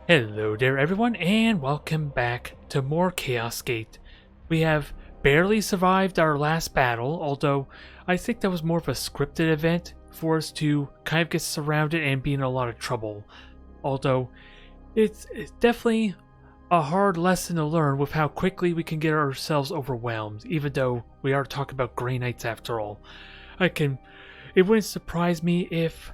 Hello there everyone and welcome back to more Chaos Gate. We have barely survived our last battle, although I think that was more of a scripted event for us to kind of get surrounded and be in a lot of trouble. Although it's definitely a hard lesson to learn with how quickly we can get ourselves overwhelmed, even though we are talking about Grey Knights after all. It wouldn't surprise me if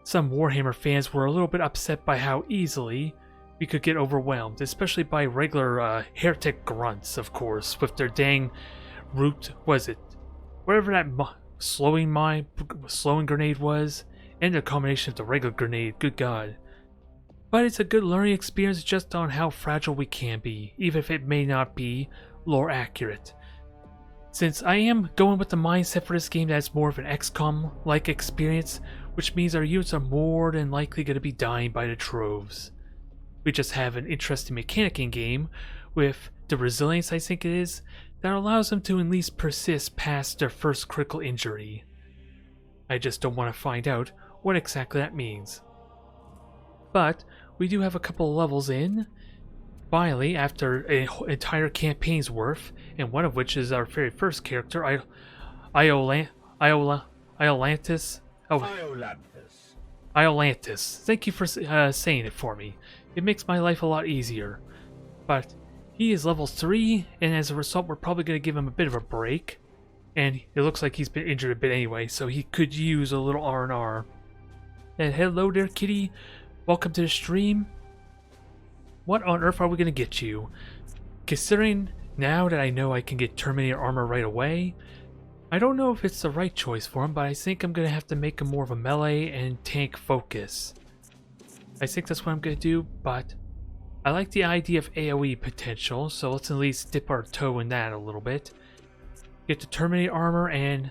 some Warhammer fans were a little bit upset by how easily we could get overwhelmed, especially by regular heretic grunts, of course, with their dang root, whatever that slowing grenade was, and the combination of the regular grenade, good god. But it's a good learning experience just on how fragile we can be, even if it may not be lore accurate. Since I am going with the mindset for this game that's more of an XCOM-like experience, which means our units are more than likely going to be dying by the troves. We just have an interesting mechanic in game with the resilience, I think it is, that allows them to at least persist past their first critical injury. I just don't want to find out what exactly that means. But we do have a couple of levels in, finally, after an entire campaign's worth, and one of which is our very first character, Iolantis. Iolantis. Thank you for saying it for me. It makes my life a lot easier. But he is level 3, and as a result we're probably going to give him a bit of a break. And it looks like he's been injured a bit anyway, so he could use a little R&R. And hello there, kitty. Welcome to the stream. What on earth are we going to get you? Considering now that I know I can get Terminator armor right away, I don't know if it's the right choice for him, but I think I'm going to have to make him more of a melee and tank focus. I think that's what I'm going to do, but I like the idea of AoE potential, so let's at least dip our toe in that a little bit. Get the Terminator armor, and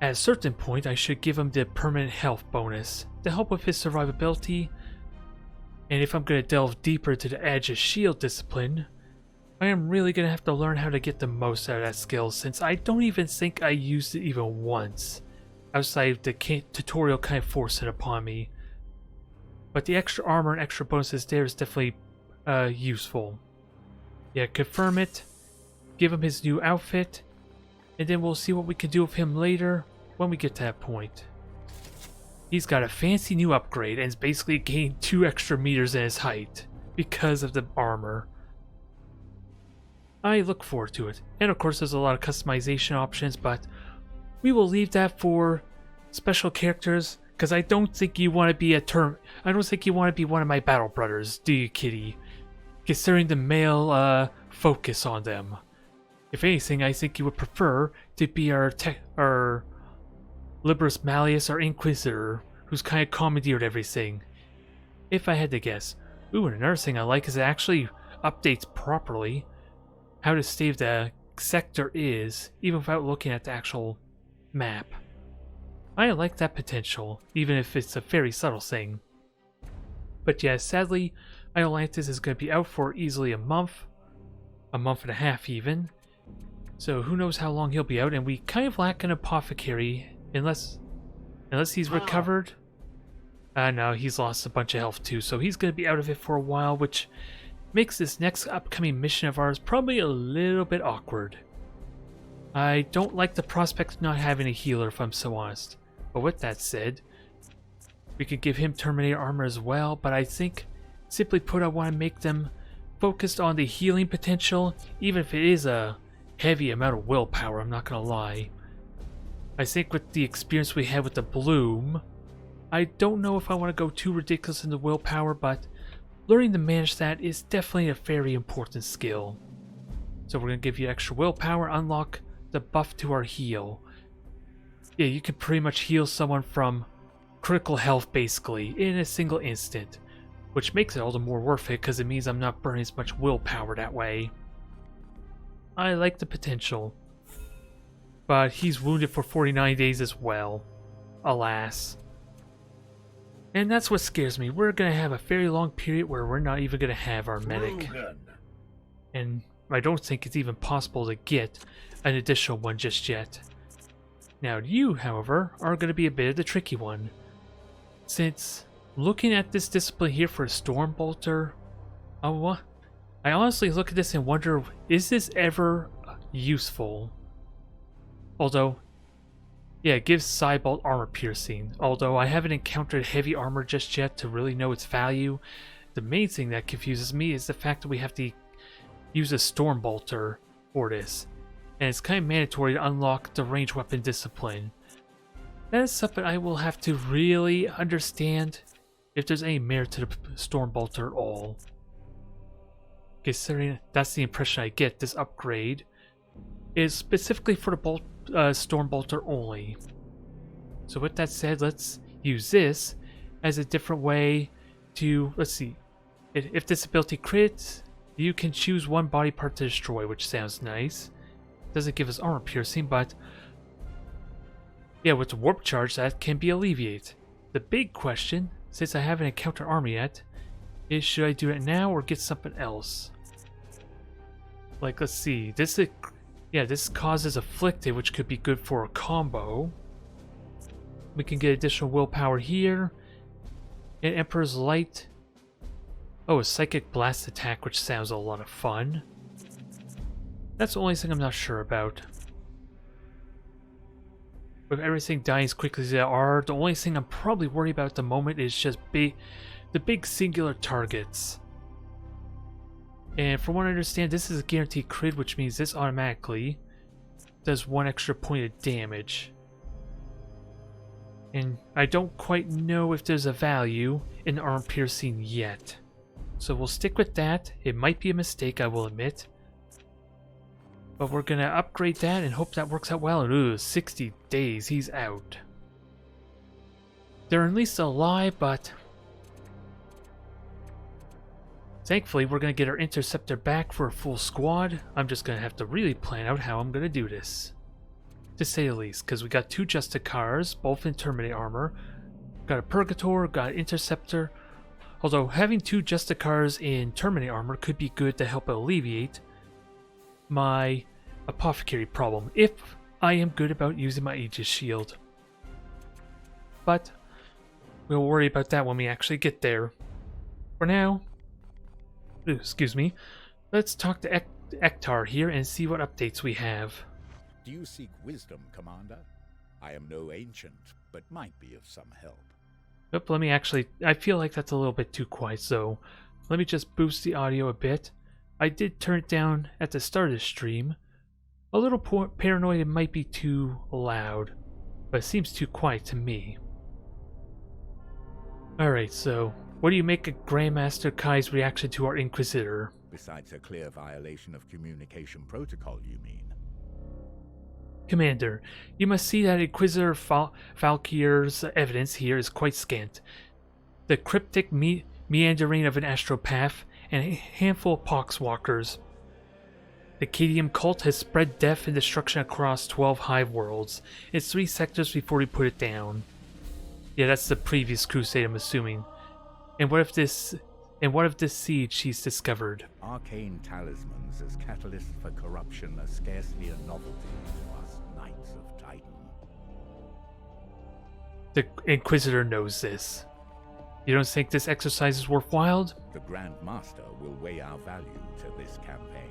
at a certain point I should give him the permanent health bonus to help with his survivability. And if I'm going to delve deeper into the Edge's shield discipline, I am really going to have to learn how to get the most out of that skill, since I don't even think I used it even once, outside of the tutorial kind of forcing it upon me. But the extra armor and extra bonuses there is definitely useful. Yeah, confirm it, give him his new outfit, and then we'll see what we can do with him later when we get to that point. He's got a fancy new upgrade and has basically gained 2 extra meters in his height because of the armor. I look forward to it. And of course there's a lot of customization options, but we will leave that for special characters, because I don't think you want to be one of my battle brothers, do you, kitty? Considering the male focus on them. If anything, I think you would prefer to be our Liberus Malleus, our Inquisitor, who's kind of commandeered everything. If I had to guess. Ooh, and another thing I like is it actually updates properly how the state of the sector is, even without looking at the actual map. I like that potential, even if it's a very subtle thing. But yeah, sadly, Iolantis is going to be out for easily a month and a half even. So who knows how long he'll be out, and we kind of lack an apothecary, unless he's recovered. No, he's lost a bunch of health too, so he's going to be out of it for a while, which makes this next upcoming mission of ours probably a little bit awkward. I don't like the prospect of not having a healer, if I'm so honest. But with that said, we could give him Terminator armor as well, but I think, simply put, I want to make them focused on the healing potential, even if it is a heavy amount of willpower, I'm not going to lie. I think with the experience we had with the Bloom, I don't know if I want to go too ridiculous into willpower, but learning to manage that is definitely a very important skill. So we're going to give you extra willpower, unlock the buff to our heal. Yeah, you can pretty much heal someone from critical health basically in a single instant, which makes it all the more worth it because it means I'm not burning as much willpower that way. I like the potential. But he's wounded for 49 days as well. Alas. And that's what scares me. We're going to have a very long period where we're not even going to have our medic. And I don't think it's even possible to get an additional one just yet. Now you, however, are going to be a bit of the tricky one. Since looking at this discipline here for a Storm Bolter, I honestly look at this and wonder, is this ever useful? Although, yeah, it gives Cybolt armor piercing. Although I haven't encountered heavy armor just yet to really know its value. The main thing that confuses me is the fact that we have to use a Stormbolter for this. And it's kind of mandatory to unlock the ranged weapon discipline. That is something I will have to really understand if there's any merit to the Stormbolter at all. Considering that's the impression I get, this upgrade is specifically for the Stormbolter only. So with that said, let's use this as a different way to, let's see, if this ability crits, you can choose one body part to destroy, which sounds nice. Doesn't give us armor piercing, but yeah, with the warp charge that can be alleviated. The big question, since I haven't encountered armor yet, is should I do it now or get something else? Like, let's see, this causes afflicted, which could be good for a combo. We can get additional willpower here. And Emperor's Light. Oh, a psychic blast attack, which sounds a lot of fun. That's the only thing I'm not sure about. With everything dying as quickly as they are, the only thing I'm probably worried about at the moment is just the big singular targets. And from what I understand, this is a guaranteed crit, which means this automatically does 1 extra point of damage. And I don't quite know if there's a value in armor piercing yet. So we'll stick with that. It might be a mistake, I will admit. But we're gonna upgrade that and hope that works out well. And ooh, 60 days, he's out. They're at least alive, but thankfully we're gonna get our interceptor back for a full squad. I'm just gonna have to really plan out how I'm gonna do this, to say the least, because we got 2 Justicars, both in Terminate armor. Got a Purgator, got an Interceptor. Although having 2 Justicars in Terminate armor could be good to help alleviate my Apothecary problem, if I am good about using my Aegis Shield. But we'll worry about that when we actually get there. For now, excuse me, let's talk to Ektar here and see what updates we have. Do you seek wisdom, Commander? I am no ancient, but might be of some help. Yep, let me actually, I feel like that's a little bit too quiet, so let me just boost the audio a bit. I did turn it down at the start of the stream. A little paranoid it might be too loud, but it seems too quiet to me. Alright, so what do you make of Grandmaster Kai's reaction to our Inquisitor? Besides a clear violation of communication protocol, you mean? Commander, you must see that Inquisitor Valkyr's evidence here is quite scant. The cryptic meandering of an astropath and a handful of poxwalkers. The Cadium cult has spread death and destruction across 12 hive worlds. It's 3 sectors before we put it down. Yeah, that's the previous crusade, I'm assuming. And what if this seed she's discovered? Arcane talismans as catalysts for corruption are scarcely a novelty to us Knights of Titan. The Inquisitor knows this. You don't think this exercise is worthwhile? The Grand Master will weigh our value to this campaign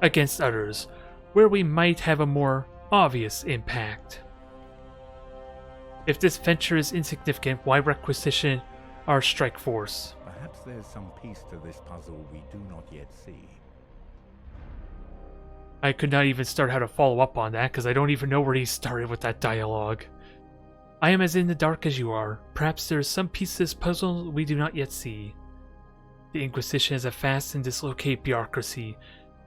against others, where we might have a more obvious impact. If this venture is insignificant, why requisition our strike force? Perhaps there's some piece to this puzzle we do not yet see. I could not even start how to follow up on that, because I don't even know where he started with that dialogue. I am as in the dark as you are. Perhaps there is some piece to this puzzle we do not yet see. The Inquisition is a vast and dislocated bureaucracy.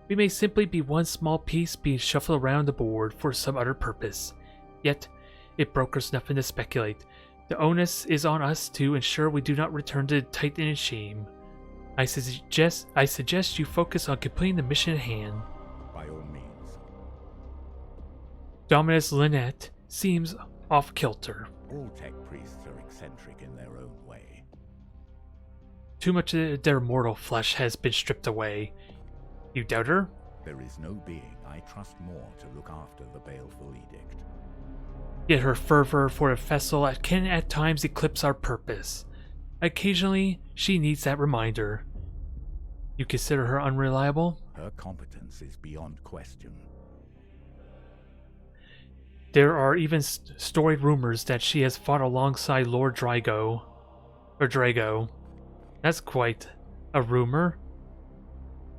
We may simply be one small piece being shuffled around the board for some other purpose. Yet, it brokers nothing to speculate. The onus is on us to ensure we do not return to Titan in shame. I suggest you focus on completing the mission at hand. By all means. Dominus Lynette seems off-kilter. All tech priests are eccentric in their own way. Too much of their mortal flesh has been stripped away. You doubt her? There is no being I trust more to look after the baleful edict. Yet her fervor for a vessel can at times eclipse our purpose. Occasionally, she needs that reminder. You consider her unreliable? Her competence is beyond question. There are even storied rumors that she has fought alongside Lord Drago. Or Drago. That's quite a rumor.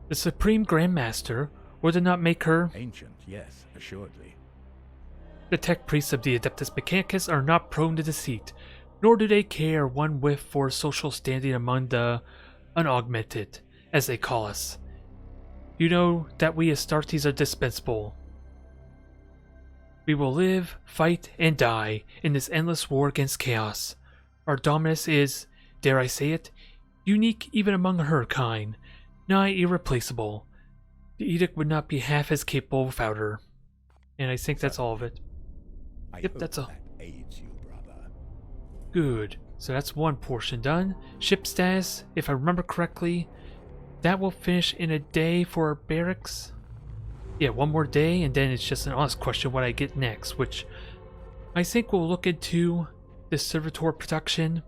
The Supreme Grandmaster would it not make her? Ancient, yes, assuredly. The tech priests of the Adeptus Mechanicus are not prone to deceit, nor do they care one whiff for social standing among the unaugmented, as they call us. You know that we Astartes are dispensable. We will live, fight, and die in this endless war against chaos. Our dominance is, dare I say it, unique even among her kind, nigh irreplaceable. The edict would not be half as capable without her. And I think that's all of it. Yep, that's all. That aids you, brother. Good. So that's one portion done. Ship status, if I remember correctly, that will finish in a day for our barracks. Yeah, one more day, and then it's just an honest question what I get next, which I think we'll look into the servitor production,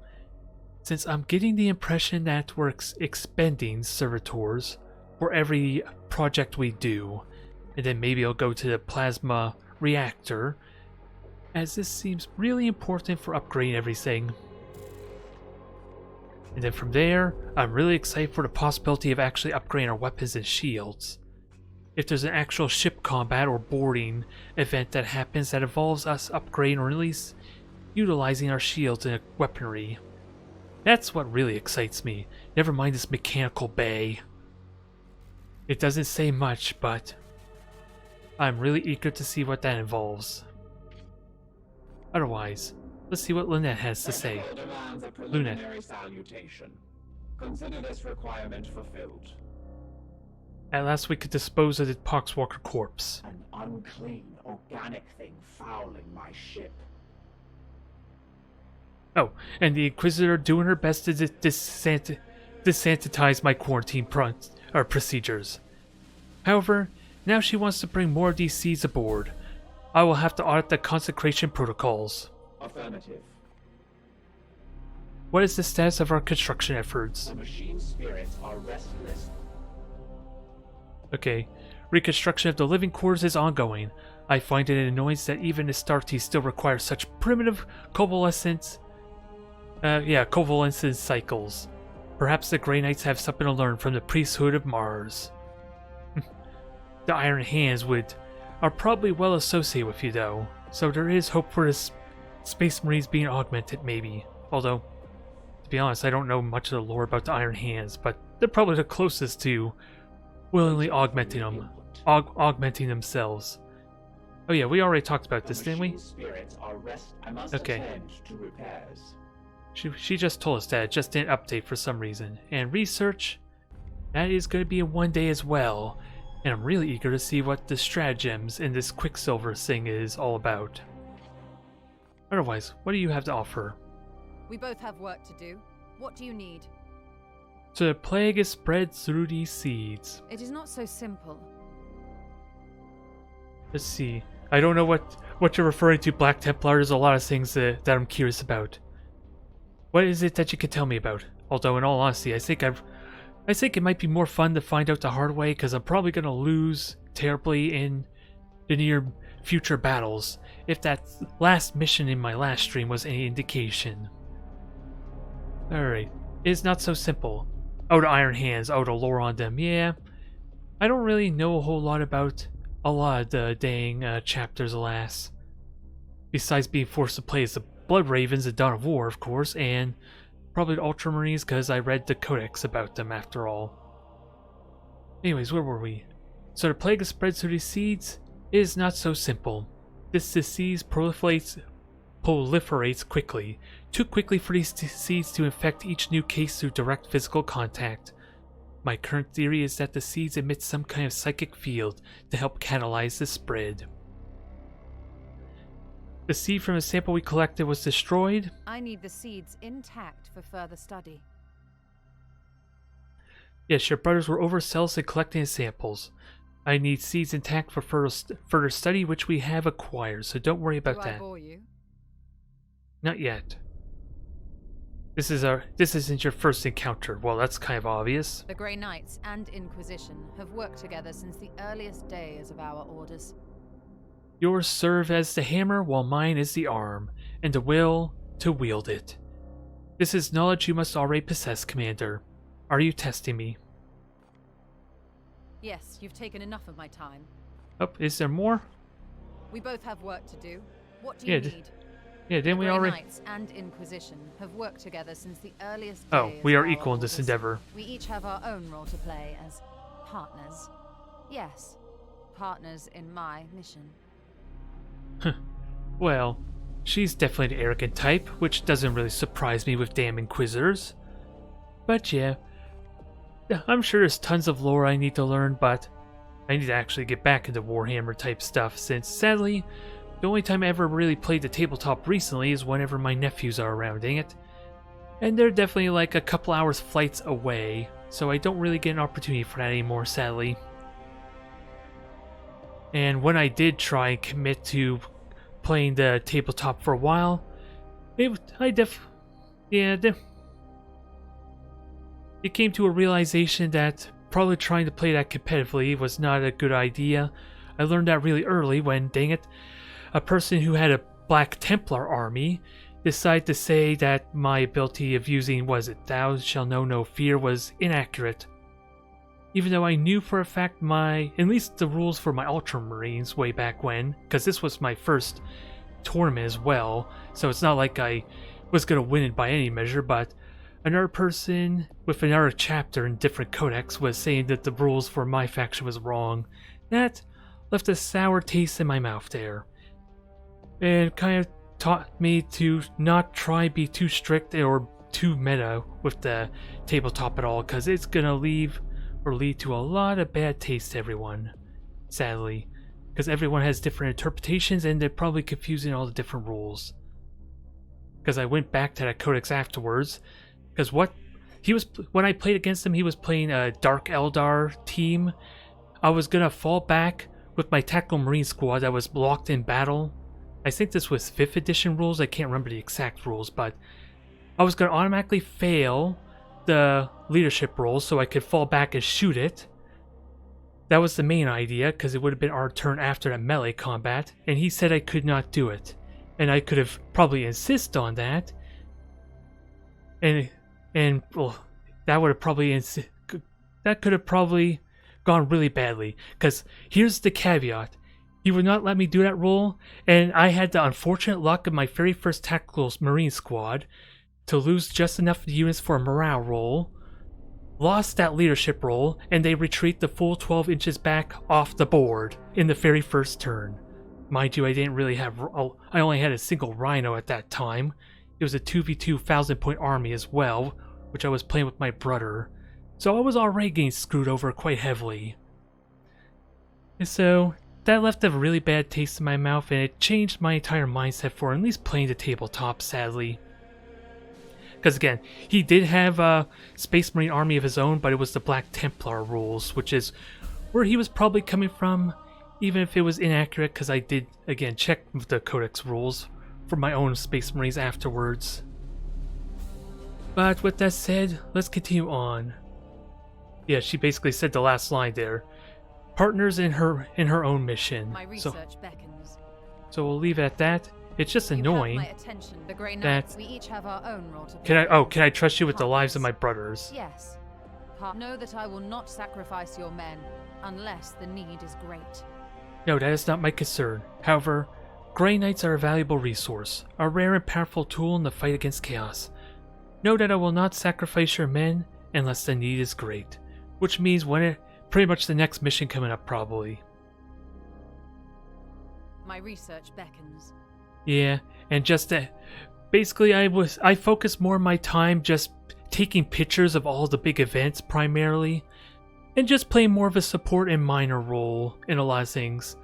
since I'm getting the impression that we're expending servitors for every project we do, and then maybe I'll go to the plasma reactor, as this seems really important for upgrading everything. And then from there, I'm really excited for the possibility of actually upgrading our weapons and shields. If there's an actual ship combat or boarding event that happens that involves us upgrading or at least utilizing our shields and weaponry. That's what really excites me, never mind this mechanical bay. It doesn't say much, but I'm really eager to see what that involves. Otherwise, let's see what Lynette has to say. Demands a preliminary salutation. Consider this requirement fulfilled. At last we could dispose of the Poxwalker corpse. An unclean, organic thing fouling my ship. Oh, and the Inquisitor doing her best to desanitize my quarantine procedures. However, now she wants to bring more of these seeds aboard. I will have to audit the consecration protocols. Affirmative. What is the status of our construction efforts? The machine spirits are restless. Okay, reconstruction of the living quarters is ongoing. I find it an annoyance that even Astartes still requires such primitive convalescence cycles. Perhaps the Grey Knights have something to learn from the priesthood of Mars. The Iron Hands are probably well associated with you though, so there is hope for the Space Marines being augmented maybe. Although, to be honest, I don't know much of the lore about the Iron Hands, but they're probably the closest to willingly augmenting themselves. Oh yeah, we already talked about this, didn't we? Okay. She just told us that it just didn't update for some reason. And research, that is going to be in one day as well. And I'm really eager to see what the stratagems in this Quicksilver thing is all about. Otherwise, what do you have to offer? We both have work to do. What do you need? So the plague is spread through these seeds. It is not so simple. Let's see. I don't know what you're referring to, Black Templar. There's a lot of things that I'm curious about. What is it that you could tell me about? Although, in all honesty, I think it might be more fun to find out the hard way, because I'm probably going to lose terribly in the near future battles, if that last mission in my last stream was any indication. Alright. It's not so simple. Oh, the Iron Hands. Oh, the lore on them. Yeah. I don't really know a whole lot about a lot of the dang chapters, alas. Besides being forced to play as the Blood Ravens at Dawn of War, of course, and probably the Ultramarines because I read the codex about them after all. Anyways, where were we? So the plague spreads through these seeds is not so simple. This disease proliferates quickly. Too quickly for these seeds to infect each new case through direct physical contact. My current theory is that the seeds emit some kind of psychic field to help catalyze the spread. The seed from a sample we collected was destroyed. I need the seeds intact for further study. Yes, your brothers were overzealous in collecting the samples. I need seeds intact for further study, which we have acquired, so don't worry about that. Do I bore you? Not yet. This isn't your first encounter. Well, that's kind of obvious. The Grey Knights and Inquisition have worked together since the earliest days of our orders. Yours serve as the hammer, while mine is the arm, and the will to wield it. This is knowledge you must already possess, Commander. Are you testing me? Yes, you've taken enough of my time. Oh, is there more? We both have work to do. What do you need? Yeah, didn't we The Grey already? Knights and Inquisition have worked together since the earliest days. Oh, we are of our equal in this orders. endeavor. We each have our own role to play as partners. Yes, partners in my mission. Well, she's definitely the arrogant type, which doesn't really surprise me with damn Inquisitors. But yeah, I'm sure there's tons of lore I need to learn, but I need to actually get back into Warhammer type stuff, since sadly, the only time I ever really played the tabletop recently is whenever my nephews are around, dang it. And they're definitely like a couple hours flights away, so I don't really get an opportunity for that anymore, sadly. And when I did try and commit to playing the tabletop for a while, it came to a realization that probably trying to play that competitively was not a good idea. I learned that really early when, dang it, a person who had a Black Templar army decided to say that my ability of using, thou shall know no fear, was inaccurate. Even though I knew for a fact at least the rules for my Ultramarines way back when, because this was my first tournament as well, so it's not like I was going to win it by any measure, but another person with another chapter in different codex was saying that the rules for my faction was wrong. That left a sour taste in my mouth there. And kind of taught me to not try be too strict or too meta with the tabletop at all, because it's going to lead to a lot of bad taste to everyone, sadly. Because everyone has different interpretations and they're probably confusing all the different rules. Because I went back to that codex afterwards, because when I played against him, he was playing a Dark Eldar team. I was going to fall back with my Tactical Marine squad that was locked in battle. I think this was 5th edition rules, I can't remember the exact rules, but I was going to automatically fail the leadership role so I could fall back and shoot it. That was the main idea, because it would have been our turn after that melee combat, and he said I could not do it. And I could have probably insisted on that, and well, that could have probably gone really badly, because here's the caveat. He would not let me do that role, and I had the unfortunate luck of my very first Tactical Marine squad to lose just enough units for a morale roll, lost that leadership roll, and they retreat the full 12 inches back off the board in the very first turn. Mind you, I only had a single Rhino at that time. It was a 2v2 1,000-point army as well, which I was playing with my brother, so I was already getting screwed over quite heavily. And so that left a really bad taste in my mouth, and it changed my entire mindset for at least playing the tabletop, sadly. Because again, he did have a Space Marine army of his own, but it was the Black Templar rules, which is where he was probably coming from, even if it was inaccurate, because I did, again, check the Codex rules for my own Space Marines afterwards. But with that said, let's continue on. Yeah, she basically said the last line there. Partners in her own mission. My research beckons. So we'll leave it at that. It's just annoying. You have my attention. The Grey that- Knights, we each have our own role to play. Can I trust you with the lives of my brothers? Yes. Know that I will not sacrifice your men unless the need is great. No, that is not my concern. However, Grey Knights are a valuable resource, a rare and powerful tool in the fight against chaos. Know that I will not sacrifice your men unless the need is great, which means pretty much the next mission coming up probably. My research beckons. Yeah, and basically I focused more of my time just taking pictures of all the big events primarily, and just playing more of a support and minor role in a lot of things.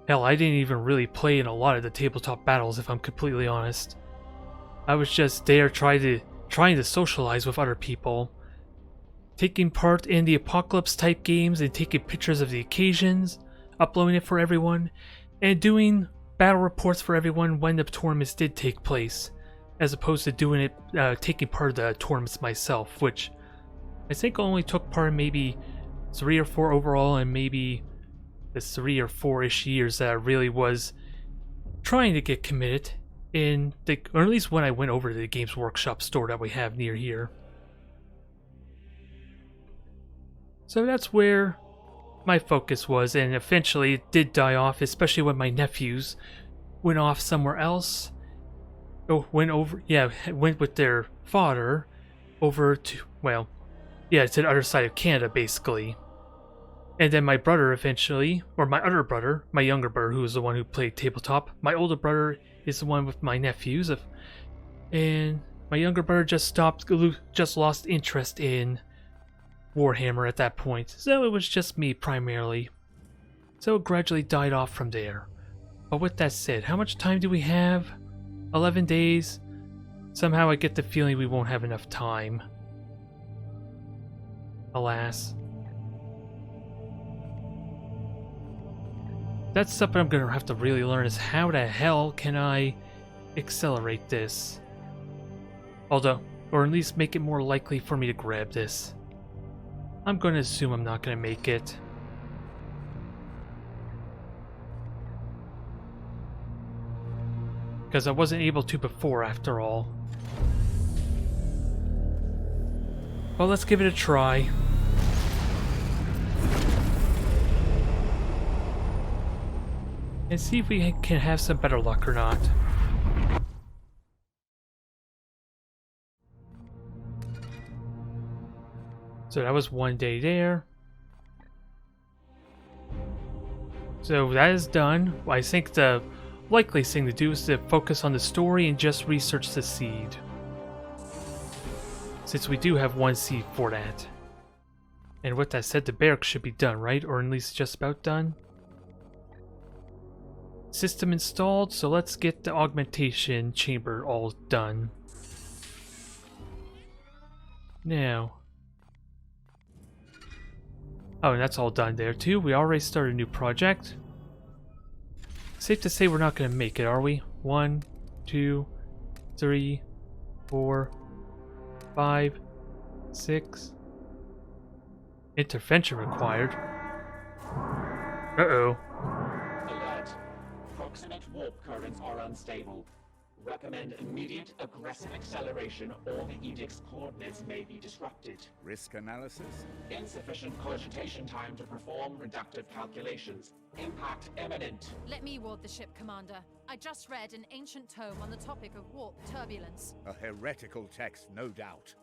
Hell, I didn't even really play in a lot of the tabletop battles if I'm completely honest. I was just there trying to socialize with other people, taking part in the apocalypse type games and taking pictures of the occasions, uploading it for everyone, and doing battle reports for everyone when the tournaments did take place. as opposed to doing it, taking part of the tournaments myself, which I think I only took part in maybe 3 or 4 overall, and maybe the 3 or 4-ish years that I really was trying to get committed in the, or at least when I went over to the Games Workshop store that we have near here. So that's where my focus was, and eventually it did die off, especially when my nephews went off somewhere else. Oh, went with their father over to, well, yeah, to the other side of Canada, basically. And then my brother eventually, or my other brother, my younger brother, who was the one who played tabletop. My older brother is the one with my nephews, and my younger brother just lost interest in Warhammer at that point. So it was just me primarily. So it gradually died off from there. But with that said, how much time do we have? 11 days? Somehow I get the feeling we won't have enough time. Alas. That's something I'm gonna have to really learn, is how the hell can I accelerate this? Although, or at least make it more likely for me to grab this. I'm gonna assume I'm not gonna make it. Because I wasn't able to before, after all. Well, let's give it a try. And see if we can have some better luck or not. So that was 1 day there. So that is done. I think the likeliest thing to do is to focus on the story and just research the seed. Since we do have 1 seed for that. And with that said, the barracks should be done, right? Or at least just about done. System installed, so let's get the augmentation chamber all done. Now. Oh, and that's all done there too. We already started a new project. Safe to say we're not going to make it, are we? 1, 2, 3, 4, 5, 6. Intervention required. Uh-oh. Alert. Proximate warp currents are unstable. Recommend immediate aggressive acceleration or the edict's coordinates may be disrupted. Risk analysis? Insufficient cogitation time to perform reductive calculations. Impact imminent. Let me ward the ship, Commander. I just read an ancient tome on the topic of warp turbulence. A heretical text, no doubt.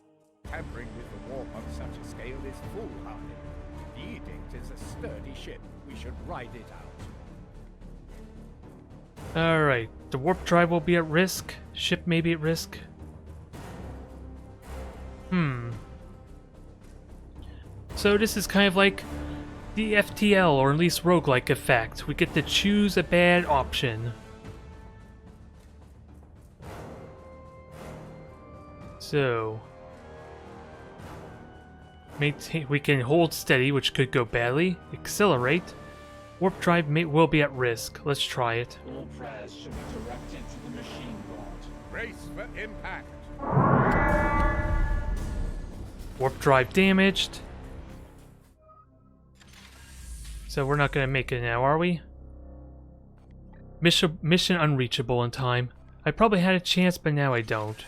Tampering with the warp on such a scale is foolhardy. The edict is a sturdy ship. We should ride it out. Alright, the warp drive will be at risk. Ship may be at risk. So this is kind of like the FTL, or at least roguelike effect. We get to choose a bad option. So we can hold steady, which could go badly. Accelerate. Warp drive will be at risk. Let's try it. All prayers should be directed to the machine god. Brace for impact. Warp drive damaged. So we're not going to make it now, are we? Mission unreachable in time. I probably had a chance, but now I don't.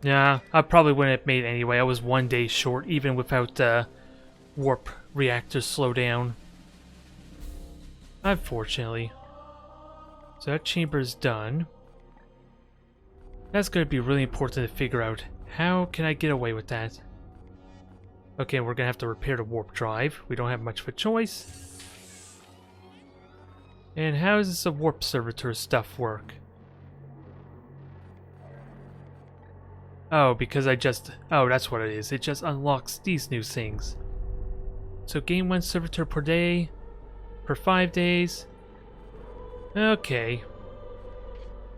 Nah, I probably wouldn't have made it anyway. I was 1 day short, even without the warp reactors slow down. Unfortunately. So that chamber is done. That's going to be really important to figure out. How can I get away with that? Okay, we're going to have to repair the warp drive. We don't have much of a choice. And how does this warp servitor stuff work? Oh, because oh, that's what it is. It just unlocks these new things. So gain 1 servitor per day, per 5 days. Okay.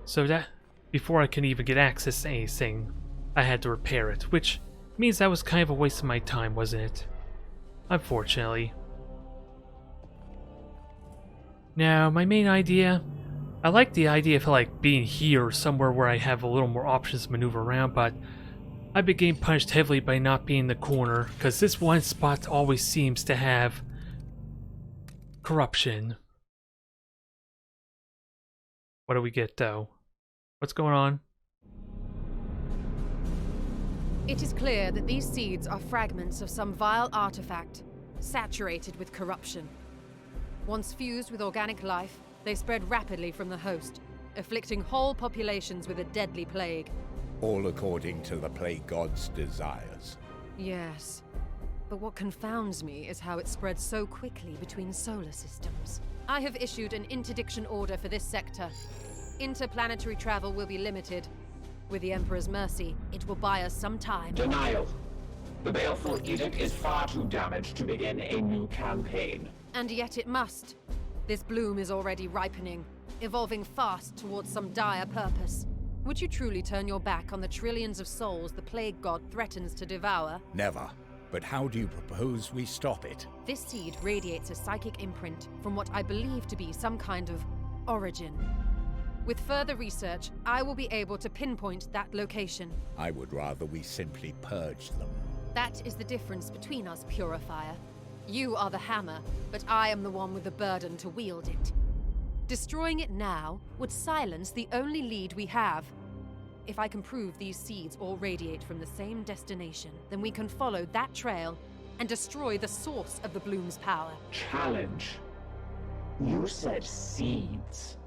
So that, before I can even get access to anything, I had to repair it, which means that was kind of a waste of my time, wasn't it? Unfortunately. Now, my main idea, I like the idea of like being here or somewhere where I have a little more options to maneuver around, but I've been getting punished heavily by not being in the corner, because this one spot always seems to have corruption. What do we get though? What's going on? It is clear that these seeds are fragments of some vile artifact, saturated with corruption. Once fused with organic life, they spread rapidly from the host, afflicting whole populations with a deadly plague. All according to the plague god's desires. Yes. But what confounds me is how it spread so quickly between solar systems. I have issued an interdiction order for this sector. Interplanetary travel will be limited. With the Emperor's mercy, it will buy us some time. Denial. The baleful edict is far too damaged to begin a new campaign. And yet it must. This bloom is already ripening, evolving fast towards some dire purpose. Would you truly turn your back on the trillions of souls the plague god threatens to devour? Never. But how do you propose we stop it? This seed radiates a psychic imprint from what I believe to be some kind of origin. With further research, I will be able to pinpoint that location. I would rather we simply purge them. That is the difference between us, Purifier. You are the hammer, but I am the one with the burden to wield it. Destroying it now would silence the only lead we have. If I can prove these seeds all radiate from the same destination, then we can follow that trail and destroy the source of the bloom's power. Challenge. You said seeds.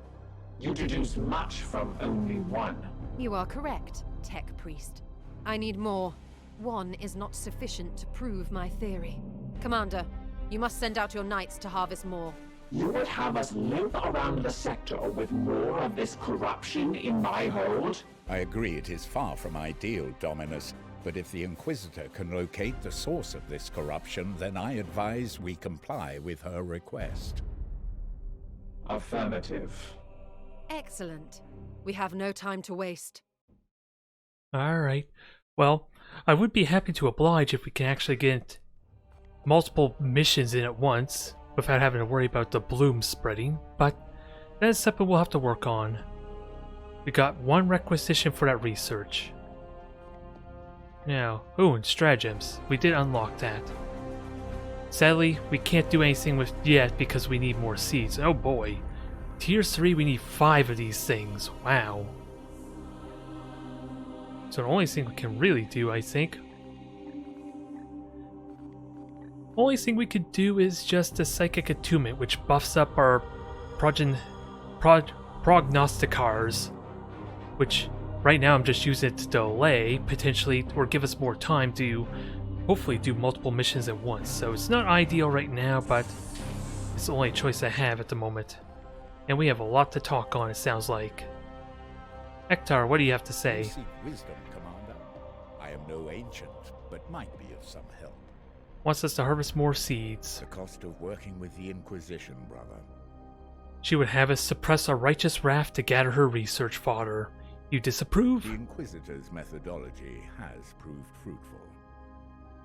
You deduce much from only one. You are correct, Tech Priest. I need more. One is not sufficient to prove my theory. Commander, you must send out your knights to harvest more. You would have us limp around the sector with more of this corruption in my hold? I agree it is far from ideal, Dominus, but if the Inquisitor can locate the source of this corruption, then I advise we comply with her request. Affirmative. Excellent. We have no time to waste. Alright. Well, I would be happy to oblige if we can actually get multiple missions in at once without having to worry about the bloom spreading, but that is something we'll have to work on. We got one requisition for that research. Now, and stratagems. We did unlock that. Sadly, we can't do anything with yet because we need more seeds. Oh boy. Tier 3, we need 5 of these things. Wow. So the only thing we can really do, I think, only thing we could do is just a psychic attunement, which buffs up our prognosticars, which right now I'm just using it to delay, potentially, or give us more time to hopefully do multiple missions at once. So it's not ideal right now, but it's the only choice I have at the moment. And we have a lot to talk on, it sounds like. Hector, what do you have to say? I seek wisdom, Commander. I am no ancient, but might be of some help. Wants us to harvest more seeds. The cost of working with the Inquisition, brother. She would have us suppress our righteous wrath to gather her research fodder. You disapprove? The Inquisitor's methodology has proved fruitful.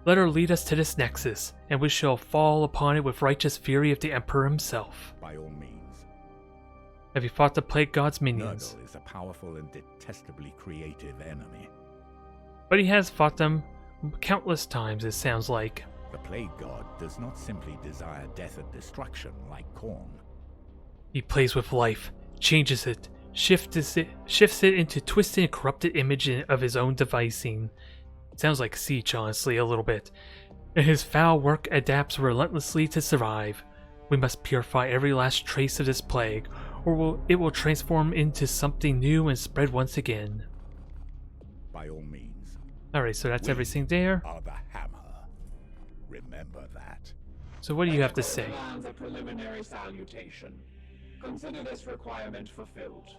Let her lead us to this nexus, and we shall fall upon it with righteous fury of the Emperor himself. By all means. Have you fought the Plague God's minions? Nurgle is a powerful and detestably creative enemy. But he has fought them countless times, it sounds like. The Plague God does not simply desire death and destruction like Khorne. He plays with life, changes it, shifts it into twisted and corrupted image of his own devising. It sounds like Siege, honestly, a little bit. And his foul work adapts relentlessly to survive. We must purify every last trace of this plague, or it will transform into something new and spread once again. By all means. Alright, so that's everything there. Are the hammer. Remember that. So what do you have to say? Demands a preliminary salutation. Consider this requirement fulfilled.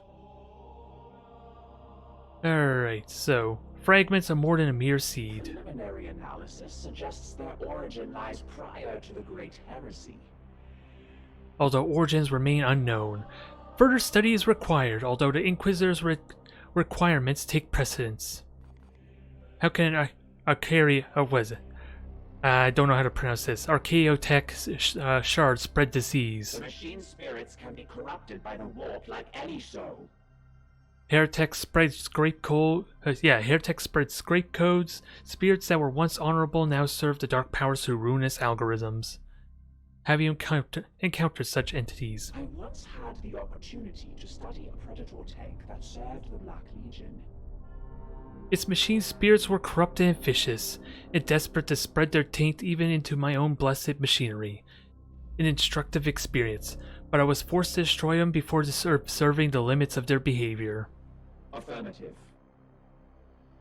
Alright, so fragments are more than a mere seed. Preliminary analysis suggests their origin lies prior to the Great Heresy. Although origins remain unknown. Further study is required, although the Inquisitor's requirements take precedence. How can I don't know how to pronounce this. Archaeotech shards spread disease. The machine spirits can be corrupted by the warp like any show. Heretic spread scrape code. Heretic spread scrape codes. Spirits that were once honorable now serve the dark powers through ruinous algorithms. Have you encountered such entities? I once had the opportunity to study a predator tech that served the Black Legion. Its machine spirits were corrupted and vicious, and desperate to spread their taint even into my own blessed machinery. An instructive experience, but I was forced to destroy them before observing the limits of their behavior. Affirmative.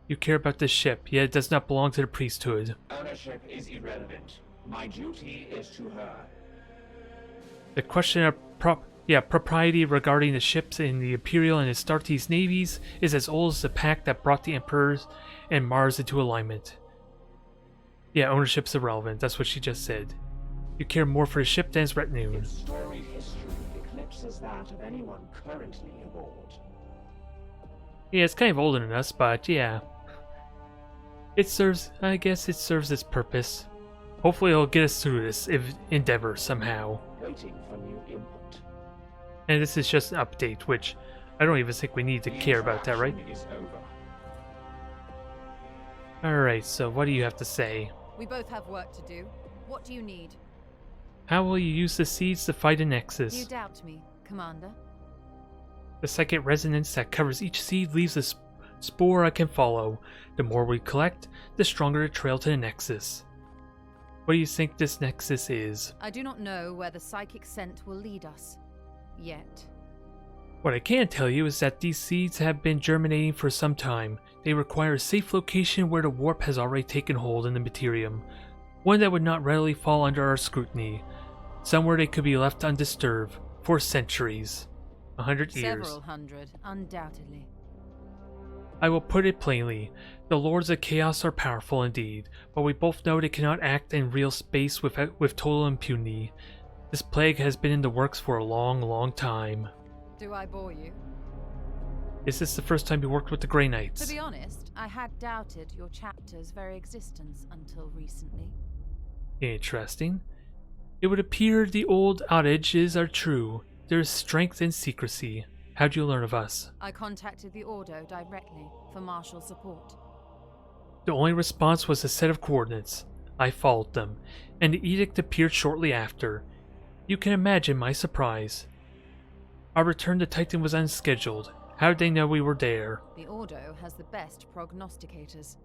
You care about this ship, yet it does not belong to the priesthood. Ownership is irrelevant. My duty is to her. The question of propriety regarding the ships in the Imperial and Astartes navies is as old as the pact that brought the Emperors and Mars into alignment. Yeah, ownership's irrelevant, that's what she just said. You care more for the ship than its retinue. Its storied history eclipses that of anyone currently aboard. Yeah, it's kind of older than us, but yeah. I guess it serves its purpose. Hopefully it'll get us through this endeavor somehow. Waiting for new input. And this is just an update, which I don't even think we need to care about that, right? Is over. Alright, so what do you have to say? We both have work to do. What do you need? How will you use the seeds to fight a You nexus? doubt me, Commander? The psychic resonance that covers each seed leaves a spore I can follow. The more we collect, the stronger the trail to the nexus. What do you think this nexus is? I do not know where the psychic scent will lead us. Yet. What I can tell you is that these seeds have been germinating for some time. They require a safe location where the warp has already taken hold in the materium. One that would not readily fall under our scrutiny. Somewhere they could be left undisturbed for centuries. 100 years. Several hundred, undoubtedly. I will put it plainly. The Lords of Chaos are powerful indeed, but we both know they cannot act in real space with total impunity. This plague has been in the works for a long, long time. Do I bore you? Is this the first time you worked with the Grey Knights? To be honest, I had doubted your chapter's very existence until recently. Interesting. It would appear the old adages are true. There is strength in secrecy. How'd you learn of us? I contacted the Ordo directly for martial support. The only response was a set of coordinates. I followed them, and the edict appeared shortly after. You can imagine my surprise. Our return to Titan was unscheduled. How did they know we were there? The Ordo has the best prognosticators,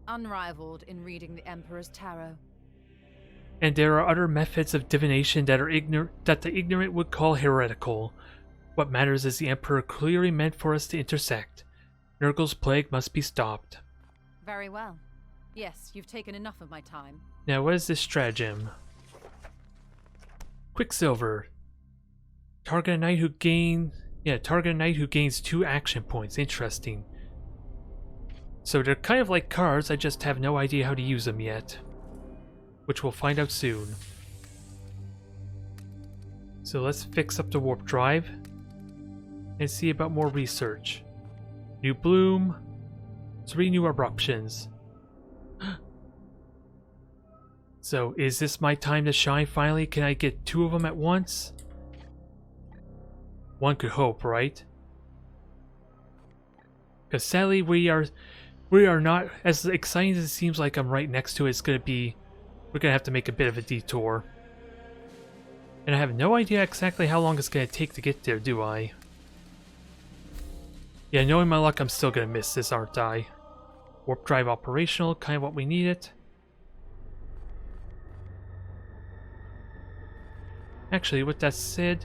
unrivaled in reading the Emperor's tarot. And there are other methods of divination that the ignorant would call heretical. What matters is the Emperor clearly meant for us to intersect. Nurgle's plague must be stopped. Very well. Yes, you've taken enough of my time. Now what is this stratagem? Quicksilver. Target a knight who gains 2 action points. Interesting. So they're kind of like cards, I just have no idea how to use them yet. Which we'll find out soon. So let's fix up the warp drive and see about more research. New bloom, 3 new eruptions. So is this my time to shine finally? Can I get 2 of them at once? One could hope, right? Because sadly we are not, as exciting as it seems like I'm right next to it, we're gonna have to make a bit of a detour. And I have no idea exactly how long it's gonna take to get there, do I? Yeah, knowing my luck, I'm still gonna miss this, aren't I? Warp drive operational, kind of what we needed. Actually, with that said,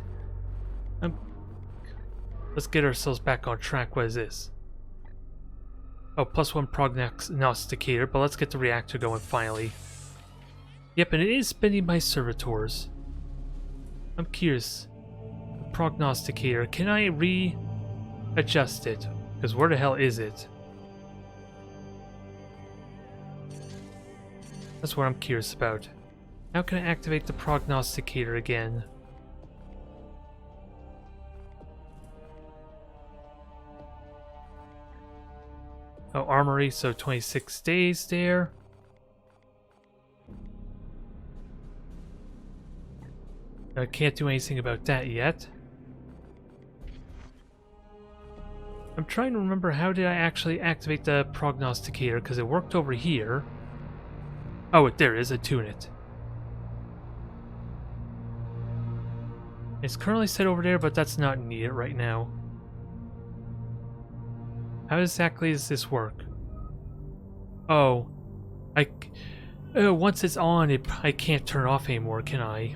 let's get ourselves back on track. What is this? Oh, +1 prognosticator, but let's get the reactor going finally. Yep, and it is spending my servitors. I'm curious. Prognosticator, can I readjust it? Because where the hell is it? That's what I'm curious about. How can I activate the prognosticator again? Oh, armory, so 26 days there. I can't do anything about that yet. I'm trying to remember, how did I actually activate the prognosticator, because it worked over here. Oh, there it is, a tune-it. It's currently set over there, but that's not needed right now. How exactly does this work? Oh, once it's on, I can't turn it off anymore, can I?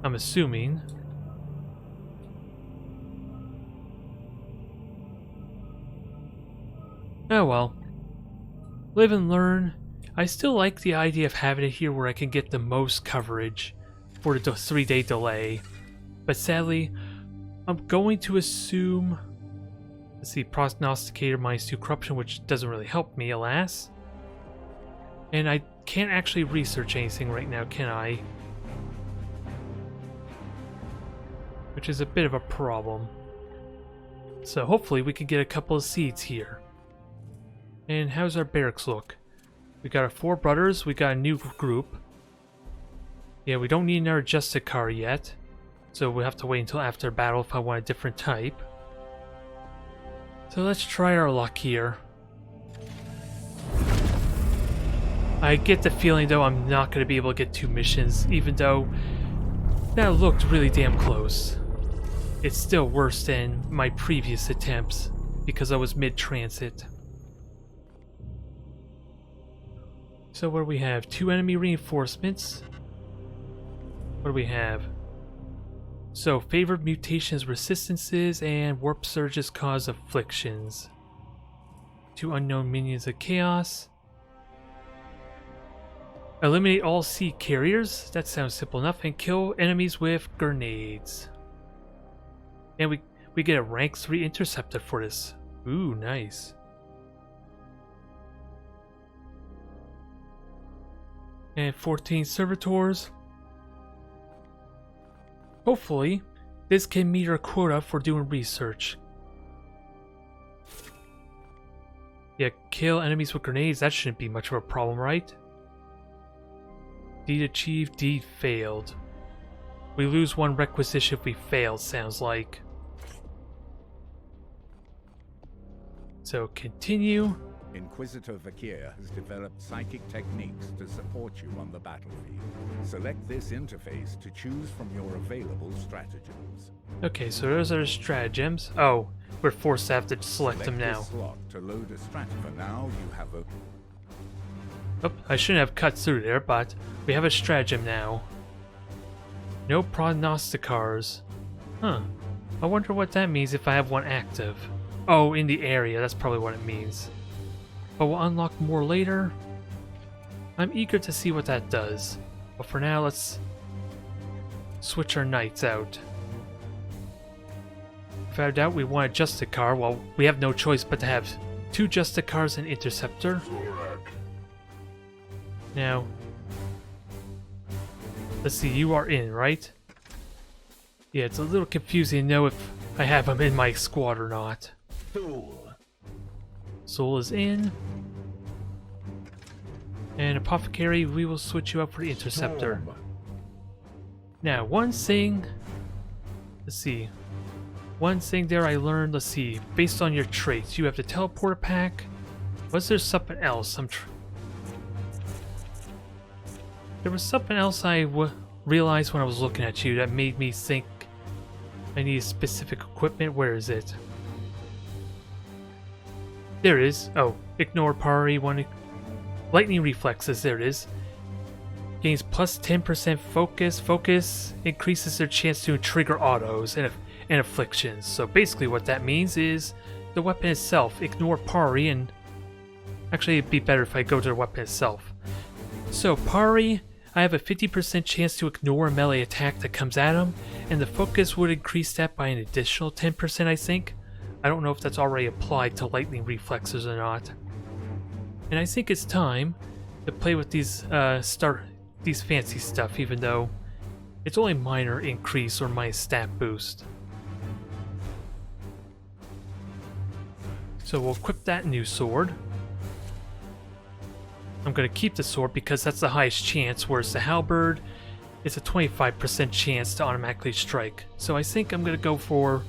I'm assuming. Oh well. Live and learn. I still like the idea of having it here where I can get the most coverage for the 3-day delay. But sadly, I'm going to assume... Let's see, prognosticator -2 corruption, which doesn't really help me, alas. And I can't actually research anything right now, can I? Which is a bit of a problem. So hopefully we can get a couple of seeds here. And how's our barracks look? We got our 4 brothers, we got a new group. Yeah, we don't need another Justicar yet. So we'll have to wait until after battle if I want a different type. So let's try our luck here. I get the feeling though I'm not going to be able to get 2 missions, even though that looked really damn close. It's still worse than my previous attempts because I was mid-transit. So what do we have? 2 enemy reinforcements. What do we have? So favored mutations, resistances, and warp surges cause afflictions. 2 unknown minions of chaos. Eliminate all sea carriers. That sounds simple enough. And kill enemies with grenades. And we get a rank 3 interceptor for this. Ooh, nice. And 14 servitors. Hopefully, this can meet our quota for doing research. Yeah, kill enemies with grenades. That shouldn't be much of a problem, right? Deed achieved, deed failed. We lose 1 requisition if we fail, sounds like. So continue. Inquisitor Vakir has developed psychic techniques to support you on the battlefield. Select this interface to choose from your available stratagems. Okay, so those are the stratagems. Oh, we're forced to have to select them now. This slot to load a stratagem. Now you have a... Oh, I shouldn't have cut through there, but we have a stratagem now. No prognosticars. Huh. I wonder what that means if I have one active. Oh, in the area, that's probably what it means. But we'll unlock more later. I'm eager to see what that does. But for now, let's switch our knights out. Without a doubt, we want a Justicar. Well, we have no choice but to have 2 Justicars and Interceptor. Now, let's see, you are in, right? Yeah, it's a little confusing to know if I have him in my squad or not. Soul is in. And Apothecary, we will switch you up for the Interceptor. Now, one thing... Let's see. One thing there I learned, let's see. Based on your traits, you have the Teleporter Pack. Was there something else? There was something else I realized when I was looking at you that made me think I need specific equipment. Where is it? There it is. Oh, ignore parry. Lightning reflexes. There it is. Gains plus 10% focus. Focus increases their chance to trigger autos and afflictions. So basically what that means is the weapon itself. Ignore parry, and actually it'd be better if I go to the weapon itself. So parry, I have a 50% chance to ignore a melee attack that comes at him, and the focus would increase that by an additional 10%, I think. I don't know if that's already applied to lightning reflexes or not. And I think it's time to play with these fancy stuff, even though it's only minor increase or my stat boost. So we'll equip that new sword. I'm going to keep the sword because that's the highest chance, whereas the halberd it's a 25% chance to automatically strike. So I think I'm going to go for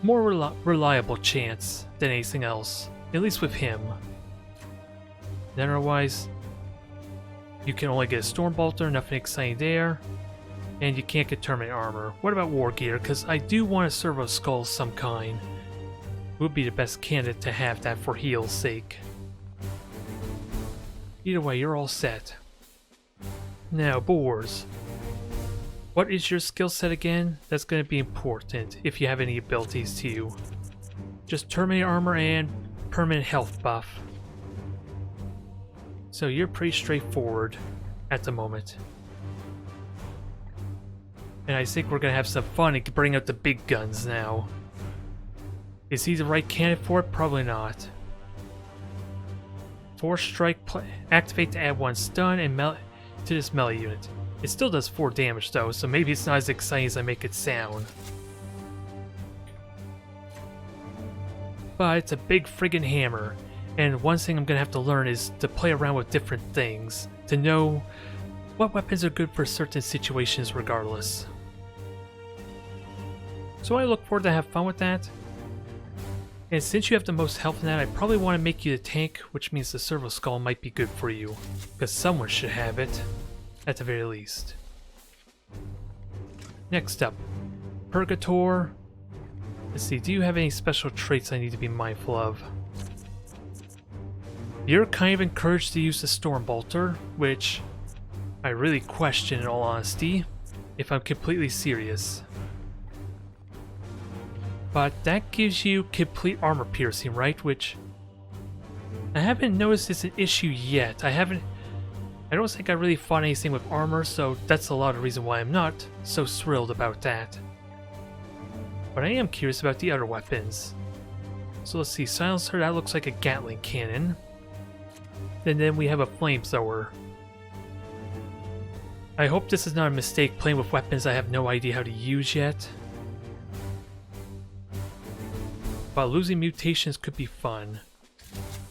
more reliable chance than anything else, at least with him. Then otherwise, you can only get a Storm Bolter, nothing exciting there. And you can't get Terminate Armor. What about War Gear? Because I do want a Servo Skull of some kind. Would be the best candidate to have that for heal's sake. Either way, you're all set. Now, Boars. What is your skill set again? That's going to be important if you have any abilities to you. Just Terminate Armor and permanent health buff. So you're pretty straightforward at the moment. And I think we're going to have some fun and bring out the big guns now. Is he the right candidate for it? Probably not. 4 strike, activate to add 1 stun and to this melee unit. It still does 4 damage though, so maybe it's not as exciting as I make it sound. But it's a big friggin' hammer, and one thing I'm gonna have to learn is to play around with different things, to know what weapons are good for certain situations regardless. So I look forward to have fun with that. And since you have the most health in that, I probably want to make you the tank, which means the Servo Skull might be good for you. Because someone should have it, at the very least. Next up, Purgator. Let's see, do you have any special traits I need to be mindful of? You're kind of encouraged to use the Storm Bolter, which I really question in all honesty, if I'm completely serious. But that gives you complete armor piercing, right? Which I haven't noticed is an issue yet. I don't think I really fought anything with armor, so that's a lot of reason why I'm not so thrilled about that. But I am curious about the other weapons. So let's see, Silencer, that looks like a Gatling cannon. And then we have a flamethrower. I hope this is not a mistake playing with weapons I have no idea how to use yet. But losing mutations could be fun.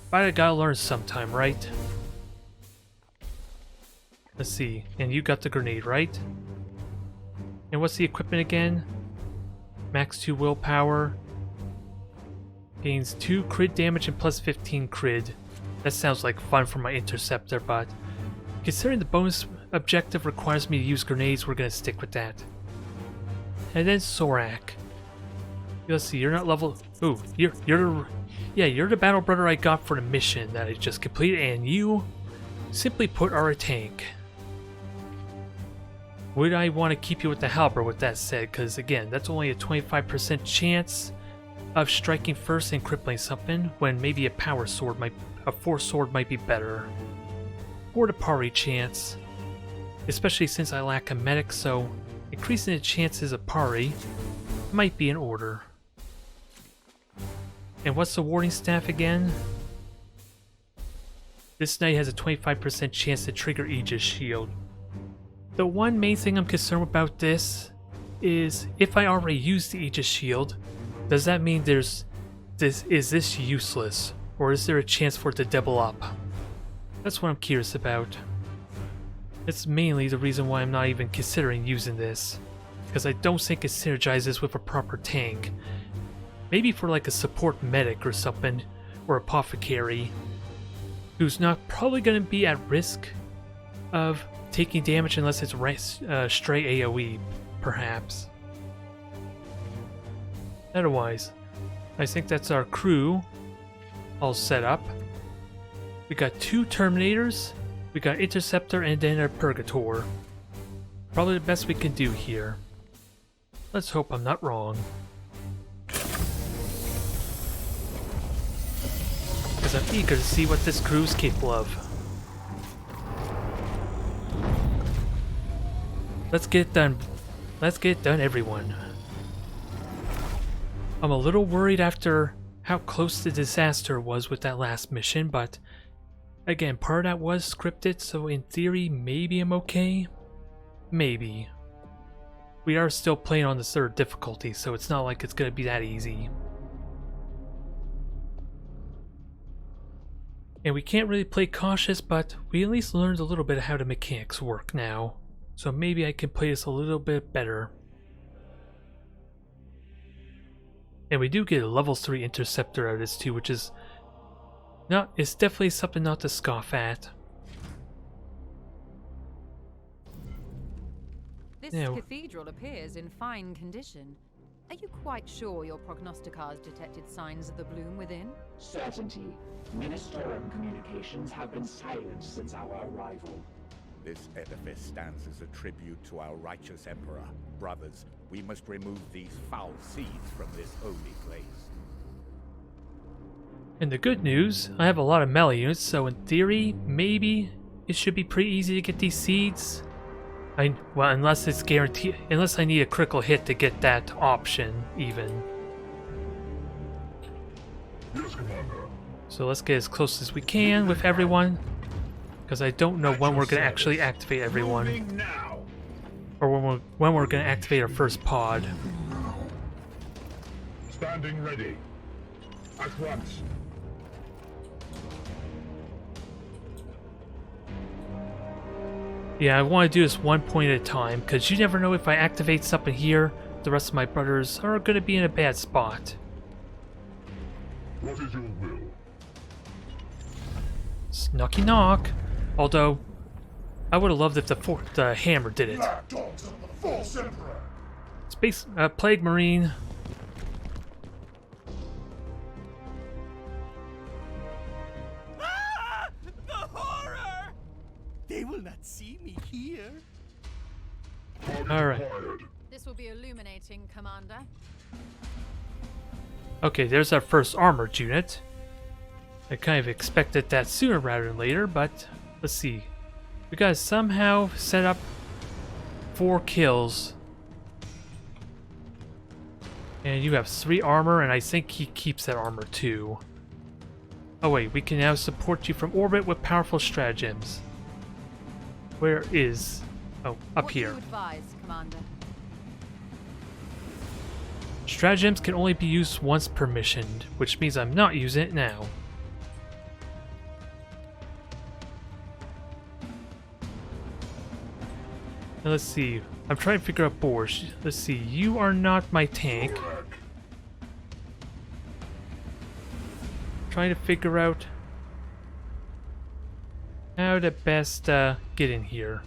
But I gotta learn sometime, right? Let's see, and you got the grenade, right? And what's the equipment again? Max 2 willpower. Gains 2 crit damage and plus 15 crit. That sounds like fun for my interceptor, but considering the bonus objective requires me to use grenades, we're gonna stick with that. And then Sorak. Let's see, you're not level... Ooh, you're the battle brother I got for the mission that I just completed, and you, simply put, are a tank. Would I want to keep you with the halberd with that said, because again, that's only a 25% chance of striking first and crippling something, when maybe a force sword might be better. Or the parry chance, especially since I lack a medic, so increasing the chances of parry might be in order. And what's the warding staff again? This knight has a 25% chance to trigger Aegis Shield. The one main thing I'm concerned about this is if I already used the Aegis Shield, does that mean is this useless? Or is there a chance for it to double up? That's what I'm curious about. That's mainly the reason why I'm not even considering using this, because I don't think it synergizes with a proper tank. Maybe for like a support medic or something, or apothecary, who's not probably going to be at risk of taking damage unless it's stray AoE, perhaps. Otherwise, I think that's our crew all set up. We got 2 Terminators, we got Interceptor, and then our Purgator. Probably the best we can do here. Let's hope I'm not wrong. Because I'm eager to see what this crew is capable of. Let's get it done. Let's get it done, everyone. I'm a little worried after how close the disaster was with that last mission, but again, part of that was scripted, so in theory, maybe I'm okay. Maybe. We are still playing on the 3rd difficulty, so it's not like it's gonna be that easy. And we can't really play cautious, but we at least learned a little bit of how the mechanics work now. So maybe I can play this a little bit better. And we do get a level 3 interceptor out of this too, which is not, it's definitely something not to scoff at. This Yeah. cathedral appears in fine condition. Are you quite sure your prognosticars detected signs of the bloom within? Certainty. Ministorum communications have been silent since our arrival. This edifice stands as a tribute to our righteous emperor. Brothers, we must remove these foul seeds from this holy place. And the good news, I have a lot of melee units, so in theory, maybe it should be pretty easy to get these seeds. Well, unless it's guaranteed, unless I need a critical hit to get that option, even. Yes, Commander. So let's get as close as we can with everyone, because I don't know when we're going to actually activate everyone, Moving now. or when we're going to activate our first pod. Standing ready. At once. Yeah, I want to do this one point at a time, because you never know if I activate something here, the rest of my brothers are going to be in a bad spot. What is your will? Knocky knock. Although, I would have loved if the hammer did it. Black dogs of the false emperor. Space Plague Marine. Ah! The horror! They will not see me here. All right. This will be illuminating, Commander. Okay, there's our first armored unit. I kind of expected that sooner rather than later, but let's see. We gotta somehow set up 4 kills. And you have 3 armor, and I think he keeps that armor too. Oh wait, we can now support you from orbit with powerful stratagems. Where is... Oh, up What do here. you advise, Commander? Stratagems can only be used once per mission, which means I'm not using it now. Now let's see. I'm trying to figure out Borscht. Let's see. You are not my tank. Trying to figure out how to best get in here.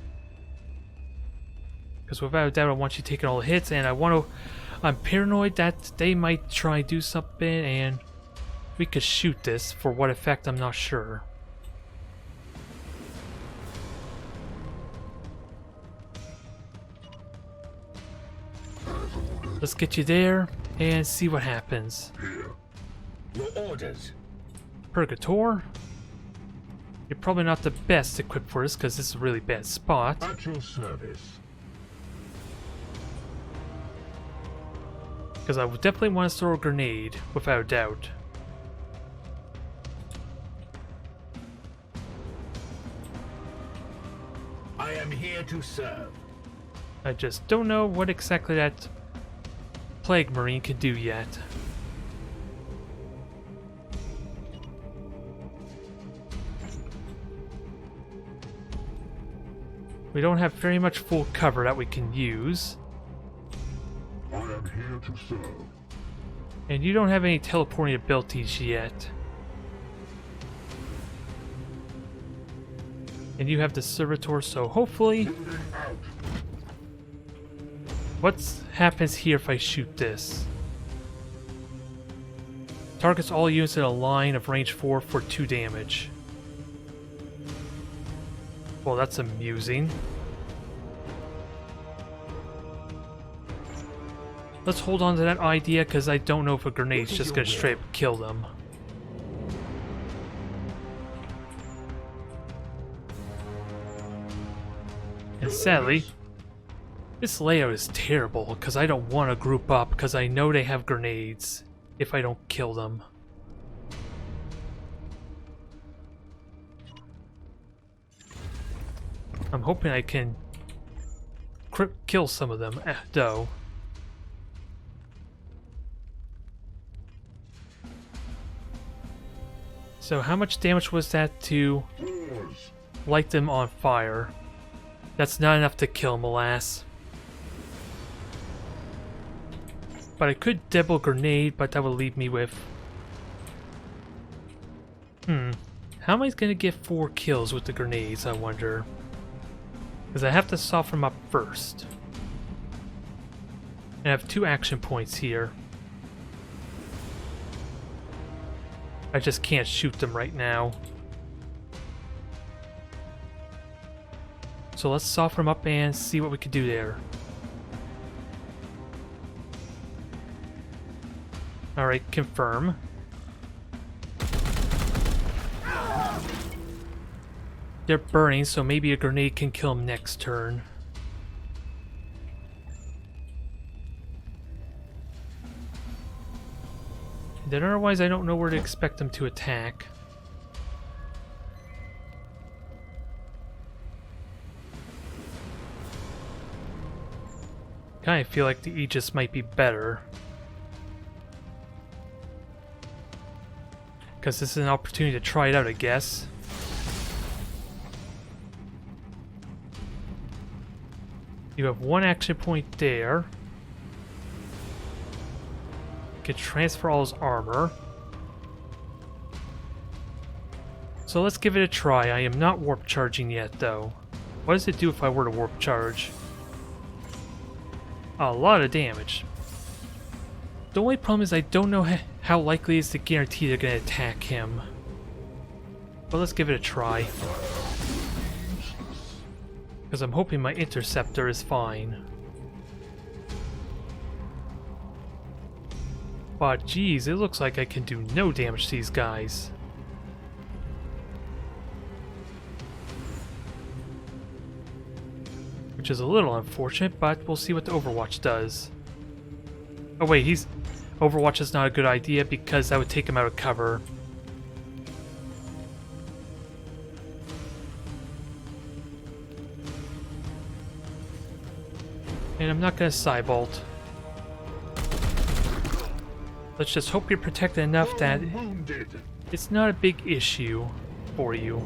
Because without a doubt, I want you taking all the hits, and I'm paranoid that they might try to do something, and we could shoot this. For what effect, I'm not sure. Let's get you there and see what happens. Your orders. Purgator. You're probably not the best equipped for this because this is a really bad spot. At your service. Because I would definitely want to throw a grenade, without a doubt. I am here to serve. I just don't know what exactly that Plague Marine can do yet. We don't have very much full cover that we can use. I am here to serve. And you don't have any teleporting abilities yet. And you have the Servitor, so hopefully... Moving out. What happens here if I shoot this? Targets all units in a line of range 4 for 2 damage. Well, that's amusing. Let's hold on to that idea because I don't know if a grenade's just gonna straight up kill them. And sadly, this layout is terrible because I don't want to group up because I know they have grenades if I don't kill them. I'm hoping I can kill some of them, though. So how much damage was that to light them on fire? That's not enough to kill him, alas. But I could double grenade, but that would leave me with... How am I going to get 4 kills with the grenades, I wonder? Because I have to soften them up first. And I have 2 action points here. I just can't shoot them right now. So let's soften them up and see what we can do there. Alright, confirm. They're burning, so maybe a grenade can kill them next turn. Then otherwise I don't know where to expect them to attack. Kinda feel like the Aegis might be better. Because this is an opportunity to try it out, I guess. You have 1 action point there. Can transfer all his armor. So let's give it a try. I am not warp charging yet, though. What does it do if I were to warp charge? A lot of damage. The only problem is I don't know how likely it is to guarantee they're going to attack him. But let's give it a try. Because I'm hoping my interceptor is fine. But geez, it looks like I can do no damage to these guys. Which is a little unfortunate, but we'll see what the Overwatch does. Oh wait, Overwatch is not a good idea because that would take him out of cover. And I'm not going to Cybolt. Let's just hope you're protected enough that it's not a big issue for you.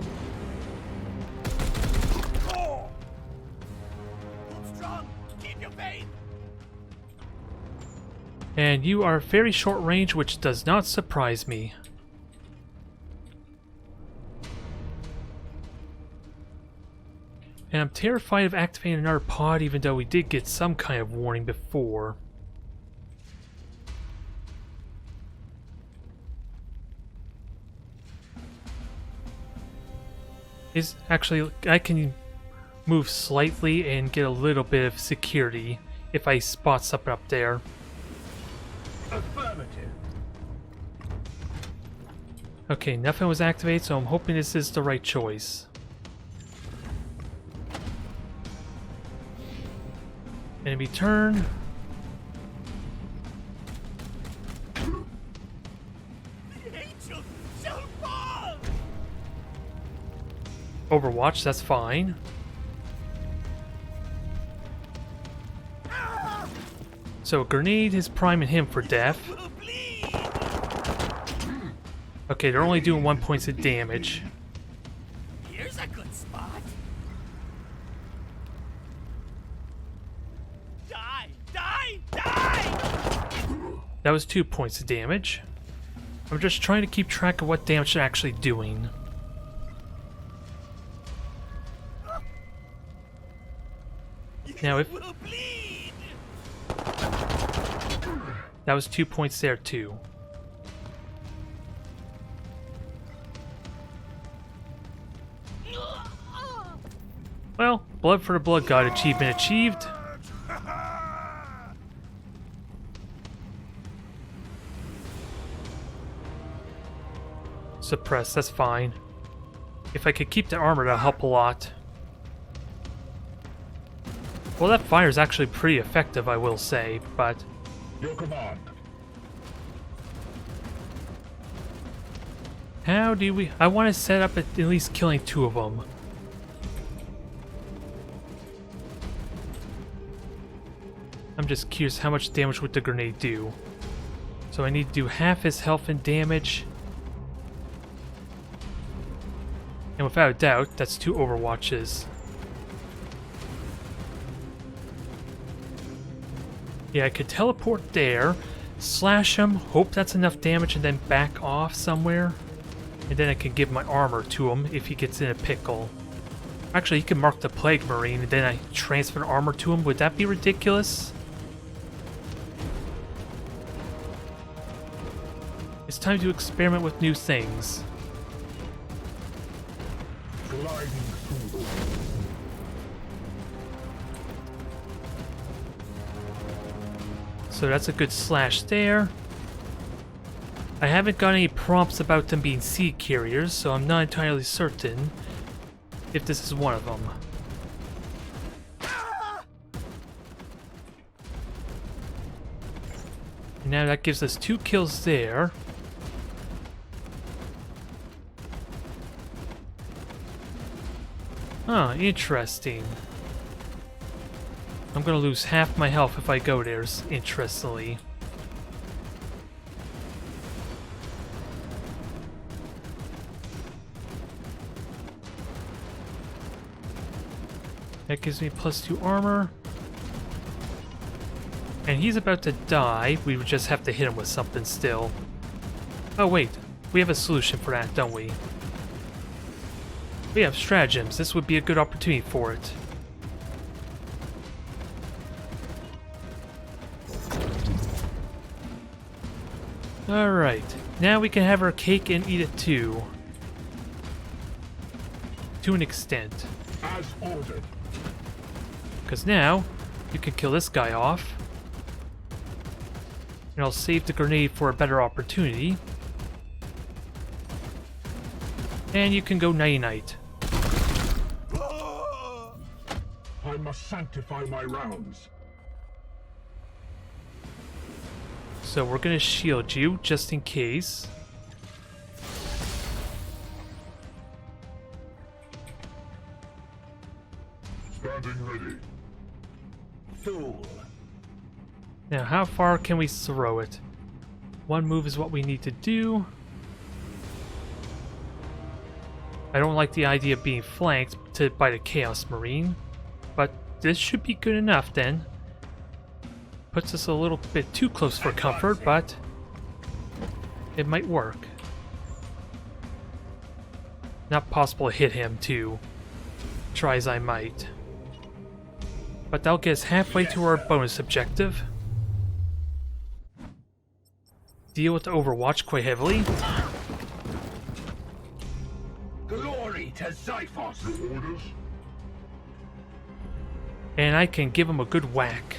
And you are very short range, which does not surprise me. And I'm terrified of activating another pod, even though we did get some kind of warning before. Actually, I can move slightly and get a little bit of security if I spot something up there. Affirmative. Okay, nothing was activated, so I'm hoping this is the right choice. Enemy turn. Overwatch, that's fine. So a grenade is priming him for death. Okay, they're only doing 1 point of damage. Here's a good spot. Die! Die! Die! That was 2 points of damage. I'm just trying to keep track of what damage they're actually doing. Now if... That was 2 points there too. Well, blood for the blood god achievement achieved. Suppress, that's fine. If I could keep the armor, that'll help a lot. Well, that fire is actually pretty effective, I will say, but... Your command. How do we... I want to set up at least killing 2 of them. I'm just curious how much damage would the grenade do. So I need to do half his health and damage. And without a doubt, that's 2 Overwatches. Yeah, I could teleport there, slash him, hope that's enough damage, and then back off somewhere. And then I can give my armor to him if he gets in a pickle. Actually, he can mark the Plague Marine, and then I transfer armor to him. Would that be ridiculous? It's time to experiment with new things. Gliding through the So that's a good slash there. I haven't got any prompts about them being seed carriers, so I'm not entirely certain if this is one of them. And now that gives us 2 kills there. Huh, interesting. I'm gonna lose half my health if I go there, interestingly. That gives me +2 armor. And he's about to die. We would just have to hit him with something still. Oh wait, we have a solution for that, don't we? We have stratagems. This would be a good opportunity for it. Alright, now we can have our cake and eat it too. To an extent. as ordered. Because now, you can kill this guy off. And I'll save the grenade for a better opportunity. And you can go nighty-night. I must sanctify my rounds. So we're gonna shield you, just in case. Standing ready. Fool. Now, how far can we throw it? One move is what we need to do. I don't like the idea of being flanked by the Chaos Marine, but this should be good enough then. Puts us a little bit too close for comfort, but it might work. Not possible to hit him too, try as I might. But that'll get us halfway to our bonus objective. Deal with the Overwatch quite heavily. Glory to Xiphos! Your orders? And I can give him a good whack.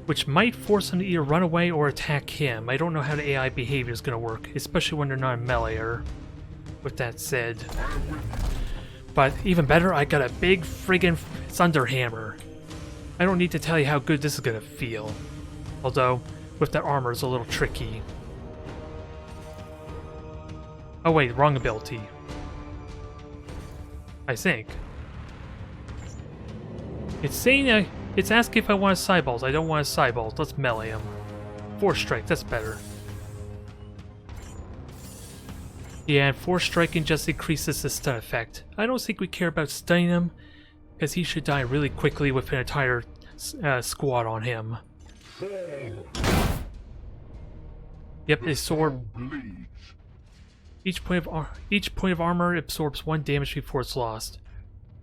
Which might force him to either run away or attack him. I don't know how the AI behavior is going to work, especially when they're not a meleeer. With that said. But even better, I got a big friggin' thunder hammer. I don't need to tell you how good this is going to feel. Although, with that armor, it's a little tricky. Oh wait, wrong ability. I think. It's saying it's asking if I want a Cyballs. I don't want a Cyballs. Let's melee him. Force Strike, that's better. Yeah, and Force Striking just increases the stun effect. I don't think we care about stunning him, because he should die really quickly with an entire squad on him. Yep, his sword. Each point of armor absorbs 1 damage before it's lost.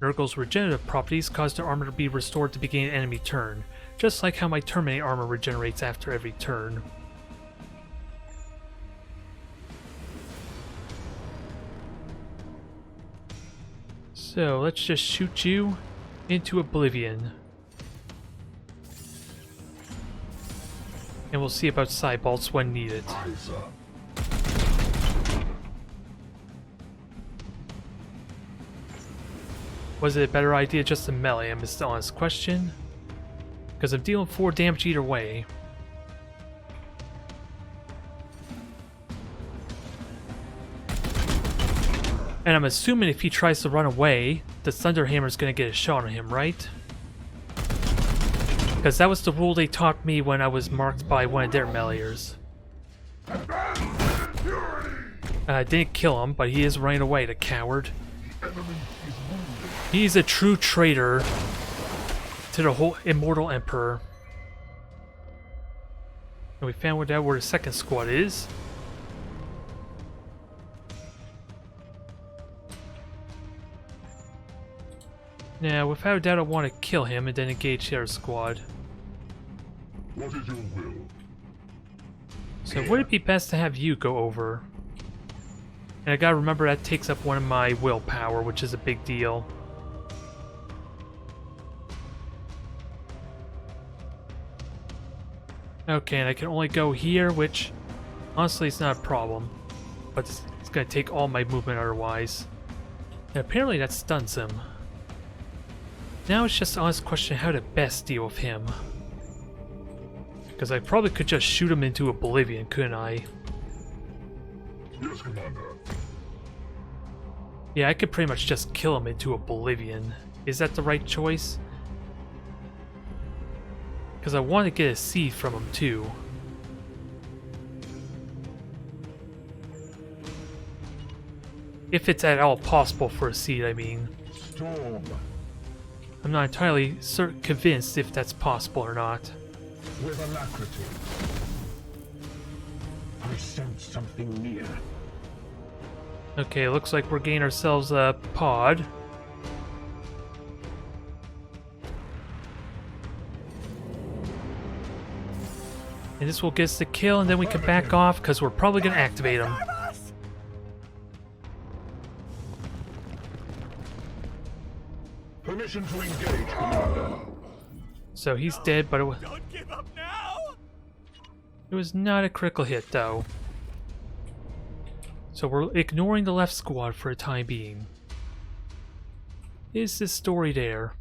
Nurgle's regenerative properties cause their armor to be restored to begin an enemy turn, just like how my Terminate armor regenerates after every turn. So let's just shoot you into oblivion. And we'll see about Cybolts when needed. Was it a better idea just to melee him is the honest question? Because I'm dealing 4 damage either way. And I'm assuming if he tries to run away, the Thunderhammer's gonna get a shot on him, right? Because that was the rule they taught me when I was marked by one of their meleeers. I didn't kill him, but he is running away, the coward. He's a true traitor to the whole Immortal Emperor. And we found out where the second squad is. Now, without a doubt, I want to kill him and then engage their squad. What is your will? So would it be best to have you go over? And I gotta remember that takes up one of my willpower, which is a big deal. Okay, and I can only go here, which honestly is not a problem. But it's gonna take all my movement otherwise. And apparently that stuns him. Now it's just an honest question how to best deal with him. Because I probably could just shoot him into oblivion, couldn't I? Yes, Commander. Yeah, I could pretty much just kill him into oblivion. Is that the right choice? Because I want to get a seed from him too. If it's at all possible for a seed, I mean. Storm. I'm not entirely convinced if that's possible or not. With alacrity. I sense something near. Okay, looks like we're getting ourselves a pod. And this will get us the kill, and then we can back off because we're probably going to activate him. Permission to engage, Commander. So he's dead, but Don't give up now! it was not a critical hit, though. So we're ignoring the left squad for a time being. Is this story there?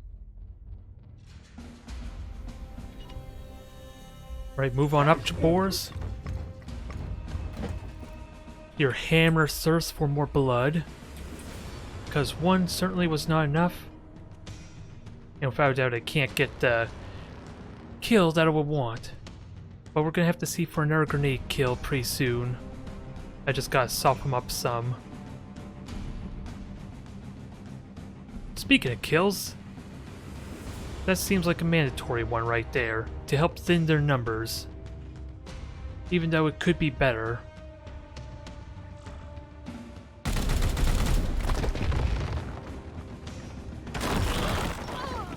Right, move on up, Boars. Your hammer thirsts for more blood. Because one certainly was not enough. And without a doubt I can't get the kill that I would want. But we're gonna have to see for another grenade kill pretty soon. I just gotta soften him up some. Speaking of kills, that seems like a mandatory one right there, to help thin their numbers. Even though it could be better.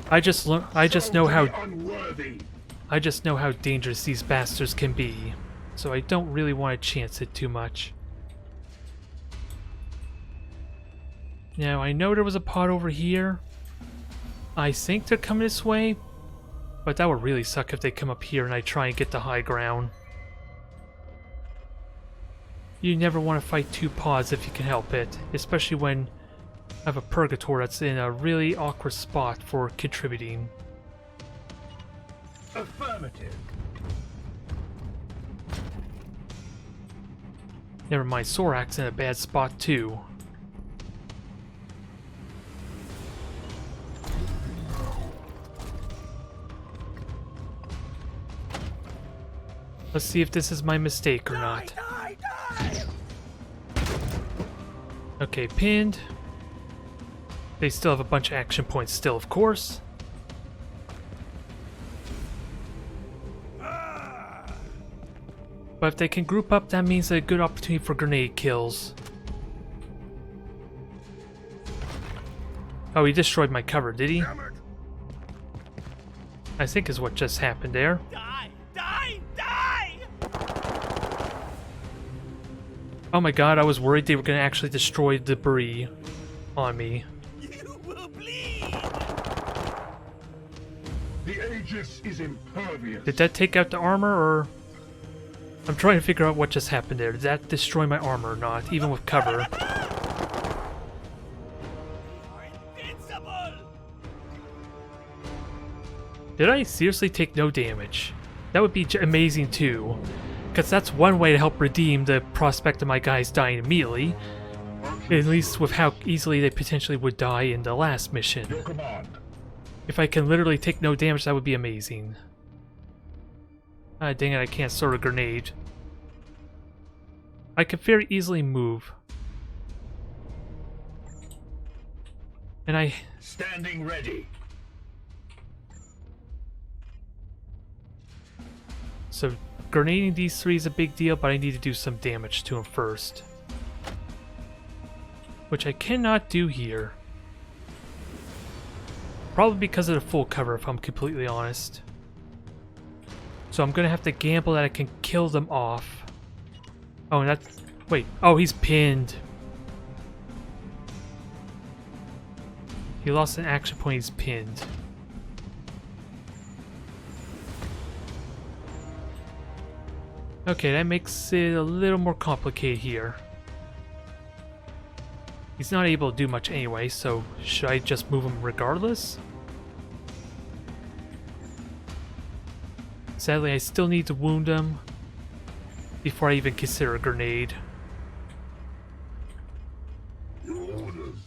I just know how Unworthy. I just know how dangerous these bastards can be, so I don't really want to chance it too much. Now, I know there was a pod over here. I think they're coming this way, but that would really suck if they come up here and I try and get the high ground. You never want to fight two pods if you can help it, especially when I have a Purgator that's in a really awkward spot for contributing. Affirmative. Never mind, Sorak's in a bad spot too. Let's see if this is my mistake or not. Die, die! Okay, pinned. They still have a bunch of action points still, of course. But if they can group up, that means a good opportunity for grenade kills. Oh, he destroyed my cover, did he? I think is what just happened there. Die! Die! Die! Oh my god, I was worried they were going to actually destroy debris on me. You will bleed! The Aegis is impervious. Did that take out the armor, or... I'm trying to figure out what just happened there. Did that destroy my armor or not, even with cover? Invincible! Did I seriously take no damage? That would be amazing too. Because that's one way to help redeem the prospect of my guys dying immediately. At least with how easily they potentially would die in the last mission. Your command. If I can literally take no damage, that would be amazing. Ah, dang it, I can't throw a grenade. I can very easily move. And I... Standing ready. So, grenading these three is a big deal, but I need to do some damage to him first. Which I cannot do here. Probably because of the full cover, if I'm completely honest. So I'm gonna have to gamble that I can kill them off. Oh, and that's... Wait. Oh, he's pinned. He lost an action point, he's pinned. Okay, that makes it a little more complicated here. He's not able to do much anyway, so should I just move him regardless? Sadly, I still need to wound him before I even consider a grenade. Your orders.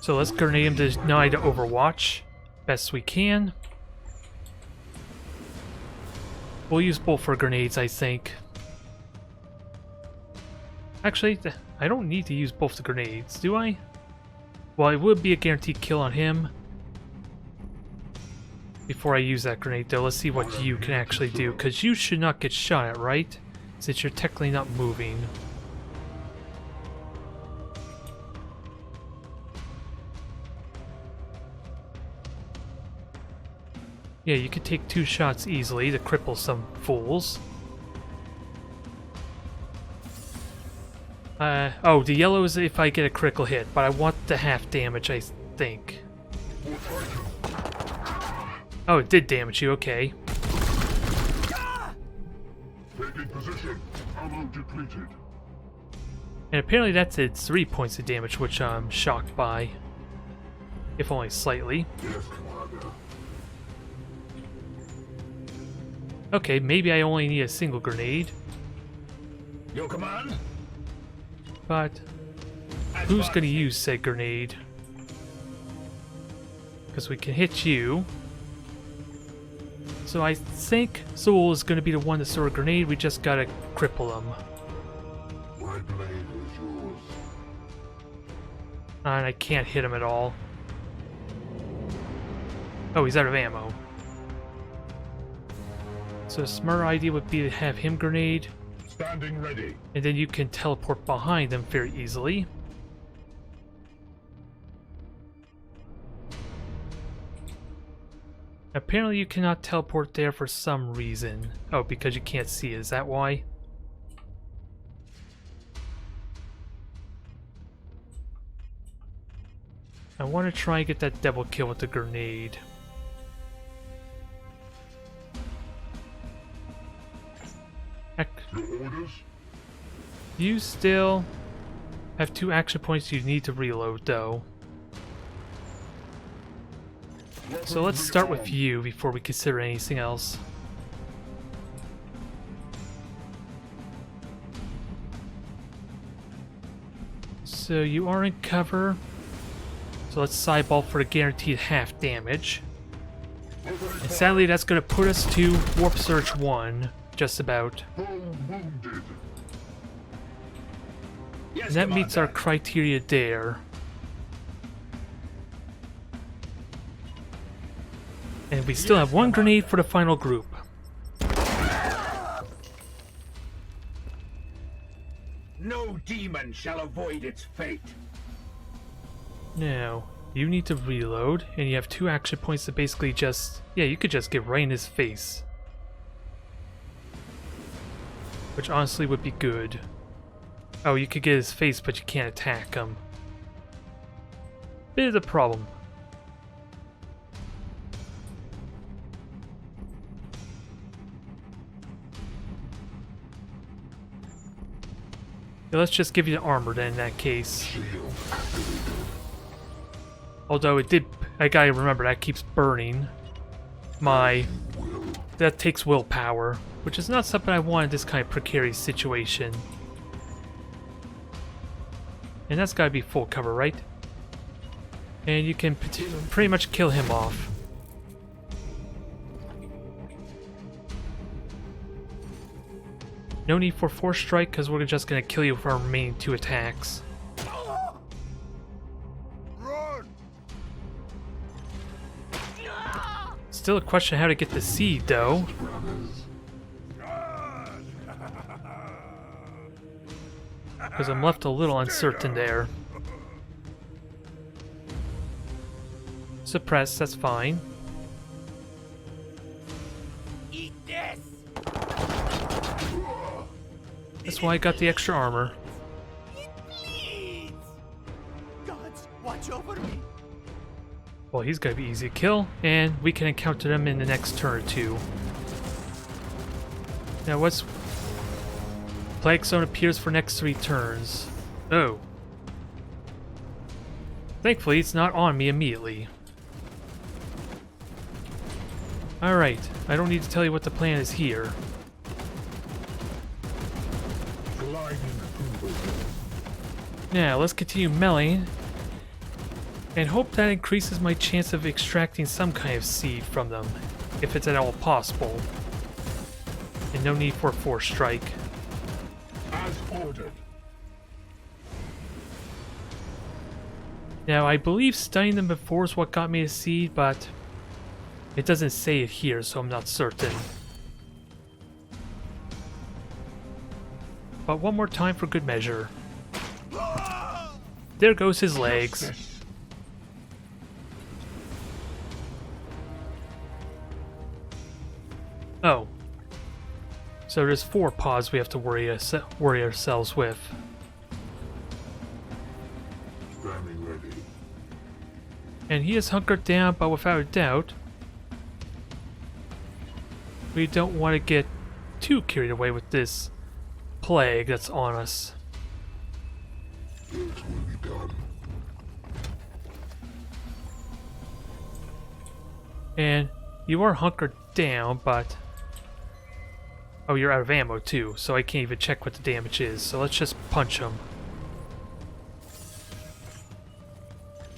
So let's grenade him to deny to Overwatch best we can. We'll use both for grenades, I think. Actually, I don't need to use both the grenades, do I? Well, it would be a guaranteed kill on him. Before I use that grenade, though, let's see what you can actually do. Because you should not get shot at, right? Since you're technically not moving. Yeah, you could take 2 shots easily to cripple some fools. Oh, the yellow is if I get a critical hit, but I want the half damage, I think. Oh, it did damage you, okay. Taking position. Ammo depleted. And apparently that's its 3 points of damage, which I'm shocked by. If only slightly. Yes, Commander. Okay, maybe I only need a single grenade. Your command? But who's gonna use said grenade? Because we can hit you. So I think Zool is gonna be the one to throw a grenade, we just gotta cripple him. My blade is yours. And I can't hit him at all. Oh, he's out of ammo. So a smart idea would be to have him grenade, Standing ready. and then you can teleport behind them very easily. Apparently you cannot teleport there for some reason. Oh, because you can't see it, is that why? I want to try and get that double kill with the grenade. Heck. Your orders? You still have 2 action points you need to reload, though. So let's start with you before we consider anything else. So you are in cover. So let's sideball for the guaranteed half damage. And sadly that's going to put us to Warp Surge 1, just about. Wounded. Yes, And that meets our Commander. criteria there. And we still have 1 grenade for the final group. No demon shall avoid its fate. Now, you need to reload, and you have 2 action points to basically just... Yeah, you could just get right in his face. Which honestly would be good. Oh, you could get his face, but you can't attack him. Bit of the problem. Yeah, let's just give you the armor then in that case. Although it did, I gotta remember that keeps burning. That takes willpower, which is not something I want in this kind of precarious situation. And that's gotta be full cover, right? And you can pretty much kill him off. No need for Force Strike, because we're just gonna kill you with our remaining 2 attacks. Still a question how to get the seed, though. Because I'm left a little uncertain there. Suppress, that's fine. Eat this! That's why I got the extra armor. It bleeds! Gods, watch over me! Well, he's gonna be easy to kill, and we can encounter them in the next turn or two. Now what's... Plague Zone appears for next 3 turns. Oh. Thankfully, it's not on me immediately. Alright, I don't need to tell you what the plan is here. Now, let's continue meleeing, and hope that increases my chance of extracting some kind of seed from them, if it's at all possible. And no need for a force strike. As ordered. Now, I believe stunning them before is what got me a seed, but it doesn't say it here, so I'm not certain. But one more time for good measure. There goes his legs. Oh. So there's 4 paws we have to worry ourselves with. Standing ready. And he is hunkered down, but without a doubt, we don't want to get too carried away with this plague that's on us. It will be done. And you are hunkered down, but... Oh, you're out of ammo too, so I can't even check what the damage is, so let's just punch him.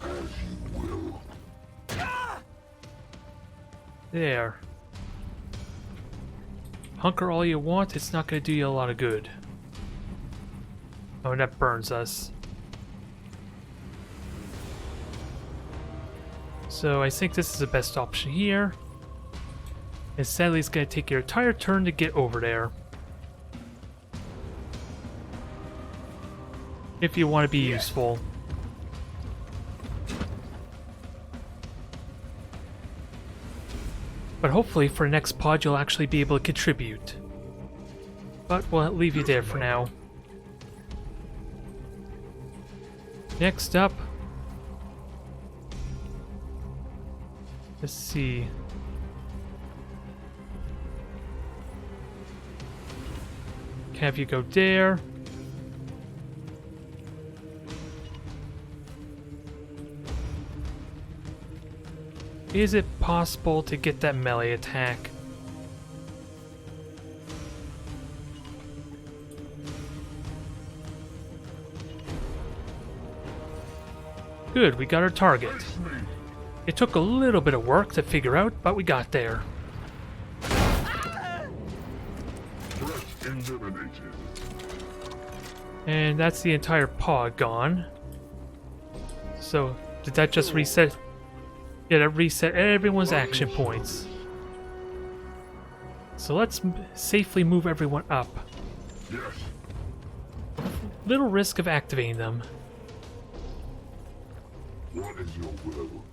As you will. There. Hunker all you want, it's not going to do you a lot of good. Oh, and that burns us. So I think this is the best option here. And sadly, it's going to take your entire turn to get over there. If you want to be useful. But hopefully for the next pod you'll actually be able to contribute. But we'll leave you there for now. Next up... Let's see... Have you go there. Is it possible to get that melee attack? Good, we got our target. It took a little bit of work to figure out, but we got there. And that's the entire pod gone. So, did that just reset? Yeah, that reset everyone's action points. So let's safely move everyone up. Yes. Little risk of activating them. What is your will?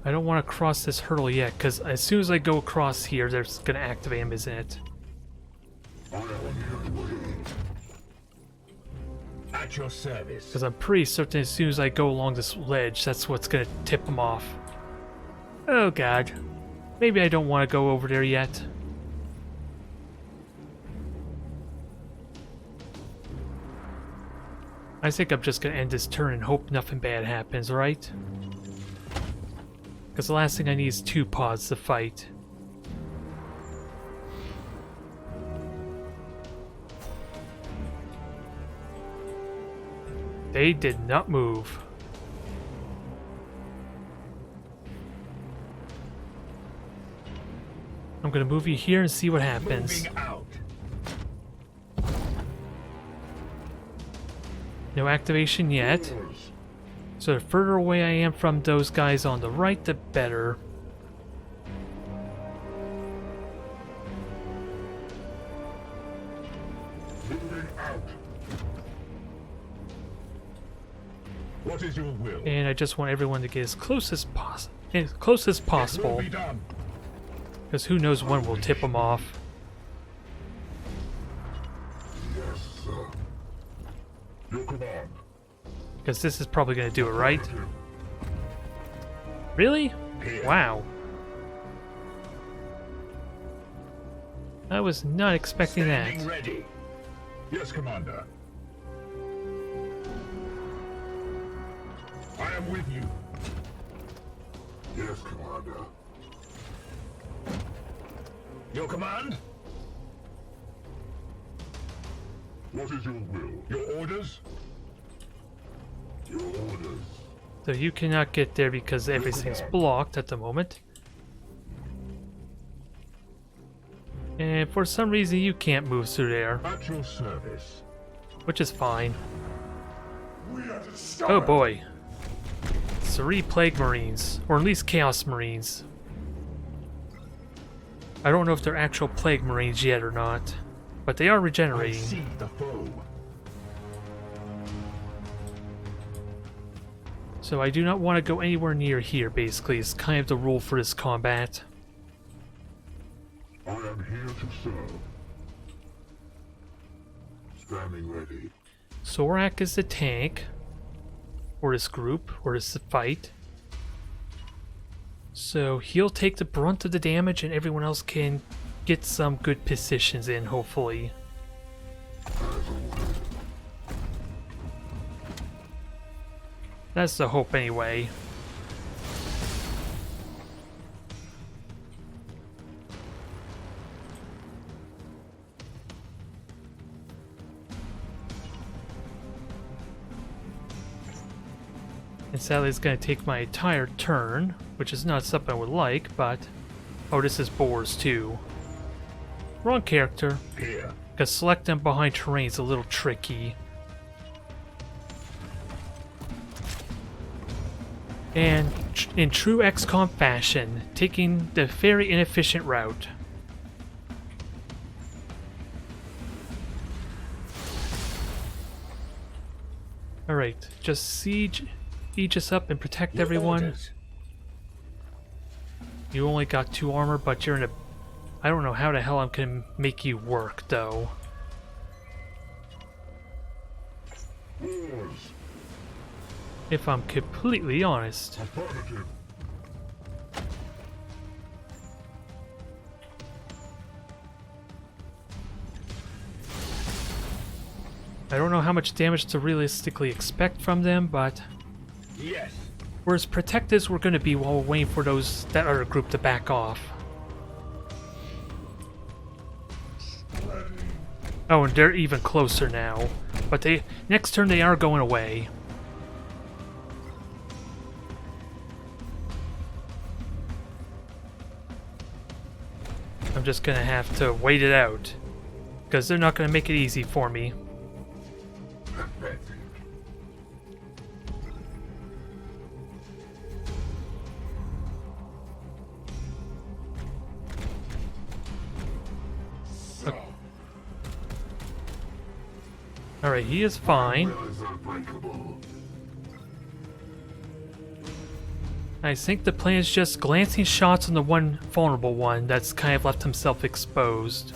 I don't want to cross this hurdle yet, because as soon as I go across here, they're going to activate him, isn't it? At your service. Because I'm pretty certain as soon as I go along this ledge, that's what's going to tip him off. Oh god. Maybe I don't want to go over there yet. I think I'm just going to end this turn and hope nothing bad happens, right? Because the last thing I need is 2 pods to fight. They did not move. I'm gonna move you here and see what happens. Moving out. No activation yet. So the further away I am from those guys on the right, the better. Moving out. What is your will? And I just want everyone to get as close as possible. As close as It possible. will be done. Because who knows when we'll tip them off. Yes, sir. Your command. Because this is probably going to do it, right? Affirmative. Really? Here. Wow. I was not expecting that. Standing ready. Yes, Commander. I am with you. Yes, Commander. Your command? What is your will? Your orders? Your orders. So you cannot get there because everything's blocked at the moment. And for some reason you can't move through there, At your service. which is fine. We are Oh discovered. boy. 3 Plague Marines, or at least Chaos Marines. I don't know if they're actual Plague Marines yet or not, but they are I regenerating. see the foe. So I do not want to go anywhere near here, basically. It's kind of the rule for this combat. I am here to serve. Standing ready. Sorak is the tank for this group, or this fight. So he'll take the brunt of the damage and everyone else can get some good positions in, hopefully. That's the hope anyway. And sadly it's going to take my entire turn, which is not something I would like, but... Oh, this is boars too. Wrong character. Here. Because select them behind terrain is a little tricky. And in true XCOM fashion, taking the very inefficient route. Alright, just siege Aegis up and protect Your everyone. orders. You only got 2 armor, but you're in a... I don't know how the hell I'm gonna make you work, though. Wars. If I'm completely honest. Affirmative. I don't know how much damage to realistically expect from them, but... Yes. We're as protected as we're gonna be while we're waiting for that other group to back off. Oh, and they're even closer now. But next turn they are going away. I'm just gonna have to wait it out. Because they're not gonna make it easy for me. Pathetic. Alright, he is fine. Will is unbreakable. I think the plan is just glancing shots on the one vulnerable one that's kind of left himself exposed.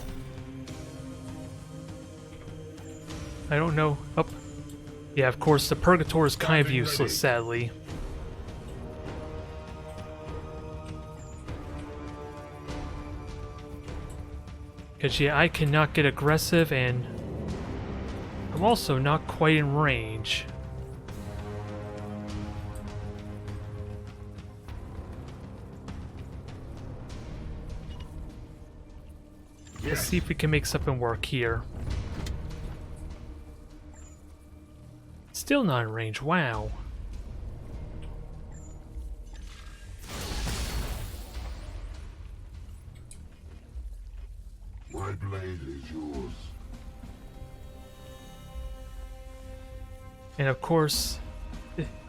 I don't know. Oh. Yeah, of course, the Purgator is kind of Standing useless, ready. sadly. Because, yeah, I cannot get aggressive, and I'm also not quite in range. Let's see if we can make something work here. Still not in range, wow. My blade is yours. And of course,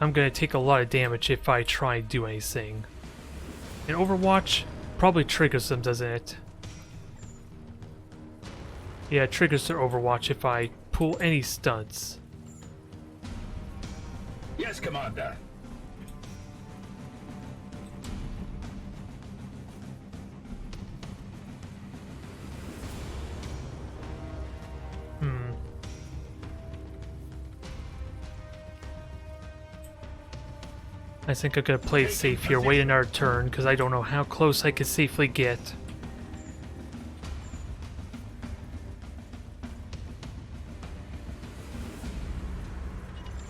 I'm gonna take a lot of damage if I try to do anything. And Overwatch probably triggers them, doesn't it? Yeah, it triggers their Overwatch if I pull any stunts. Yes, Commander. I think I'm gonna play it safe here, wait another turn, because I don't know how close I can safely get.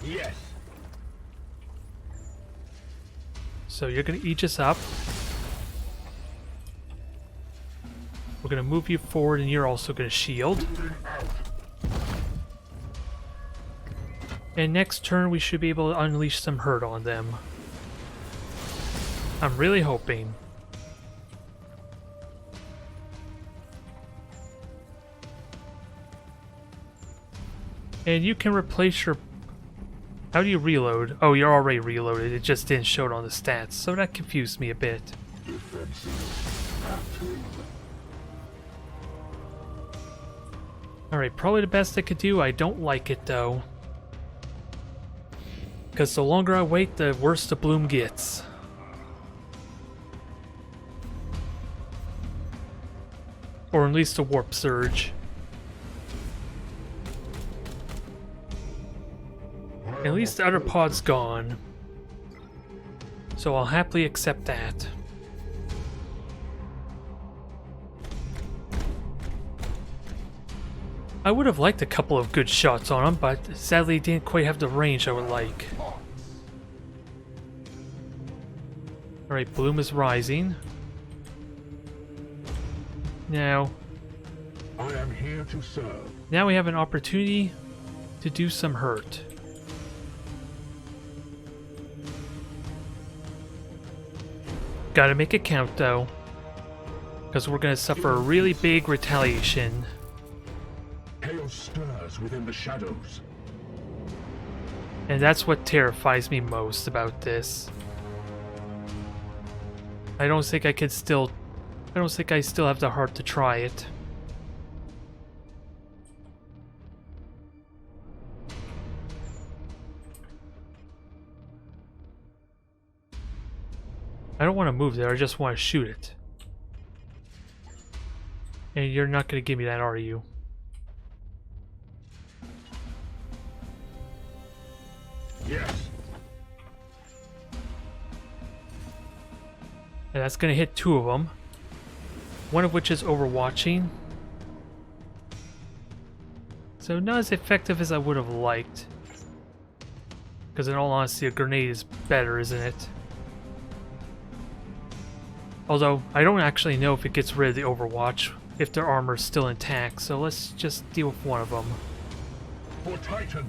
Yes. So you're gonna Aegis up. We're gonna move you forward and you're also gonna shield. And next turn we should be able to unleash some hurt on them. I'm really hoping. And you can replace your... How do you reload? Oh, you're already reloaded. It just didn't show it on the stats, so that confused me a bit. Alright, probably the best I could do. I don't like it though. Because the longer I wait, the worse the bloom gets. Or at least a warp surge. At least the other pod's gone. So I'll happily accept that. I would have liked a couple of good shots on him, but sadly didn't quite have the range I would like. Alright, bloom is rising. Now, I am here to serve. now we have an opportunity to do some hurt. Gotta make it count though, because we're gonna suffer a really big retaliation. Chaos stirs within the shadows. And that's what terrifies me most about this. I don't think I still have the heart to try it. I don't want to move there, I just want to shoot it. And you're not going to give me that, are you? Yes. And that's going to hit two of them. One of which is overwatching. So not as effective as I would have liked. Because in all honesty, a grenade is better, isn't it? Although, I don't actually know if it gets rid of the overwatch, if their armor is still intact, so let's just deal with one of them. For Titan.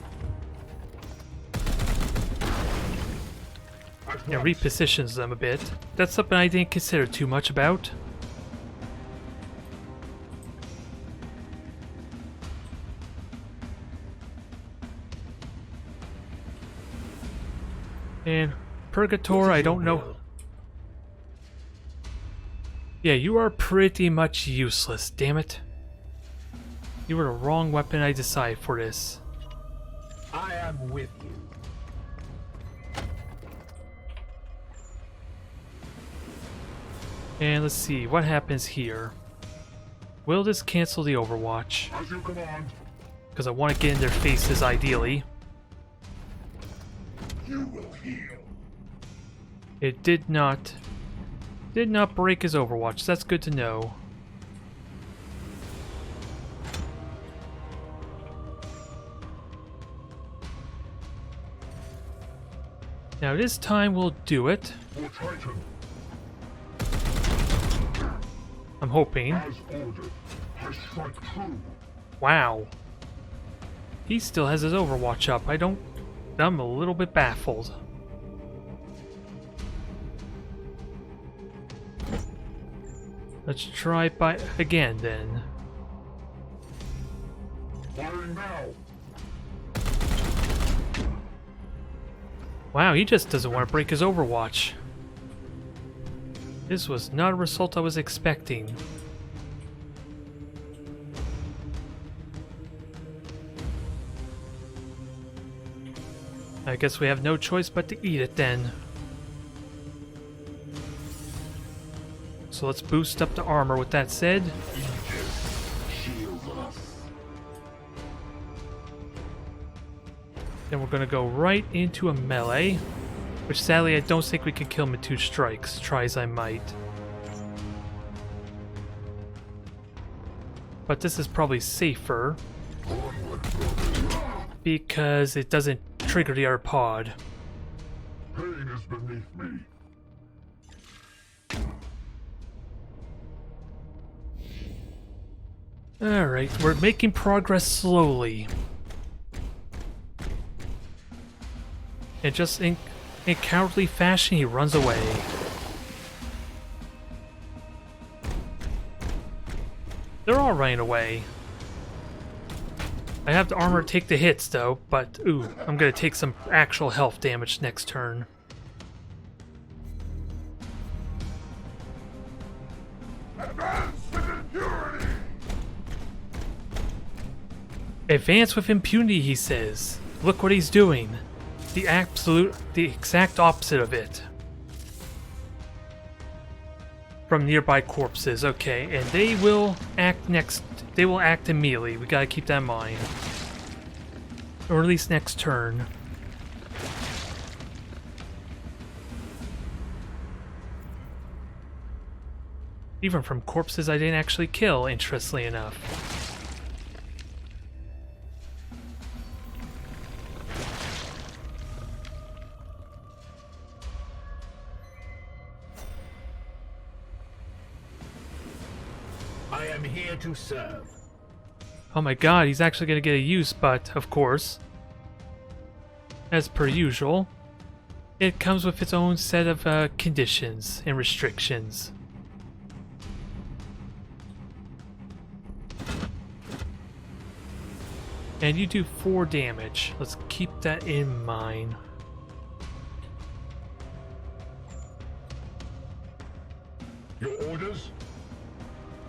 Yeah, repositions them a bit. That's something I didn't consider too much about. And Purgator, I don't know. Yeah, you are pretty much useless, damn it. You were the wrong weapon I decided for this. I am with you. And let's see, what happens here? Will this cancel the overwatch? As you command. Because I want to get in their faces, ideally. You will heal. It did not break his overwatch. That's good to know. Now this time we'll do it. For Titan. I'm hoping. As ordered. I strike true. Wow. He still has his overwatch up. I'm a little bit baffled. Let's try again then. Firing now. Wow, he just doesn't want to break his Overwatch. This was not a result I was expecting. I guess we have no choice but to eat it then. So let's boost up the armor with that said. Then we're gonna go right into a melee, which sadly I don't think we can kill him in 2 strikes, try as I might. But this is probably safer, because it doesn't trigger the other pod. Pain is beneath me. Alright, we're making progress slowly. And just in cowardly fashion, he runs away. They're all running away. I have the armor to take the hits though, but ooh, I'm gonna take some actual health damage next turn. Advance with impurity! Advance with impunity, he says. Look what he's doing. The exact opposite of it. From nearby corpses, okay, and they will act immediately. We gotta keep that in mind. Or at least next turn. Even from corpses I didn't actually kill, interestingly enough. I am here to serve. Oh my god, he's actually gonna get a use, but of course, as per usual, it comes with its own set of conditions and restrictions. And you do 4 damage. Let's keep that in mind. Your orders?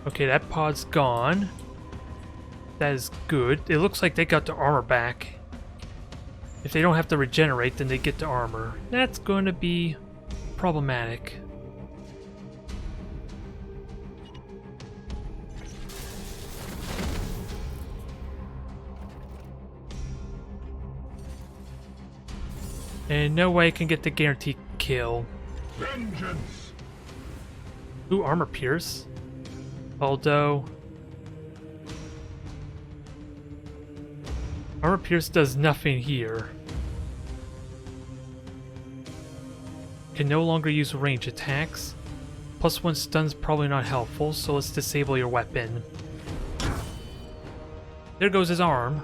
Okay, that pod's gone. That is good. It looks like they got their armor back. If they don't have to regenerate, then they get the armor. That's going to be problematic. And no way I can get the guaranteed kill. Vengeance! Ooh, armor pierce. Although armor pierce does nothing here. Can no longer use range attacks. +1 stun's probably not helpful, so let's disable your weapon. There goes his arm.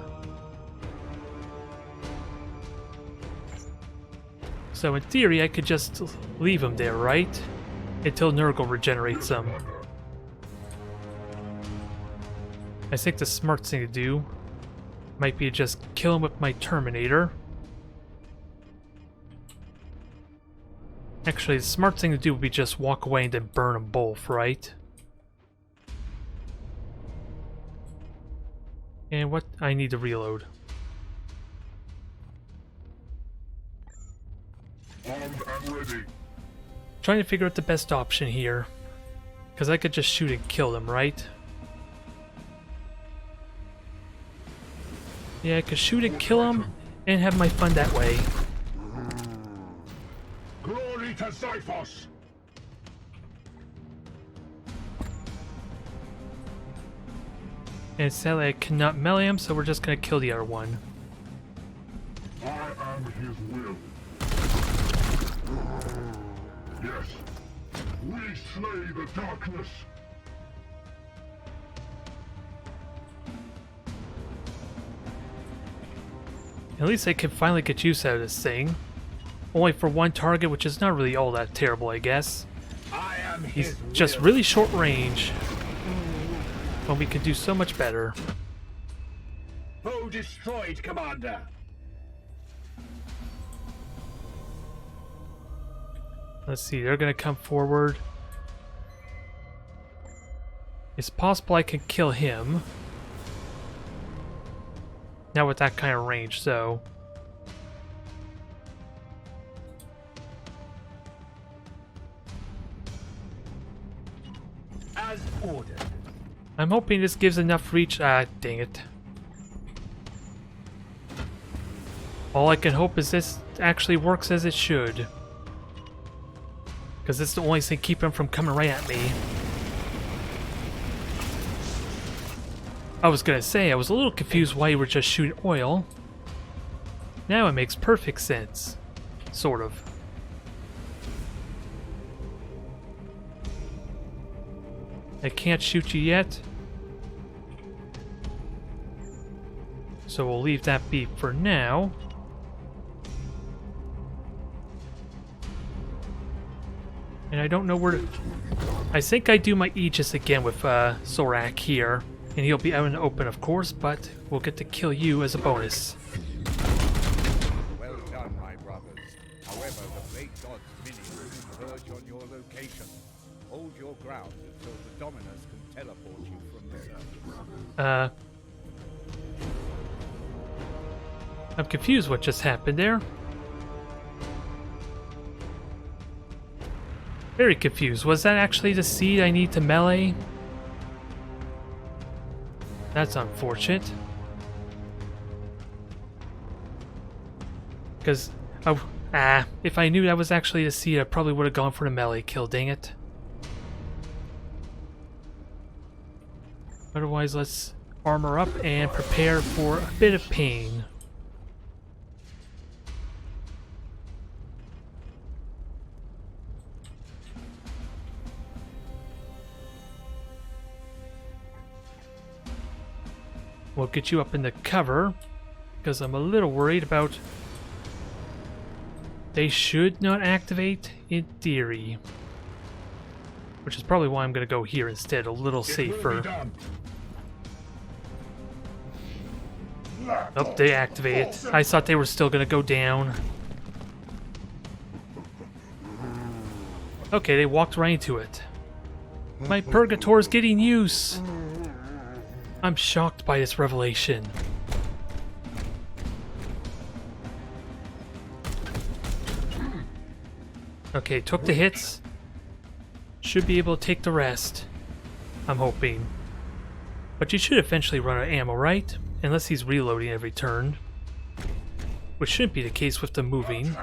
So in theory I could just leave him there, right? Until Nurgle regenerates him. I think the smart thing to do might be to just kill him with my Terminator. Actually, the smart thing to do would be just walk away and then burn them both, right? And what? I need to reload. Armed and ready. Trying to figure out the best option here. Because I could just shoot and kill them, right? Yeah, I could shoot and kill him and have my fun that way. Glory to Xiphos! And sadly I cannot melee him, so we're just gonna kill the other one. I am his will. Yes. We slay the darkness. At least I can finally get use out of this thing. Only for 1 target, which is not really all that terrible, I guess. I am He's his just will. really short range. When we could do so much better. Foe destroyed, Commander. Let's see, they're gonna come forward. It's possible I can kill him. Not with that kind of range, though. As ordered. I'm hoping this gives enough reach. Ah, dang it. All I can hope is this actually works as it should. Because it's the only thing keeping him from coming right at me. I was gonna say, I was a little confused why you were just shooting oil. Now it makes perfect sense. Sort of. I can't shoot you yet. So we'll leave that be for now. And I don't know where to... I think I do my Aegis again with Zorak here. And he'll be out in the open, of course, but we'll get to kill you as a bonus. Well done, my brothers. However, the Blade God's minions converge on your location. Hold your ground until the Dominus can teleport you from the surface. I'm confused what just happened there. Very confused. Was that actually the seed I need to melee? That's unfortunate. Because, if I knew that was actually the seed, I probably would have gone for the melee kill, dang it. Otherwise, let's armor up and prepare for a bit of pain. We'll get you up in the cover, because I'm a little worried about... They should not activate, in theory. Which is probably why I'm going to go here instead, a little safer. Oh, they activated. I thought they were still going to go down. Okay, they walked right into it. My Purgator's getting use! I'm shocked by this revelation. Okay, took the hits. Should be able to take the rest. I'm hoping. But you should eventually run out of ammo, right? Unless he's reloading every turn. Which shouldn't be the case with the moving.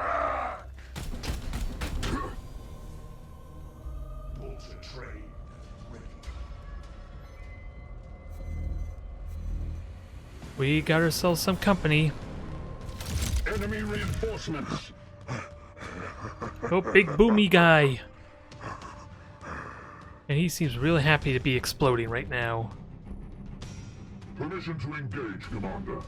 We got ourselves some company. Enemy reinforcements. Oh, big boomy guy. And he seems really happy to be exploding right now. Permission to engage, Commander.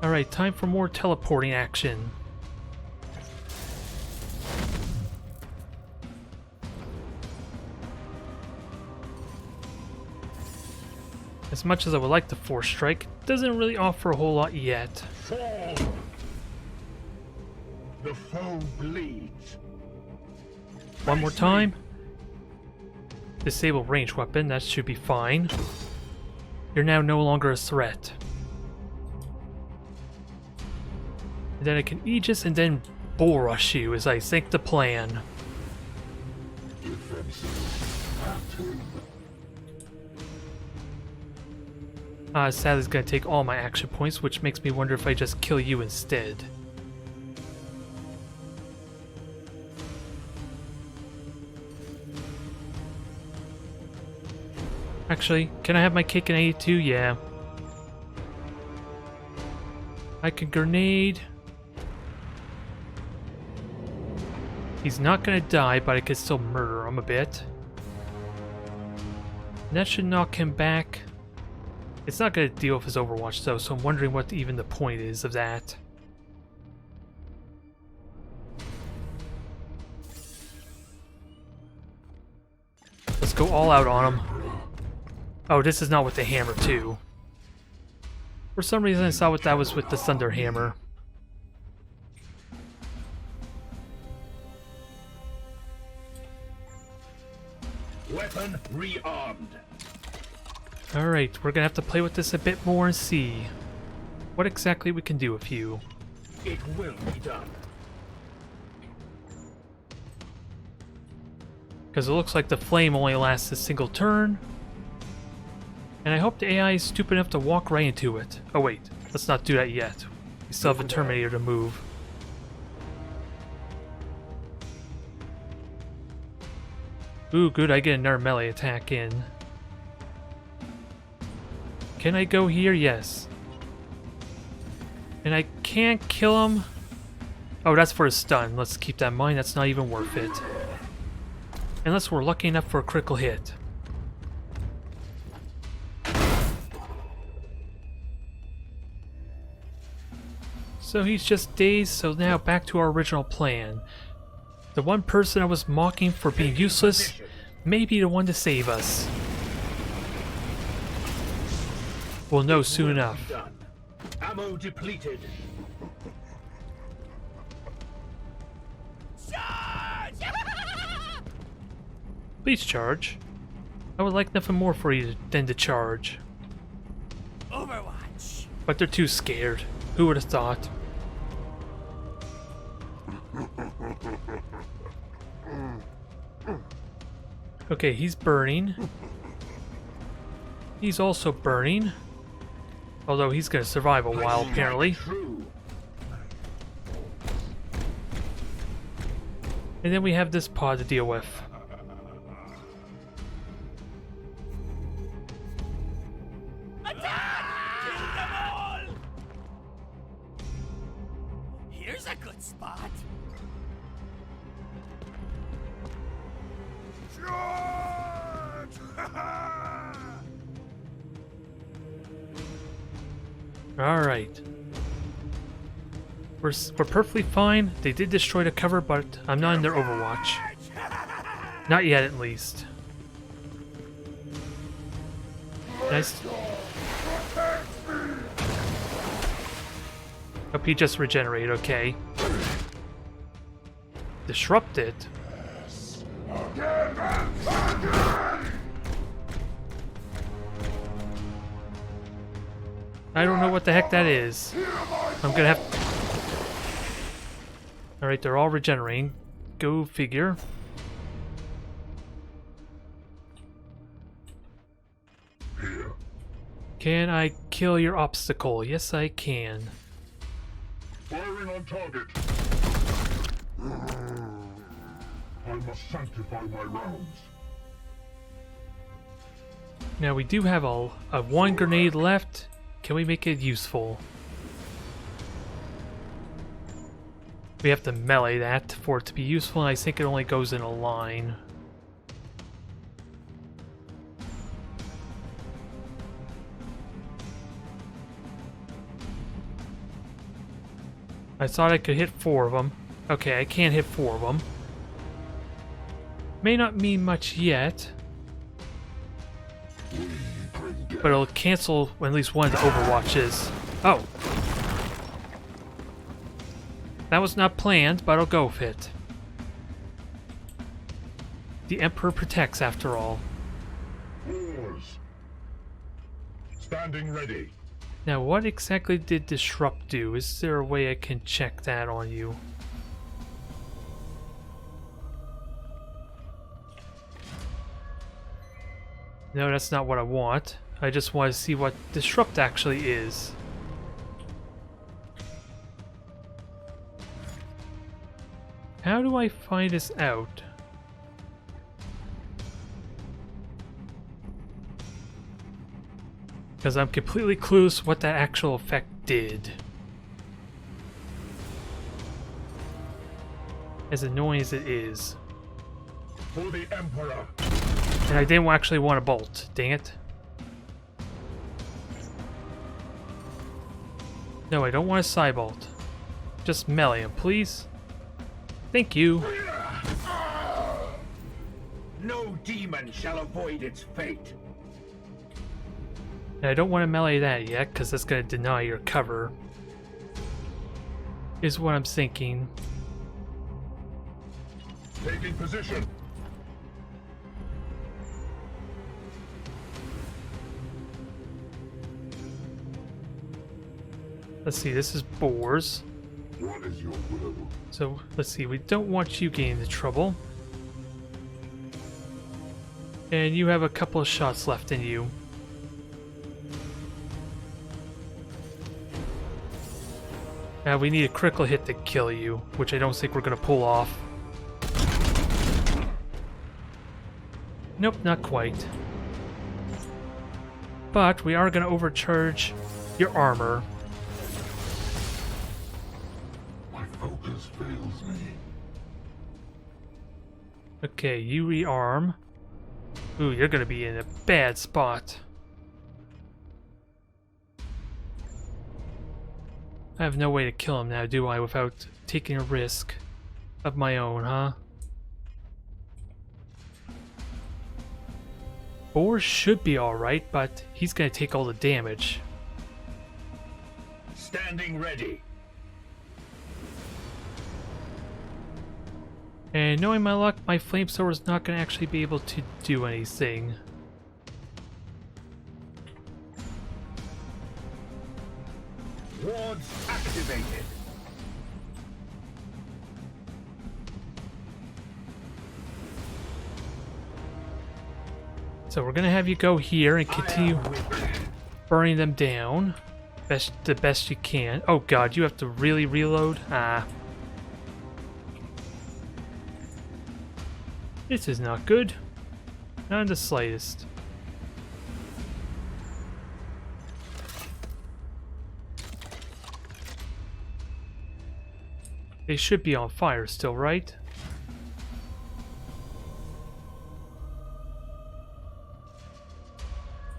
Alright, time for more teleporting action. As much as I would like to Force Strike, it doesn't really offer a whole lot yet. Fall! The foe bleeds. One more time. Disable range weapon, that should be fine. You're now no longer a threat. And then I can Aegis and then Bull Rush you, is I think the plan. Sadly, it's going to take all my action points, which makes me wonder if I just kill you instead. Actually, can I have my cake and eat it too? Yeah. I can grenade. He's not going to die, but I could still murder him a bit. And that should knock him back. It's not going to deal with his Overwatch though, so I'm wondering what even the point is of that. Let's go all out on him. Oh, this is not with the hammer too. For some reason I saw what that was with the Thunder Hammer. Weapon rearmed. Alright, we're gonna have to play with this a bit more and see what exactly we can do with you. It will be done. Because it looks like the flame only lasts a single turn. And I hope the AI is stupid enough to walk right into it. Oh wait, let's not do that yet. We still have a Terminator to move. Ooh, good, I get another melee attack in. Can I go here? Yes. And I can't kill him. Oh, that's for a stun. Let's keep that in mind. That's not even worth it. Unless we're lucky enough for a critical hit. So he's just dazed, so now back to our original plan. The one person I was mocking for being useless may be the one to save us. We'll know soon enough. Done. Ammo depleted. Charge! Please charge. I would like nothing more for you than to charge. Overwatch. But they're too scared. Who would have thought? Okay, he's burning. He's also burning. Although he's gonna survive a while, apparently. True. And then we have this pod to deal with. Attack! Kill them all! Here's a good spot. Alright. We're perfectly fine. They did destroy the cover, but I'm not in their Overwatch. Not yet, at least. Nice. Hope he just regenerated, okay. Disrupt it. I don't know what the heck that is. I'm gonna have... Alright, they're all regenerating. Go figure. Can I kill your obstacle? Yes, I can. Firing on target. I must sanctify my rounds. Now we do have a one grenade left. Can we make it useful? We have to melee that for it to be useful, and I think it only goes in a line. I thought I could hit 4 of them. Okay, I can't hit 4 of them. May not mean much yet. But it'll cancel at least one of the Overwatches. Oh. That was not planned, but I'll go with it. The Emperor protects, after all. Pause. Standing ready. Now, what exactly did Disrupt do? Is there a way I can check that on you? No, that's not what I want. I just want to see what Disrupt actually is. How do I find this out? Because I'm completely clueless what that actual effect did. As annoying as it is. For the Emperor. And I didn't actually want a bolt, dang it. No, I don't want a side bolt. Just melee him, please. Thank you. No demon shall avoid its fate. And I don't want to melee that yet, because that's going to deny your cover. Is what I'm thinking. Taking position. Let's see, this is boars. What is your will? So, let's see, we don't want you getting into trouble. And you have a couple of shots left in you. Now we need a critical hit to kill you, which I don't think we're going to pull off. Nope, not quite. But we are going to overcharge your armor. My focus fails me. Okay, you rearm. Ooh, you're going to be in a bad spot. I have no way to kill him now, do I, without taking a risk of my own, huh? Boar should be alright, but he's gonna take all the damage. Standing ready. And knowing my luck, my flamethrower is not gonna actually be able to do anything. Wards activated. So we're gonna have you go here and continue burning them down the best you can. Oh god, you have to really reload? Ah. This is not good. Not in the slightest. They should be on fire still, right?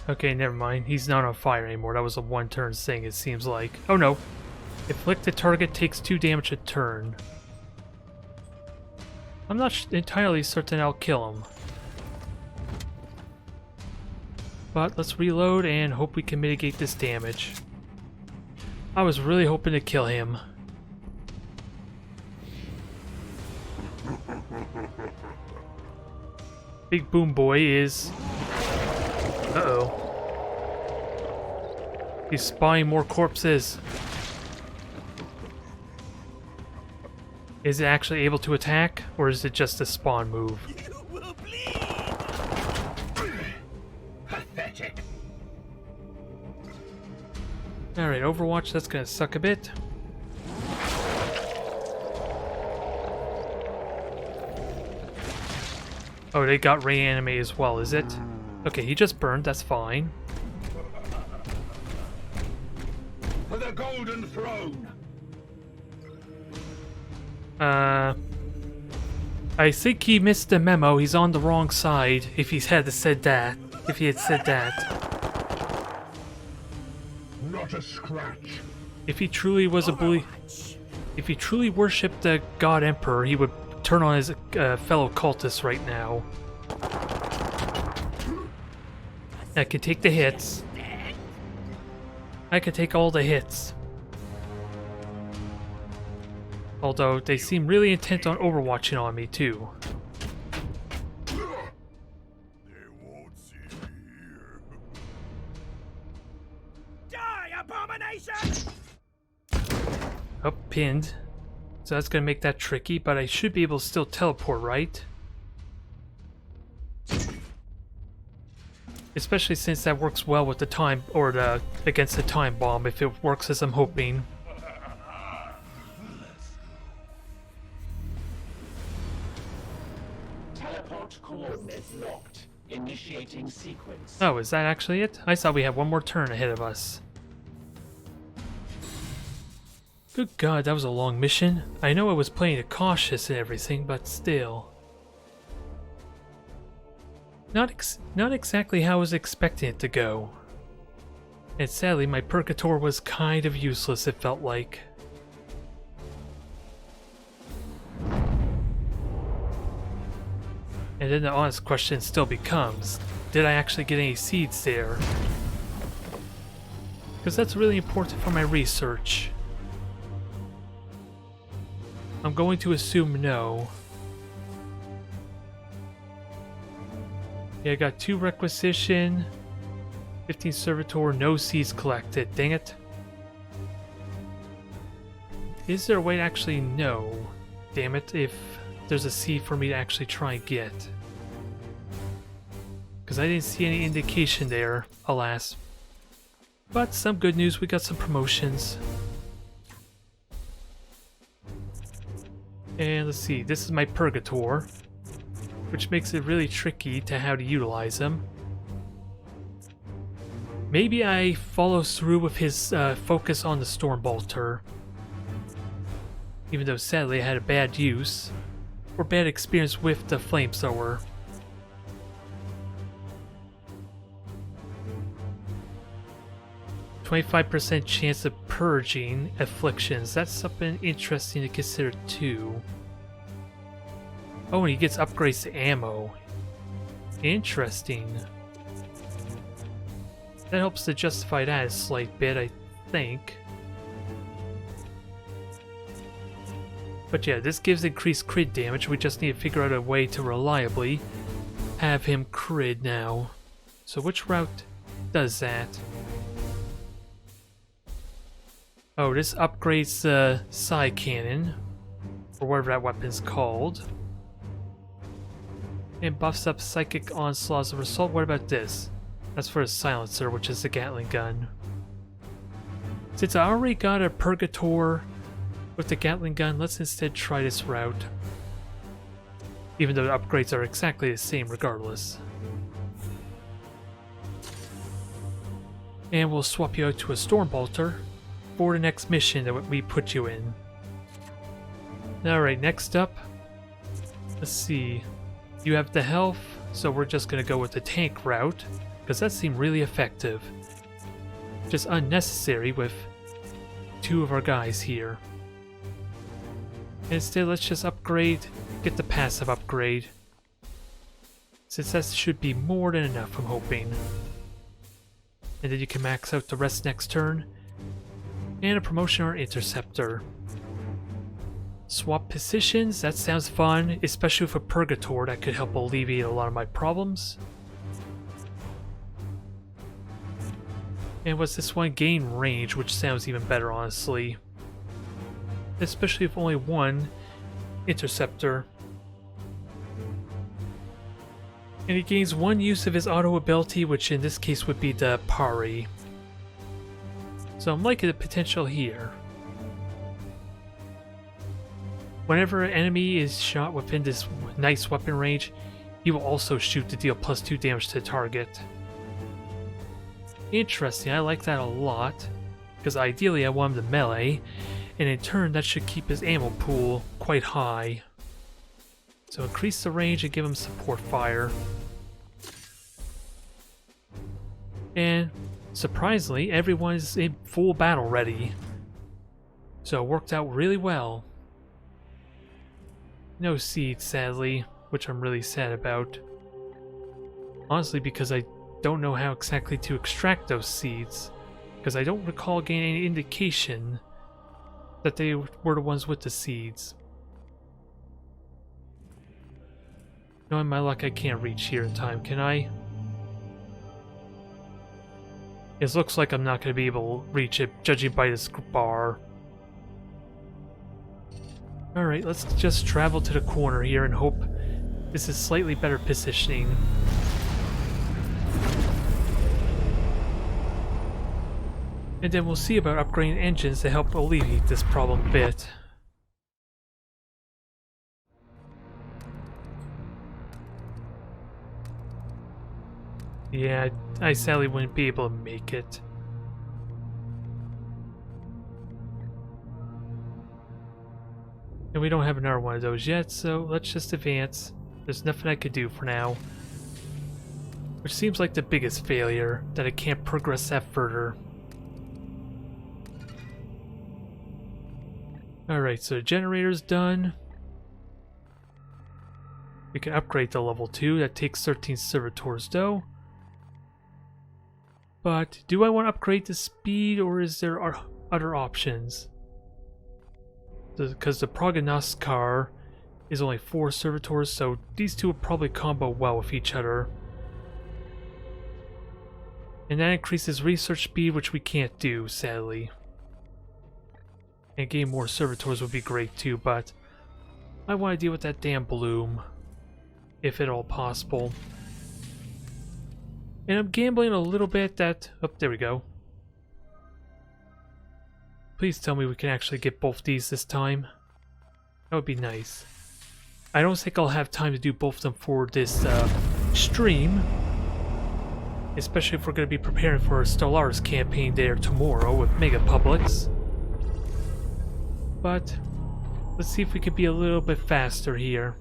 Okay, never mind. He's not on fire anymore. That was a one-turn thing, it seems like. Oh no. Inflict the target takes 2 damage a turn. I'm not entirely certain I'll kill him. But let's reload and hope we can mitigate this damage. I was really hoping to kill him. Big Boom Boy is... Uh-oh. He's spawning more corpses. Is it actually able to attack, or is it just a spawn move? You will bleed! Pathetic. Alright, Overwatch, that's gonna suck a bit. Oh, they got reanimate as well, is it? Okay, he just burned, that's fine. For the Golden Throne. I think he missed the memo. He's on the wrong side. If he had said that. If he had said that. Not a scratch. If he truly was a bully... If he truly worshipped the God Emperor, he would turn on his fellow cultists right now. I could take the hits. I could take all the hits. Although, they seem really intent on overwatching on me, too. They won't see me here. Die, abomination! Oh, pinned. So that's gonna make that tricky, but I should be able to still teleport, right? Especially since that works well with the time, or the against the time bomb, if it works as I'm hoping. Teleport coordinates locked. Initiating sequence. Oh, is that actually it? I thought we had one more turn ahead of us. Good God, that was a long mission. I know I was playing it cautious and everything, but still. Not exactly how I was expecting it to go. And sadly, my Purgator was kind of useless, it felt like. And then the honest question still becomes, did I actually get any seeds there? Because that's really important for my research. I'm going to assume no. Yeah, I got 2 requisition, 15 servitor, no seeds collected. Dang it. Is there a way to actually know, damn it, if there's a seed for me to actually try and get? Because I didn't see any indication there, alas. But some good news, we got some promotions. And let's see, this is my Purgator, which makes it really tricky to how to utilize him. Maybe I follow through with his focus on the Stormbolter. Even though sadly I had a bad use, or bad experience with the Flamethrower. "25% chance of purging afflictions." That's something interesting to consider too. Oh, and he gets upgrades to ammo. Interesting. That helps to justify that a slight bit, I think. But yeah, this gives increased crit damage. We just need to figure out a way to reliably have him crit now. So which route does that? Oh, this upgrades the side cannon, or whatever that weapon's called. And buffs up psychic onslaughts of assault. What about this? That's for a silencer, which is the Gatling gun. Since I already got a Purgator with the Gatling gun, let's instead try this route. Even though the upgrades are exactly the same regardless. And we'll swap you out to a Stormbolter for the next mission that we put you in. Alright, next up, let's see. You have the health, so we're just going to go with the tank route, because that seemed really effective. Just unnecessary with 2 of our guys here. Instead, let's just upgrade, get the passive upgrade. Since that should be more than enough, I'm hoping. And then you can max out the rest next turn. And a promotion or interceptor. Swap positions, that sounds fun, especially with a Purgator that could help alleviate a lot of my problems. And what's this one? Gain range, which sounds even better, honestly. Especially if only 1 interceptor. And he gains 1 use of his auto ability, which in this case would be the Pari. So I'm liking the potential here. Whenever an enemy is shot within this nice weapon range, he will also shoot to deal +2 damage to the target. Interesting, I like that a lot, because ideally I want him to melee, and in turn that should keep his ammo pool quite high. So increase the range and give him support fire. And surprisingly, everyone is in full battle ready. So it worked out really well. No seeds, sadly, which I'm really sad about. Honestly, because I don't know how exactly to extract those seeds, because I don't recall getting any indication that they were the ones with the seeds. Knowing my luck, I can't reach here in time, can I? It looks like I'm not going to be able to reach it, judging by this bar. Alright, let's just travel to the corner here and hope this is slightly better positioning. And then we'll see about upgrading engines to help alleviate this problem a bit. Yeah, I sadly wouldn't be able to make it. And we don't have another one of those yet, so let's just advance. There's nothing I could do for now. Which seems like the biggest failure, that I can't progress that further. Alright, so the generator's done. We can upgrade to level 2, that takes 13 servitors though. But do I want to upgrade the speed, or is there other options? Because the Prognoskar is only 4 servitors, so these two will probably combo well with each other. And that increases research speed, which we can't do, sadly. And getting more servitors would be great too, but I want to deal with that damn bloom, if at all possible. And I'm gambling a little bit that... Oh, there we go. Please tell me we can actually get both these this time. That would be nice. I don't think I'll have time to do both of them for this stream. Especially if we're going to be preparing for a Stellaris campaign there tomorrow with Mega Publics. But let's see if we can be a little bit faster here.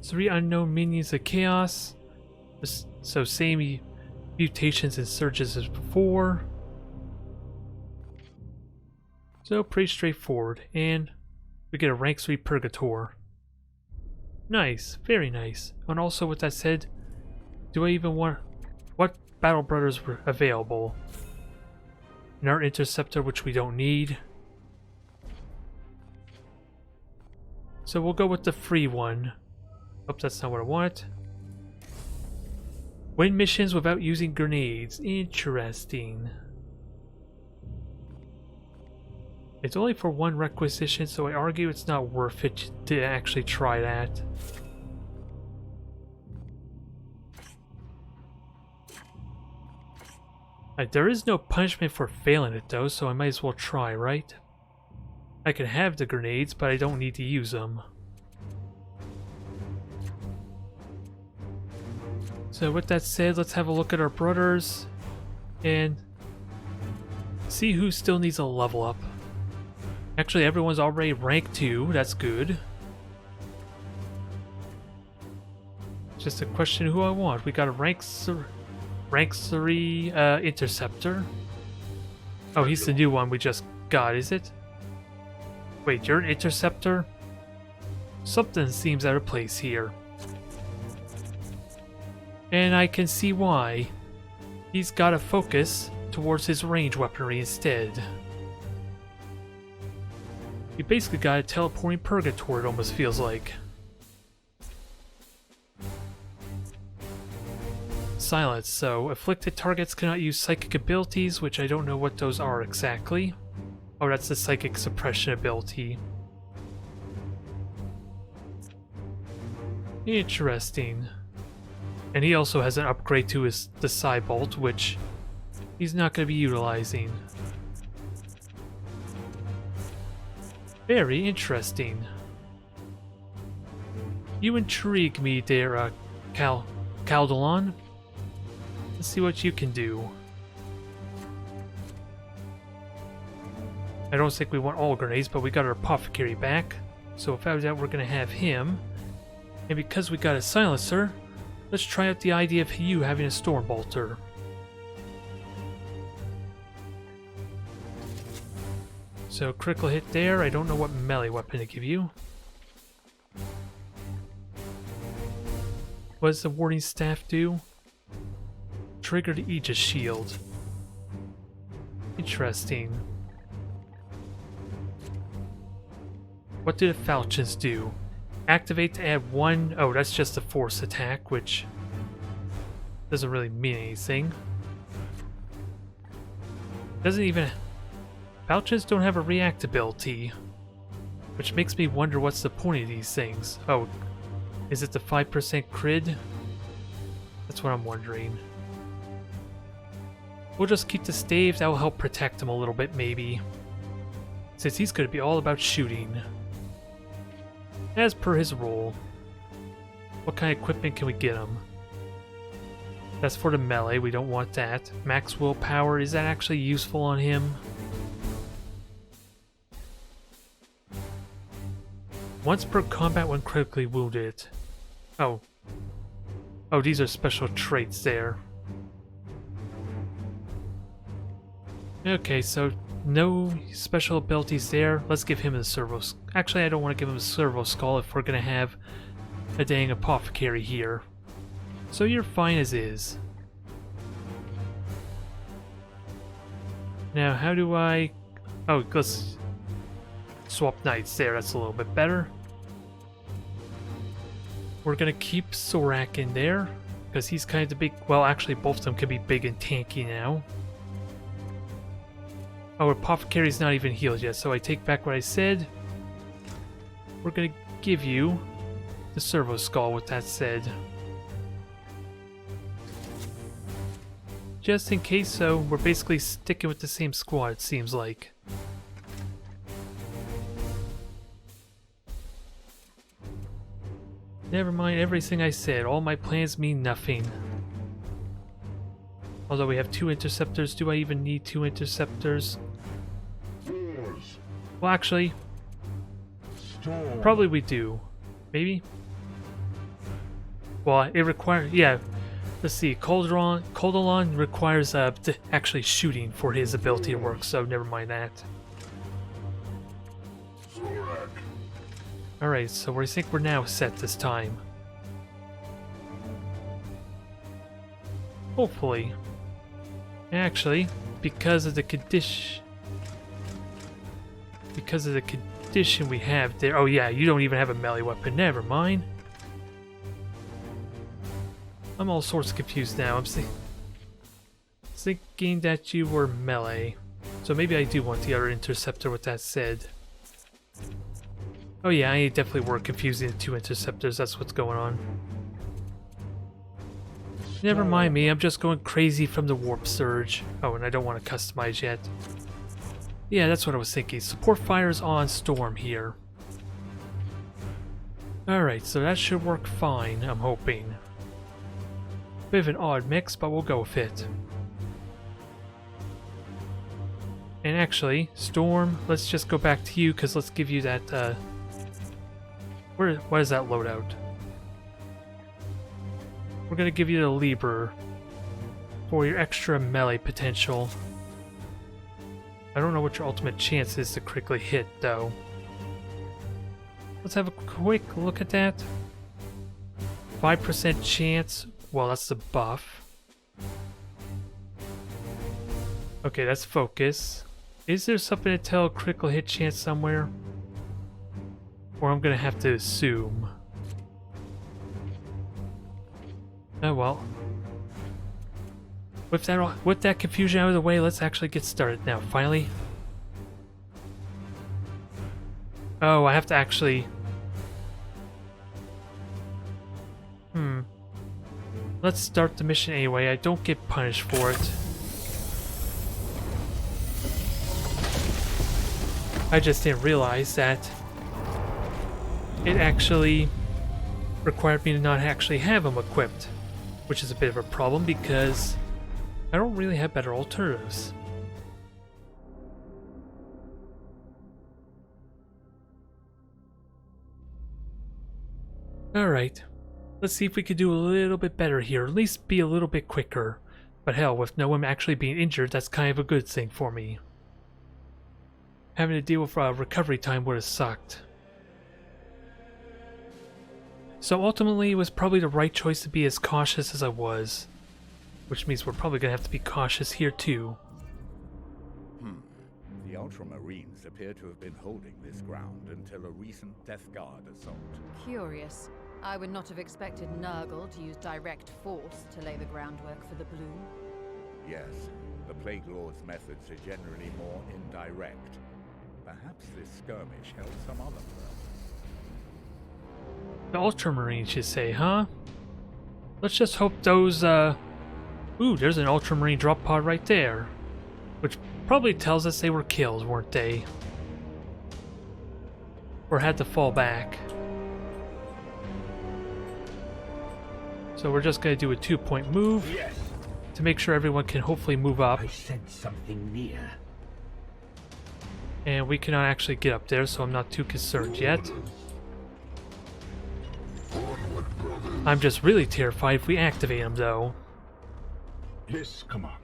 3 unknown minions of chaos. So same mutations and surges as before. So pretty straightforward. And we get a rank 3 Purgator. Nice, very nice. And also with that said, do I even want... What Battle Brothers were available? An Art Interceptor, which we don't need. So we'll go with the free one. Oh, that's not what I want. Win missions without using grenades. Interesting. It's only for 1 requisition, so I argue it's not worth it to actually try that. There is no punishment for failing it though, so I might as well try, right? I can have the grenades, but I don't need to use them. So with that said, let's have a look at our brothers and see who still needs a level up. Actually, everyone's already rank 2, that's good. Just a question of who I want. We got a rank 3 Interceptor. Oh, he's the new one we just got, is it? Wait, you're an Interceptor? Something seems out of place here. And I can see why. He's got to focus towards his range weaponry instead. You basically got a teleporting Purgator, it almost feels like. Silence, so afflicted targets cannot use psychic abilities, which I don't know what those are exactly. Oh, that's the psychic suppression ability. Interesting. And he also has an upgrade to the Cybolt, which he's not going to be utilizing. Very interesting. You intrigue me there, Caldelon. Let's see what you can do. I don't think we want all grenades, but we got our Apothecary back. So without that, we're going to have him. And because we got a Silencer, let's try out the idea of you having a Stormbolter. So critical hit there. I don't know what melee weapon to give you. What does the Warding Staff do? Trigger the Aegis Shield. Interesting. What do the Falchions do? Activate to add 1... Oh, that's just a force attack, which doesn't really mean anything. Doesn't even... Falchions don't have a react ability, which makes me wonder what's the point of these things. Oh, is it the 5% crit? That's what I'm wondering. We'll just keep the stave, that will help protect him a little bit maybe. Since he's going to be all about shooting. As per his role. What kind of equipment can we get him? That's for the melee, we don't want that. Max willpower, is that actually useful on him? Once per combat when critically wounded. Oh. Oh, these are special traits there. Okay, so no special abilities there. Let's give him a servo... Actually, I don't want to give him a servo skull if we're going to have a dang apothecary here. So you're fine as is. Now, how do I... Oh, let's swap knights there. That's a little bit better. We're going to keep Sorak in there, because he's kind of the big... Well, actually, both of them can be big and tanky now. Oh, Apothecary's not even healed yet, so I take back what I said. We're going to give you the Servo Skull with that said. Just in case, so we're basically sticking with the same squad, it seems like. Never mind everything I said. All my plans mean nothing. Although we have 2 interceptors, do I even need 2 interceptors? Well, actually, probably we do. Maybe? Well, it requires... Yeah, let's see. Calderon requires actually shooting for his ability to work, so never mind that. Alright, so I think we're now set this time. Hopefully. Actually, because of the condition we have there... Oh yeah, you don't even have a melee weapon. Never mind. I'm all sorts of confused now. I'm thinking that you were melee. So maybe I do want the other interceptor with that said. Oh yeah, I definitely were confusing the 2 interceptors. That's what's going on. Never mind me, I'm just going crazy from the warp surge. Oh, and I don't want to customize yet. Yeah, that's what I was thinking. Support fires on Storm here. Alright, so that should work fine, I'm hoping. Bit of an odd mix, but we'll go with it. And actually, Storm, let's just go back to you, because let's give you that, what is that loadout? We're gonna give you the Lieber for your extra melee potential. I don't know what your ultimate chance is to critically hit, though. Let's have a quick look at that. 5% chance. Well, that's the buff. Okay, that's focus. Is there something to tell critical hit chance somewhere? Or I'm gonna have to assume. Oh well. With that confusion out of the way, let's actually get started now, finally. Oh, I have to actually... Let's start the mission anyway. I don't get punished for it. I just didn't realize that it actually required me to not actually have them equipped, which is a bit of a problem because I don't really have better alternatives. Alright, let's see if we could do a little bit better here, at least be a little bit quicker. But hell, with no one actually being injured, that's kind of a good thing for me. Having to deal with recovery time would have sucked. So ultimately, it was probably the right choice to be as cautious as I was. Which means we're probably going to have to be cautious here too. The Ultramarines appear to have been holding this ground until a recent Death Guard assault. Curious. I would not have expected Nurgle to use direct force to lay the groundwork for the Bloom. Yes, the Plague Lord's methods are generally more indirect. Perhaps this skirmish held some other purpose. The Ultramarines, you say, huh? Let's just hope those, Ooh, there's an Ultramarine drop pod right there. Which probably tells us they were killed, weren't they? Or had to fall back. So we're just going to do a 2-point move to make sure everyone can hopefully move up. I sense something near. And we cannot actually get up there, so I'm not too concerned yet. I'm just really terrified if we activate them, though. Yes, Commander.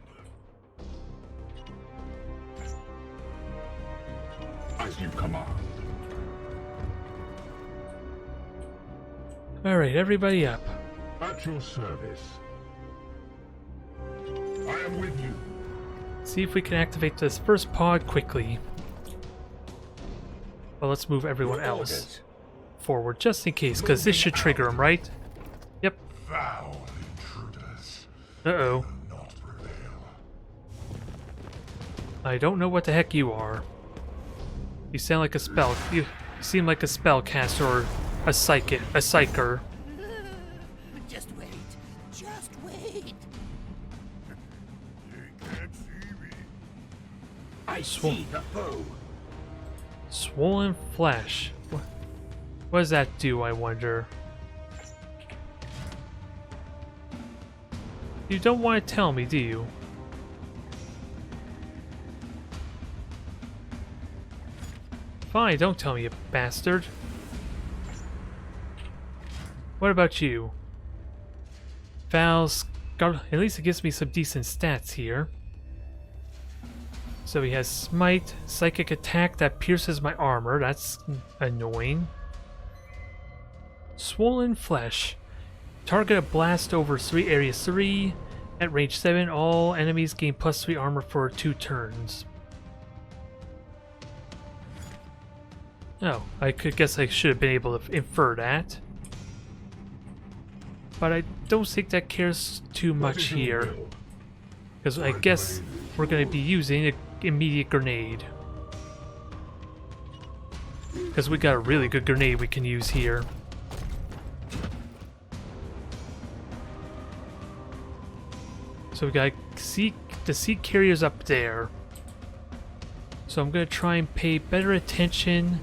As you command. Alright, everybody up. At your service. I am with you. See if we can activate this first pod quickly. Well, let's move everyone else forward just in case, because this should trigger them, right? Yep. Foul intruders. Uh-oh. Not prevail. I don't know what the heck you are. You sound like a spell. You seem like a spellcaster or a psyker. Just wait. Just wait. They can't see me. I see the foe. Swollen flesh. What does that do, I wonder? You don't want to tell me, do you? Fine, don't tell me, you bastard. What about you? At least it gives me some decent stats here. So he has Smite, Psychic Attack that pierces my armor. That's annoying. Swollen Flesh. Target a blast over area 3. At range 7, all enemies gain +3 armor for 2 turns. Oh, I guess I should have been able to infer that. But I don't think that cares too much here. Because I guess we're going to be using an immediate grenade. Because we got a really good grenade we can use here. So we got the seed carriers up there. So I'm going to try and pay better attention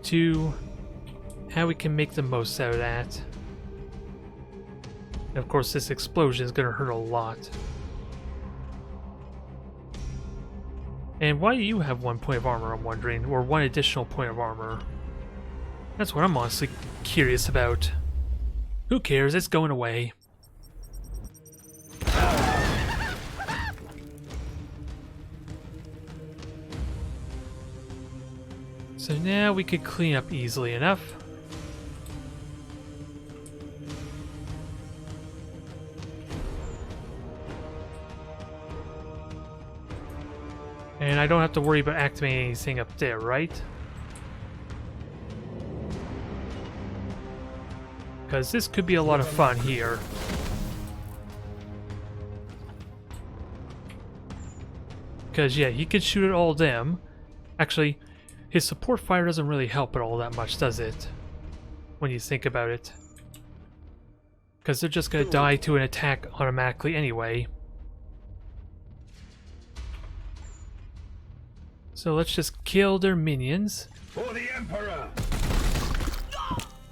to how we can make the most out of that. And of course this explosion is going to hurt a lot. And why do you have 1 point of armor, I'm wondering, or 1 additional point of armor? That's what I'm honestly curious about. Who cares, it's going away. So now we could clean up easily enough. And I don't have to worry about activating anything up there, right? Because this could be a lot of fun here. Because, yeah, he could shoot at all them. Actually, his support fire doesn't really help at all that much, does it? When you think about it. Because they're just going to die to an attack automatically anyway. So let's just kill their minions. For the Emperor!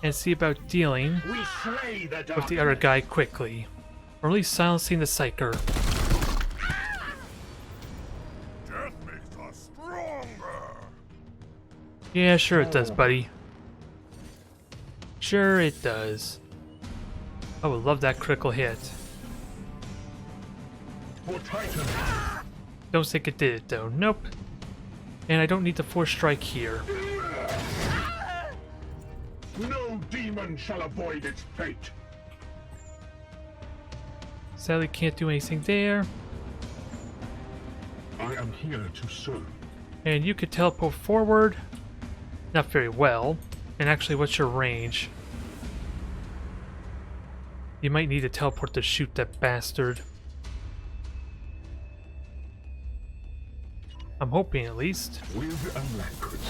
And see about dealing We slay the with the other guy quickly. Or at least silencing the Psyker. Death makes us stronger! Yeah, sure it does, buddy. Sure it does. I would love that critical hit. For Titan! Don't think it did it though. Nope. And I don't need the force strike here. No demon shall avoid its fate! Sadly can't do anything there. I am here to serve. And you could teleport forward. Not very well. And actually, what's your range? You might need to teleport to shoot that bastard. I'm hoping at least. With alacrity.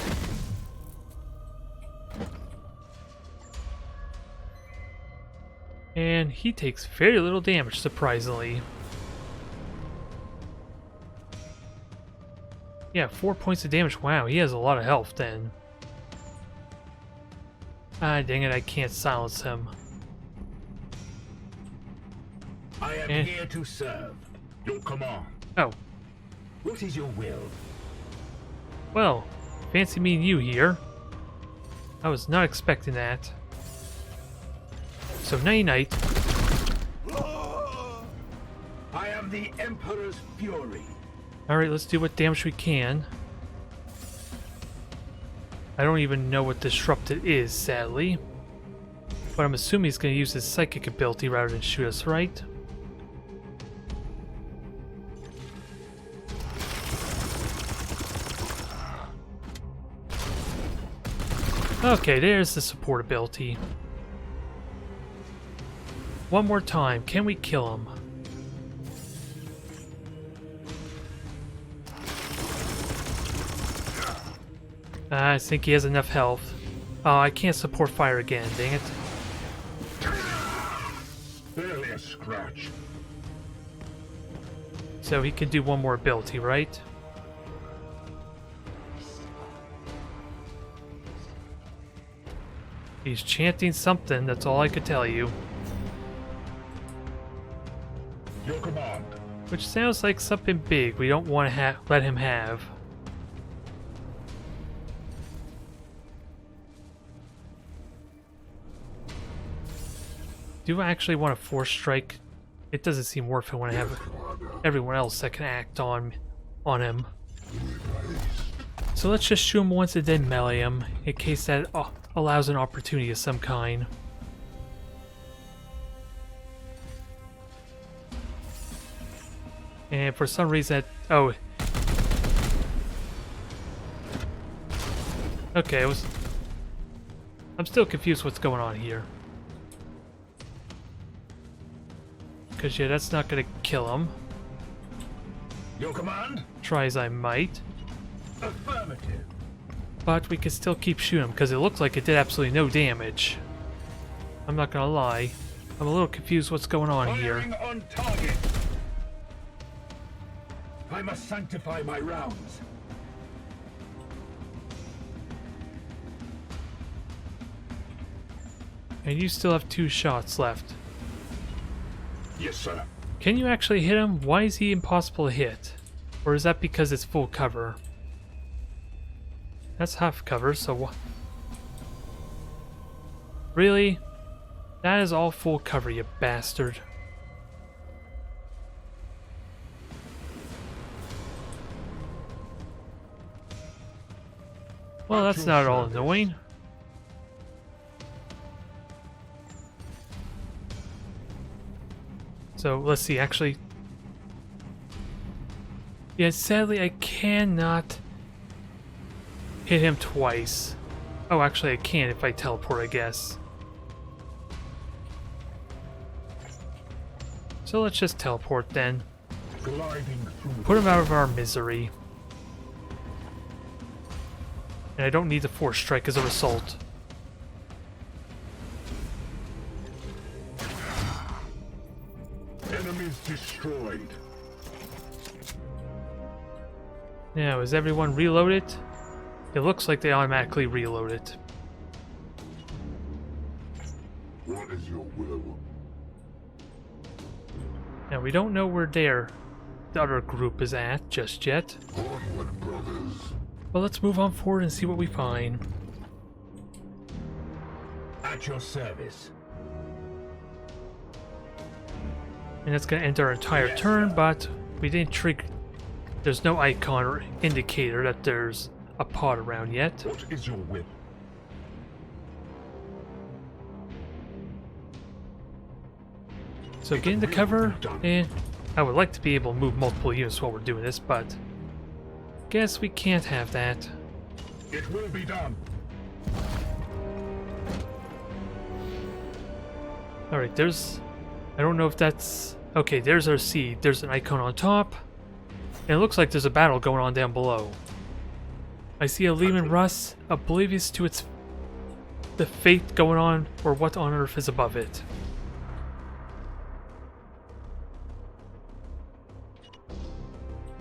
And he takes very little damage, surprisingly. Yeah, 4 points of damage. Wow, he has a lot of health then. Ah, dang it, I can't silence him. I am here to serve. Your command. Oh, What is your will? well, fancy meeting you here. I was not expecting that. So, night-night. I am the Emperor's fury. Alright, let's do what damage we can. I don't even know what Disrupted is, sadly. But I'm assuming he's going to use his psychic ability rather than shoot us, right? Okay, there's the support ability. One more time. Can we kill him? I think he has enough health. Oh, I can't support fire again, dang it. Barely a scratch. So he can do one more ability, right? He's chanting something, that's all I could tell you. Your command. Which sounds like something big we don't want to let him have. Do I actually want to force strike? It doesn't seem worth it when I have everyone else that can act on him. So let's just shoot him once and then melee him, in case that allows an opportunity of some kind. And for some reason, oh. Okay, I'm still confused what's going on here. Because, yeah, that's not going to kill him. Your command? Try as I might. Affirmative. But we can still keep shooting him, because it looked like it did absolutely no damage. I'm not going to lie. I'm a little confused what's going on here. Firing on target. I must sanctify my rounds. And you still have 2 shots left. Yes, sir. Can you actually hit him? Why is he impossible to hit? Or is that because it's full cover? That's half cover, so what? Really? That is all full cover, you bastard. Well, that's not at all annoying. So, let's see, actually... Yeah, sadly I cannot hit him twice. Oh, actually I can if I teleport, I guess. So let's just teleport then. Put him out of our misery. And I don't need the force strike as a result. Enemies destroyed. Now, is everyone reloaded? It looks like they automatically reload it. What is your will? Now, we don't know where the other group is at just yet. Onward, brothers. But let's move on forward and see what we find. At your service. And that's going to end our entire turn, but we didn't trigger. There's no icon or indicator that there's a pod around yet. What is your will? So get into cover, and I would like to be able to move multiple units while we're doing this, but guess we can't have that. It will be done. Alright, I don't know if that's... Okay, there's our seed. There's an icon on top. And it looks like there's a battle going on down below. I see a Lehman Russ, oblivious to the fate going on, or what on earth is above it.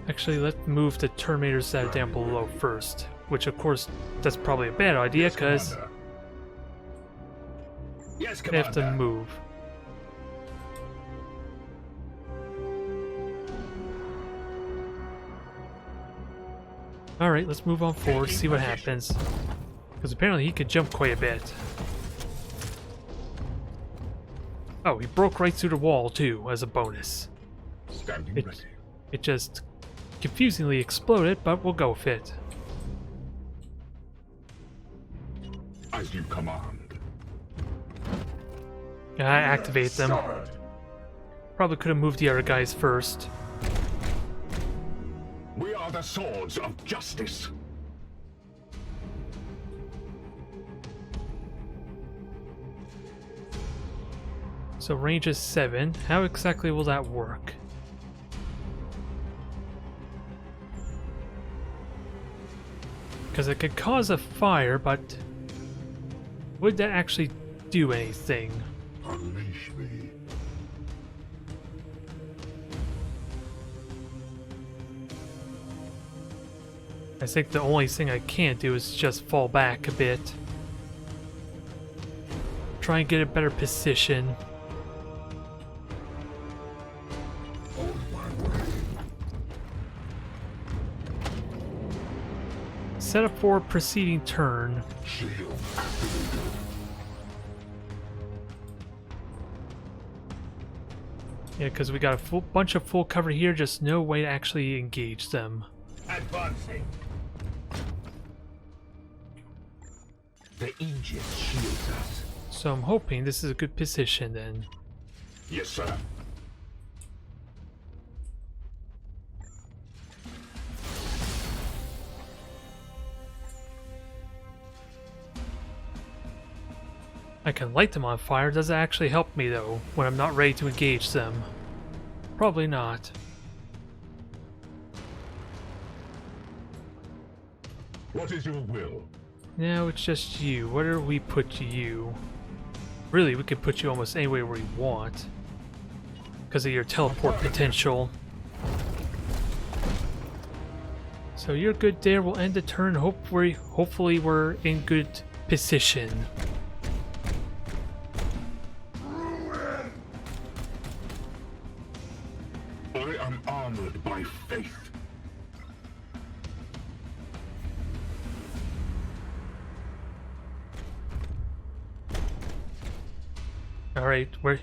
Actually, let's move the Terminators that are down below first. Which, of course, that's probably a bad idea, because Yes, they have to Commander. move. Alright, let's move on forward, see what happens. Because apparently he could jump quite a bit. Oh, he broke right through the wall, too, as a bonus. Standing ready. It just confusingly exploded, but we'll go with it. As you command. Yeah, I activate them. Probably could have moved the other guys first. We are the swords of justice. So range is 7. How exactly will that work? Because it could cause a fire, but would that actually do anything? Unleash me. I think the only thing I can do is just fall back a bit. Try and get a better position. On my way. Set up for preceding turn. Shield activated. Yeah, because we got a full bunch of full cover here, just no way to actually engage them. Advancing. The Aegis shields us. So I'm hoping this is a good position then. Yes, sir. I can light them on fire. Does it actually help me though, when I'm not ready to engage them? Probably not. What is your will? Now it's just you. Where do we put you? Really, we could put you almost anywhere we want. Because of your teleport potential. So you're good there. We'll end the turn. Hopefully we're in good position. I am armored by faith. Alright, we're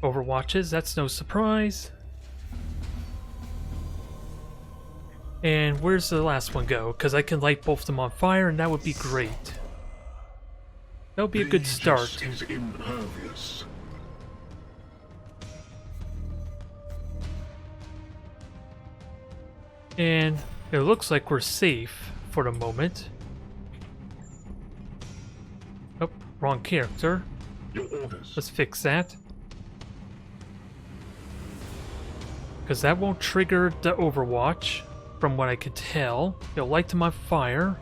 Overwatches, that's no surprise. And where's the last one go? Because I can light both of them on fire and that would be great. That would be a good The start. Aegis is impervious. And it looks like we're safe for the moment. Oh, wrong character. Your orders. Let's fix that. Because that won't trigger the Overwatch, from what I could tell. It'll light them on fire,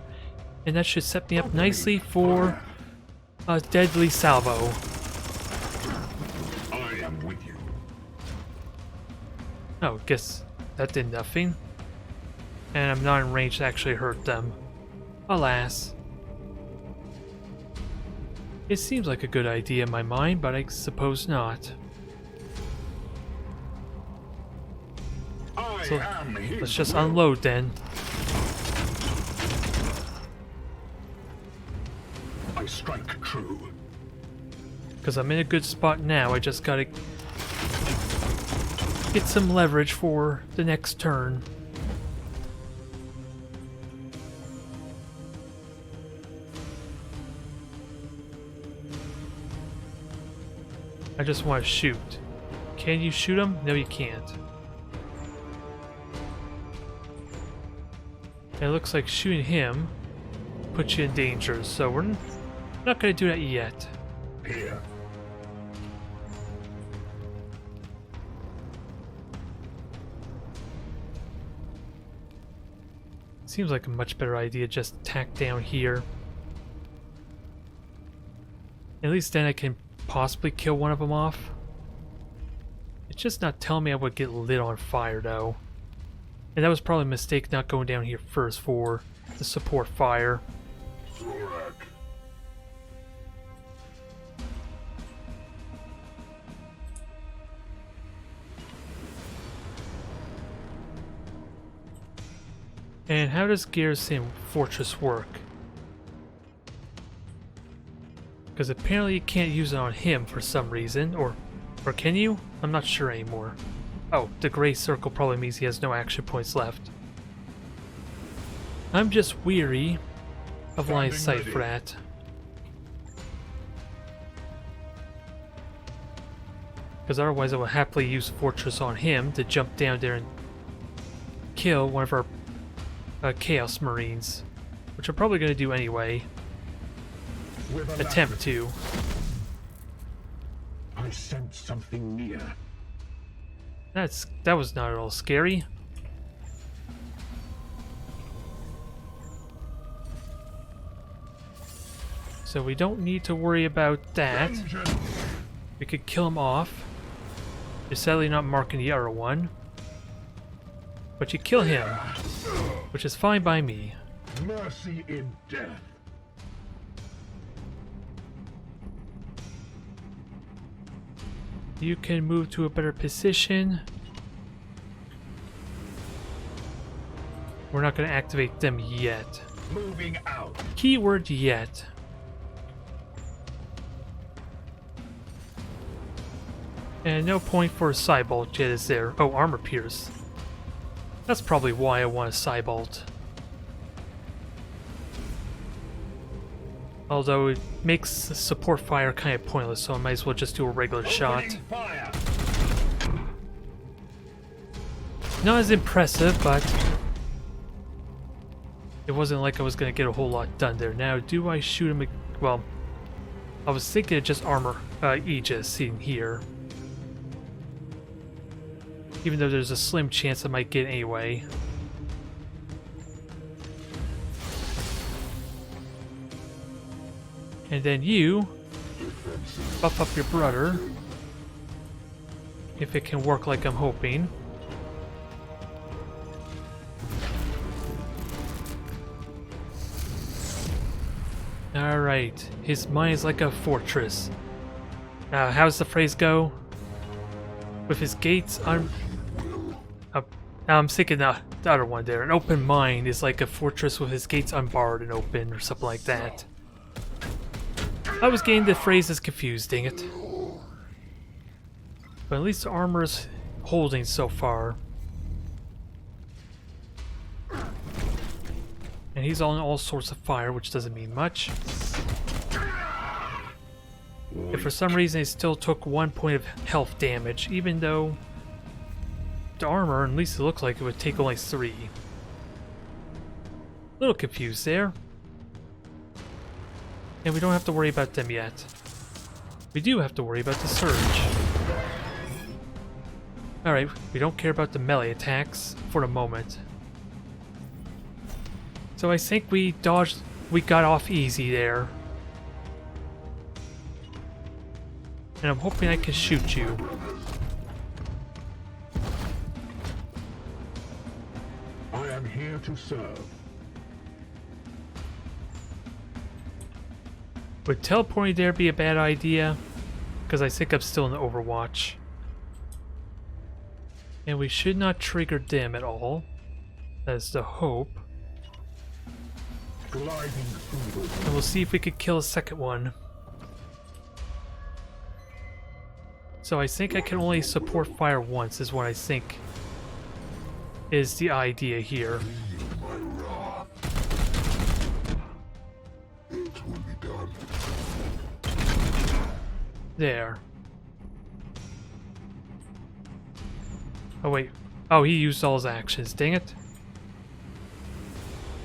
and that should set me up nicely for a deadly salvo. I am with you. Oh, guess that did nothing. And I'm not in range to actually hurt them. Alas. It seems like a good idea in my mind, but I suppose not. I So, am his let's just will. unload then. I strike true. Because I'm in a good spot now, I just gotta get some leverage for the next turn. I just want to shoot. Can you shoot him? No, you can't. It looks like shooting him puts you in danger, so we're not going to do that yet. Here. Seems like a much better idea just tack down here. At least then I can possibly kill one of them off. It's just not telling me I would get lit on fire though. And that was probably a mistake not going down here first for the support fire. Zorak. And how does Garrison Fortress work? Because apparently you can't use it on him for some reason, or can you? I'm not sure anymore. Oh, the gray circle probably means he has no action points left. I'm just weary of line of sight for that. Because otherwise I would happily use Fortress on him to jump down there and kill one of our Chaos Marines. Which I'm probably going to do anyway. With Attempt to. I sense something near. That was not at all scary. So we don't need to worry about that. We could kill him off. You're sadly not marking the other one. But you kill him, which is fine by me. Mercy in death. You can move to a better position. We're not going to activate them yet. Moving out. Keyword yet. And no point for a Cybolt yet, is there? Oh, Armor Pierce. That's probably why I want a Cybolt. Although it makes support fire kind of pointless, so I might as well just do a regular shot. Fire. Not as impressive, but it wasn't like I was going to get a whole lot done there. Now, do I shoot him? Well, I was thinking of just armor Aegis in here. Even though there's a slim chance I might get anyway. And then you buff up your brother. If it can work like I'm hoping. Alright, his mind is like a fortress. How's the phrase go? With his gates un... I'm thinking the other one there. An open mind is like a fortress with his gates unbarred and open, or something like that. I was getting the phrases confused, dang it. But at least the armor's holding so far. And he's on all sorts of fire, which doesn't mean much. If for some reason he still took 1 point of health damage, even though the armor, at least it looks like it would take only 3. A little confused there. And we don't have to worry about them yet. We do have to worry about the surge. Alright, we don't care about the melee attacks for the moment. So I think we got off easy there. And I'm hoping I can shoot you. I am here to serve. Would teleporting there be a bad idea? Because I think I'm still in the Overwatch. And we should not trigger them at all. That's the hope. Gliding through the And we'll see if we could kill a second one. So I think I can only support fire once is what I think is the idea here. There. Oh wait. Oh, he used all his actions. Dang it.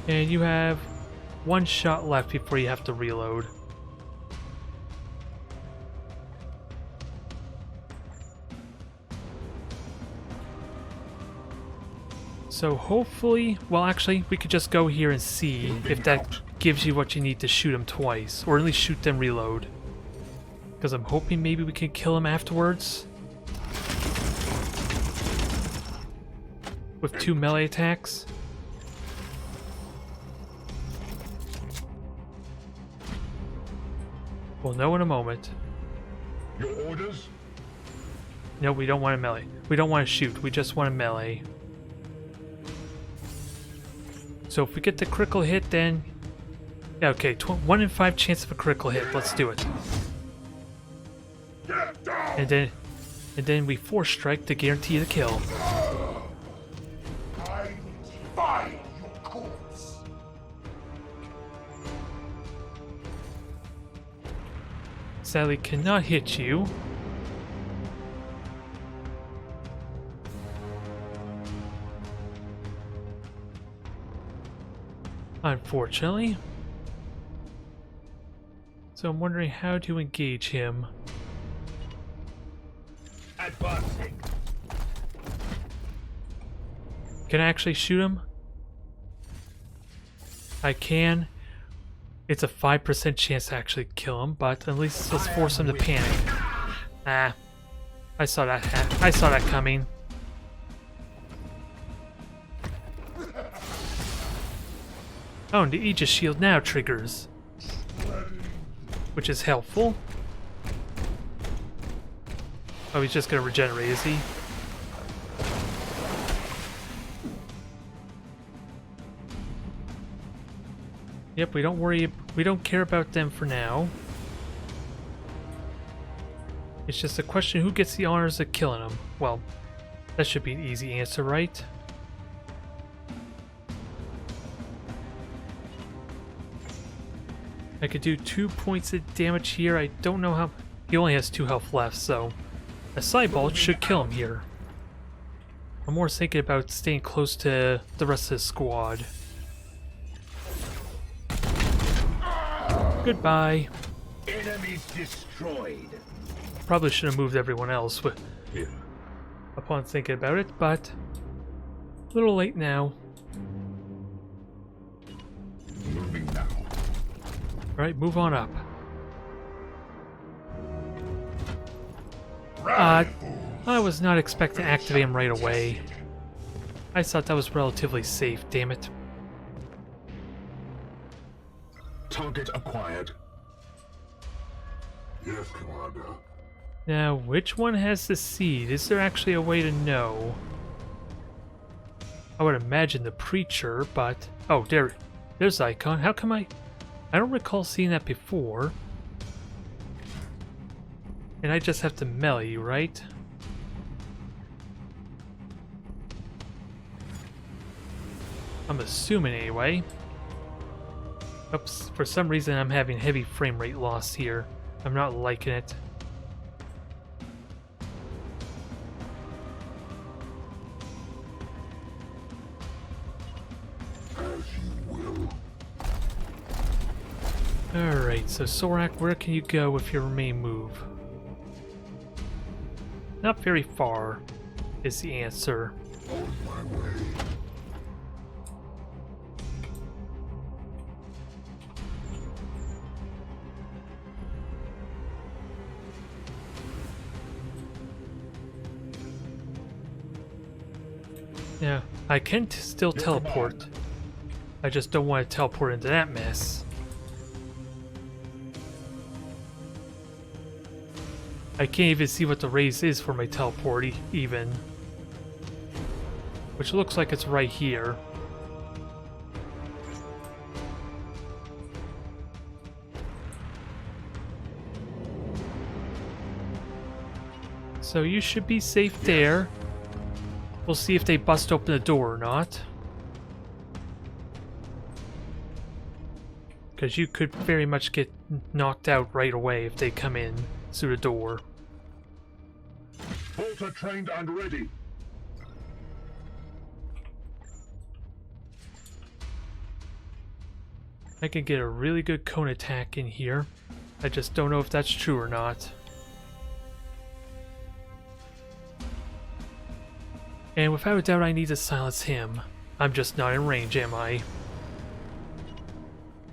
And you have 1 shot left before you have to reload. So hopefully, well actually, we could just go here and see if that gives you what you need to shoot him twice, or at least shoot them reload. Because I'm hoping maybe we can kill him afterwards. With 2 melee attacks. We'll know in a moment. Your orders? No, we don't want to melee. We don't want to shoot, we just want to melee. So if we get the critical hit, then... Yeah, okay, 1 in 5 chance of a critical hit. Let's do it. And then we force strike to guarantee the kill. I find your corpse. Sadly, cannot hit you. Unfortunately. So I'm wondering how to engage him. Advancing. Can I actually shoot him? I can. It's a 5% chance to actually kill him, but at least let's force him to panic. Ah, I saw that. I saw that coming. Oh, and the Aegis shield now triggers, which is helpful. Oh, he's just gonna regenerate, is he? Yep, we don't care about them for now. It's just a question who gets the honors of killing them. Well, that should be an easy answer, right? I could do 2 points of damage here. I don't know how... He only has 2 health left, so... A Sidebolt should kill him here. I'm more thinking about staying close to the rest of the squad. Goodbye. Enemies destroyed. Probably should have moved everyone else upon thinking about it, but a little late now. Moving now. Alright, move on up. I was not expecting to activate him right away. I thought that was relatively safe, damn it. Target acquired. Yes, Commander. Now, which one has the seed? Is there actually a way to know? I would imagine the Preacher, but... Oh, there's the icon. How come I don't recall seeing that before. And I just have to melee, right? I'm assuming anyway. Oops, for some reason I'm having heavy frame rate loss here. I'm not liking it. As you will. Alright, so Sorak, where can you go with your main move? Not very far is the answer. On my way. Yeah, I can still teleport. I just don't want to teleport into that mess. I can't even see what the raise is for my teleport even. Which looks like it's right here. So you should be safe there. We'll see if they bust open the door or not. Because you could very much get knocked out right away if they come in through the door. Bolter trained and ready. I can get a really good cone attack in here. I just don't know if that's true or not. And without a doubt I need to silence him. I'm just not in range, am I?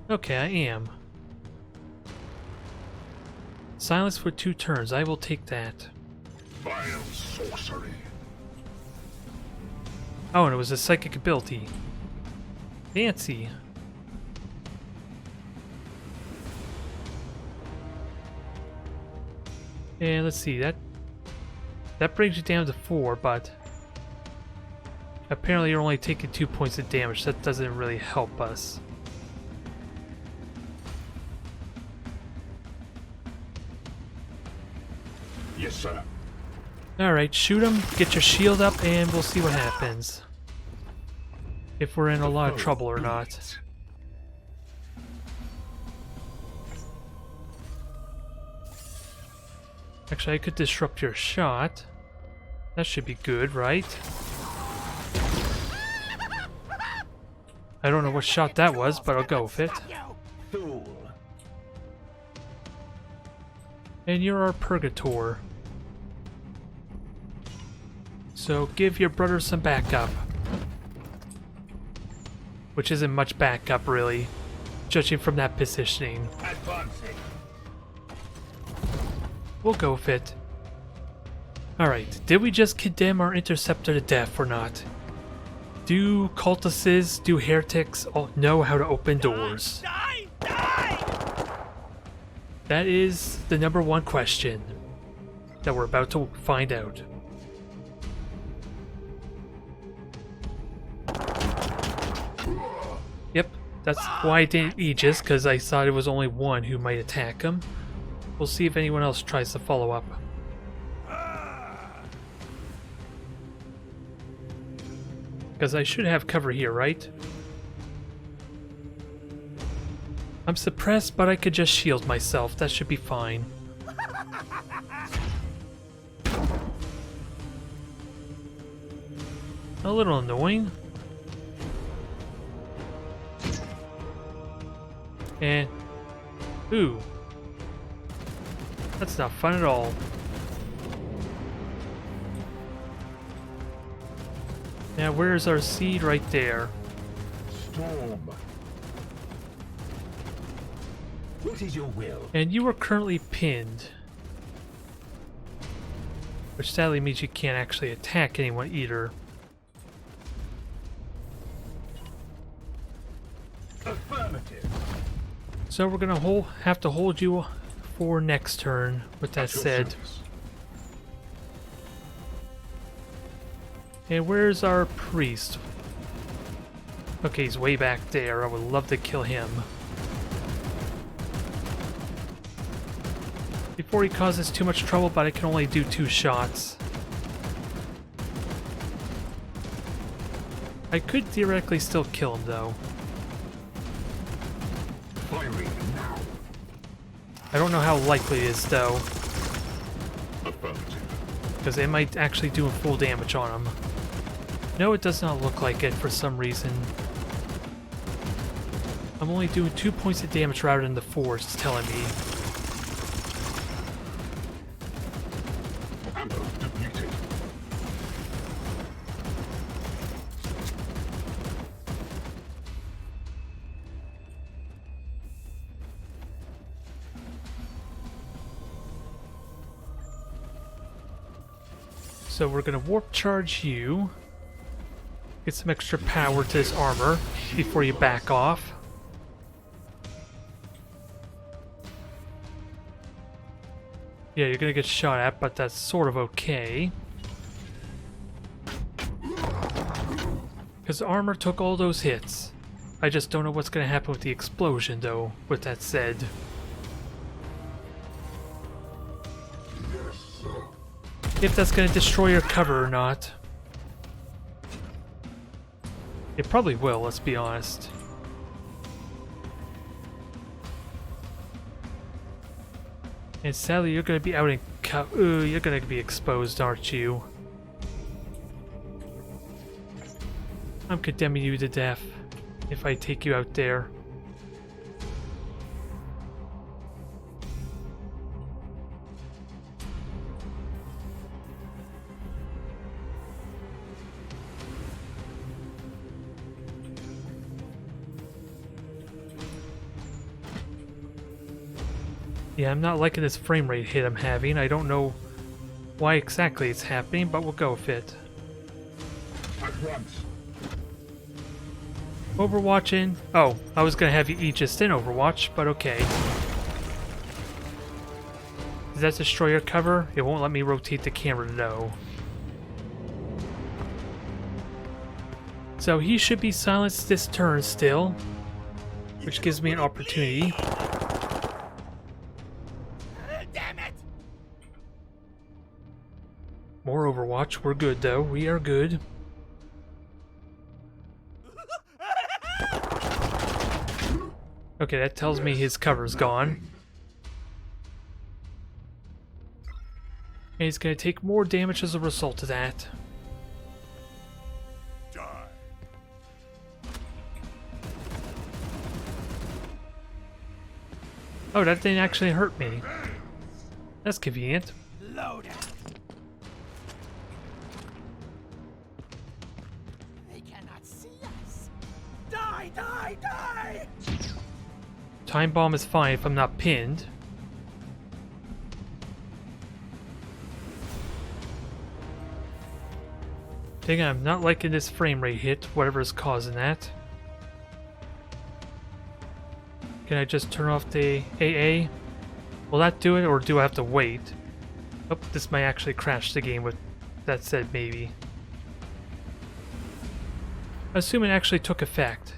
Okay, I am. Silence for 2 turns, I will take that. Vile sorcery. Oh, and it was a psychic ability. Fancy. And let's see, that brings you down to 4, but apparently you're only taking 2 points of damage. That doesn't really help us. Yes, sir. Alright, shoot him, get your shield up, and we'll see what happens. If we're in a lot of trouble or not. Actually, I could disrupt your shot. That should be good, right? I don't know what shot that was, but I'll go with it. Fool. And you're our Purgator. So give your brother some backup. Which isn't much backup, really, judging from that positioning. Advancing. We'll go with it. Alright, did we just condemn our interceptor to death or not? Do cultists, do heretics all know how to open doors? Die! Die! That is the #1 question that we're about to find out. Yep, that's why I didn't Aegis, because I thought it was only one who might attack him. We'll see if anyone else tries to follow up. Because I should have cover here, right? I'm suppressed, but I could just shield myself. That should be fine. A little annoying. And... ooh. That's not fun at all. Now where's our seed? Right there. Storm. What is your will? And you are currently pinned. Which sadly means you can't actually attack anyone either. Affirmative. So we're gonna have to hold you for next turn, with that At your said. service. And where's our priest? Okay, he's way back there. I would love to kill him. Before he causes too much trouble, but I can only do 2 shots. I could theoretically still kill him though. Firing now. I don't know how likely it is though, Affirmative. because it might actually do full damage on him. No, it does not look like it for some reason. I'm only doing 2 points of damage rather than the 4, it's telling me. Ammo depleted. So we're gonna warp charge you. Get some extra power to this armor before you back off. Yeah, you're gonna get shot at, but that's sort of okay. Because armor took all those hits. I just don't know what's gonna happen with the explosion though, with that said. Yes, sir. If that's gonna destroy your cover or not. It probably will, let's be honest. And sadly, you're gonna be out in you're gonna be exposed, aren't you? I'm condemning you to death if I take you out there. Yeah, I'm not liking this frame rate hit I'm having. I don't know why exactly it's happening, but we'll go with it. At once. Overwatching. Oh, I was gonna have you Aegis in Overwatch, but okay. Does that destroy your cover? It won't let me rotate the camera, no. So he should be silenced this turn still, which gives me an opportunity. Damn it! More Overwatch. We're good though. We are good. Okay, that tells me his cover's gone. And he's gonna take more damage as a result of that. Die. Oh, that didn't actually hurt me. That's convenient. Load it. Die, die, die! Time bomb is fine if I'm not pinned. Dang it, I'm not liking this frame rate hit, whatever is causing that. Can I just turn off the AA? Will that do it, or do I have to wait? Oh, this might actually crash the game with that said, maybe. Assume it actually took effect.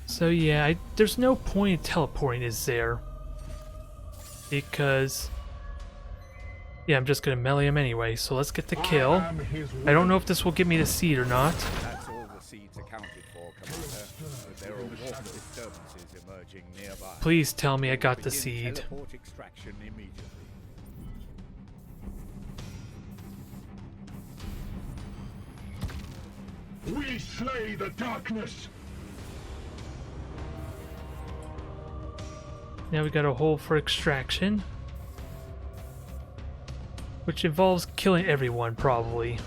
So yeah, there's no point in teleporting, is there? Because... yeah, I'm just gonna melee him anyway, so let's get the kill. I don't know if this will give me the seed or not. That's all the seeds accounted for, Commander. But there are warp disturbances emerging nearby. Please tell me I got the Begin seed. Teleport extraction immediately. We slay the darkness. Now we got a hole for extraction. Which involves killing everyone, probably.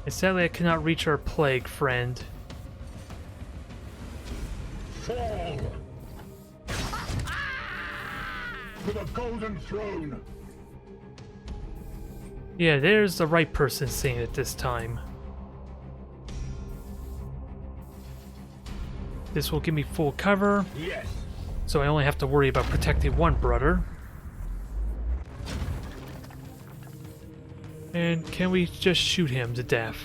And sadly I cannot reach our plague friend. Fall to the golden throne. Yeah, there's the right person saying it this time. This will give me full cover, Yes. so I only have to worry about protecting one brother. And can we just shoot him to death?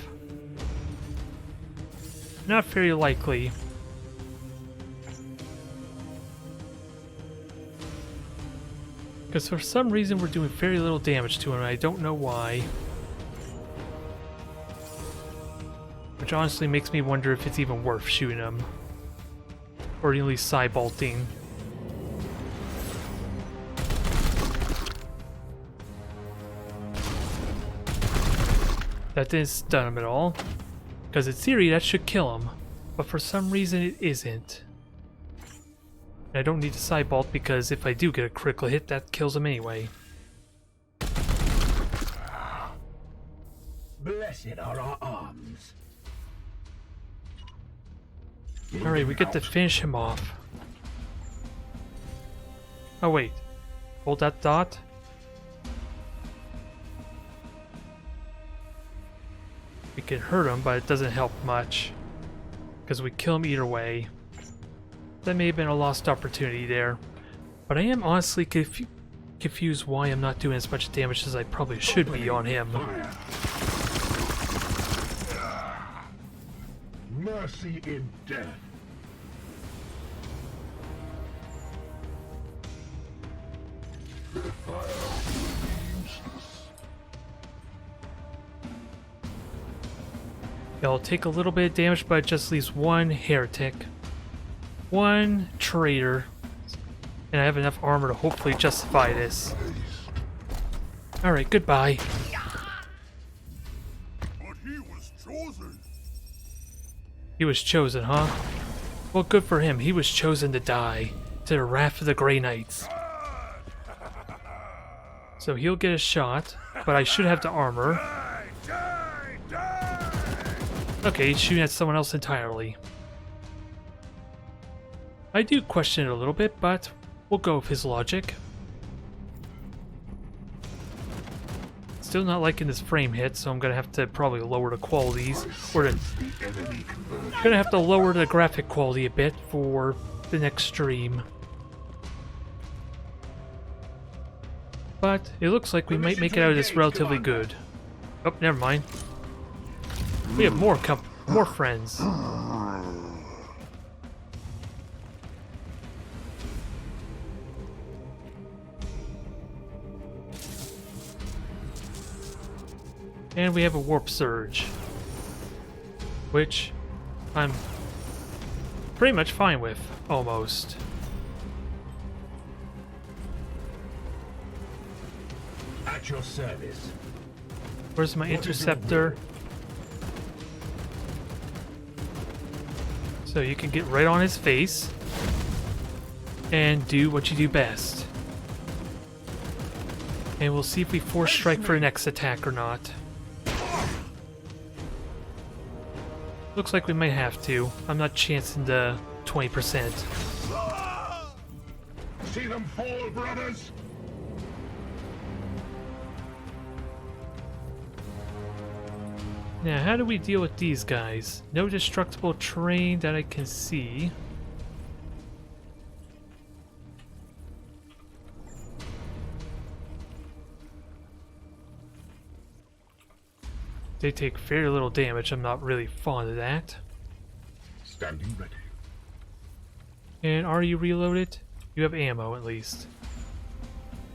Not very likely. Because for some reason we're doing very little damage to him, and I don't know why. Which honestly makes me wonder if it's even worth shooting him. Or at least side-bolting. That didn't stun him at all. Because in theory that should kill him. But for some reason it isn't. I don't need to side-bolt because if I do get a critical hit, that kills him anyway. Blessed are our arms. Alright, we get to finish him off. Oh wait. Hold that dot. We can hurt him, but it doesn't help much. Because we kill him either way. That may have been a lost opportunity there. But I am honestly confused why I'm not doing as much damage as I probably should be on him. Mercy in death. It'll take a little bit of damage, but it just leaves one heretic. One traitor. And I have enough armor to hopefully justify this. Alright, goodbye. But he was chosen. He was chosen, huh? Well, good for him. He was chosen to die. To the wrath of the Grey Knights. So he'll get a shot, but I should have the armor. Die, die. Okay, he's shooting at someone else entirely. I do question it a little bit, but we'll go with his logic. Still not liking this frame hit, so I'm gonna have to probably lower the qualities. Gonna have to lower the graphic quality a bit for the next stream. But it looks like we might make it out of this relatively good. Oh, never mind. We have more friends. And we have a warp surge, which I'm pretty much fine with, almost. At your service. Where's my interceptor? So you can get right on his face and do what you do best. And we'll see if we force strike for the next attack or not. Looks like we might have to. I'm not chancing the 20%. See them fall, brothers? Now, how do we deal with these guys? No destructible terrain that I can see. They take very little damage. I'm not really fond of that. Standing ready. And are you reloaded? You have ammo at least.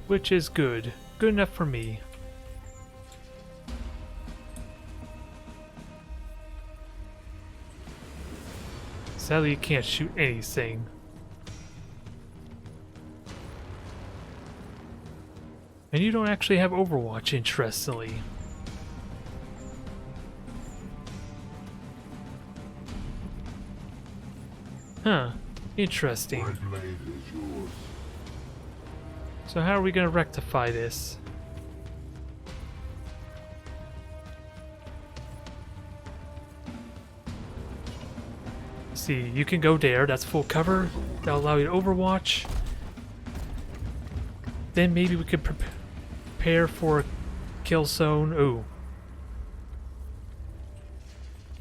Which is good. Good enough for me. Sadly, you can't shoot anything. And you don't actually have Overwatch, interestingly. Huh. Interesting. So how are we going to rectify this? See, you can go there, that's full cover. That'll allow you to Overwatch. Then maybe we could prepare for a kill zone. Ooh.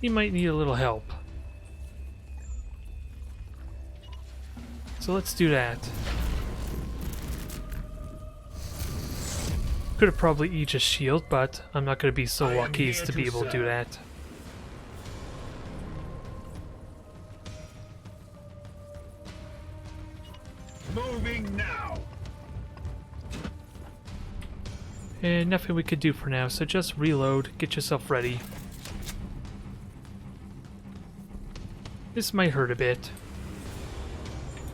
You might need a little help. So let's do that. Could have probably Aegis shield, but I'm not going to be so lucky as to be able to do that. Moving now. And nothing we could do for now, so just reload, get yourself ready. This might hurt a bit.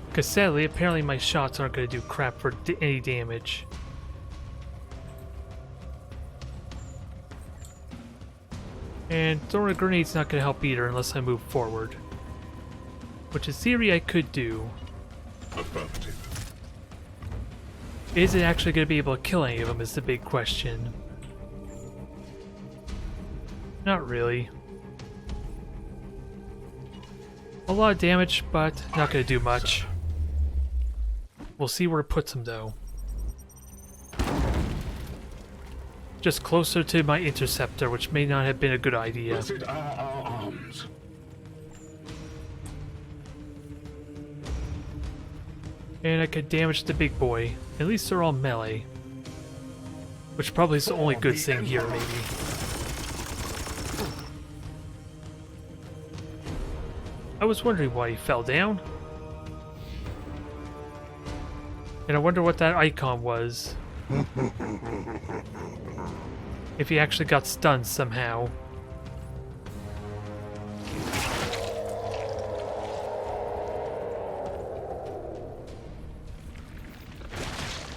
Because sadly, apparently my shots aren't going to do crap for any damage. And throwing a grenade's not going to help either unless I move forward. Which in theory I could do. Affirmative. Is it actually going to be able to kill any of them is the big question. Not really. A lot of damage, but not going to do much. We'll see where it puts them though. Just closer to my interceptor, which may not have been a good idea. Blessed are our arms. And I could damage the big boy. At least they're all melee. Which probably is the only good thing here, maybe. I was wondering why he fell down. And I wonder what that icon was. If he actually got stunned somehow.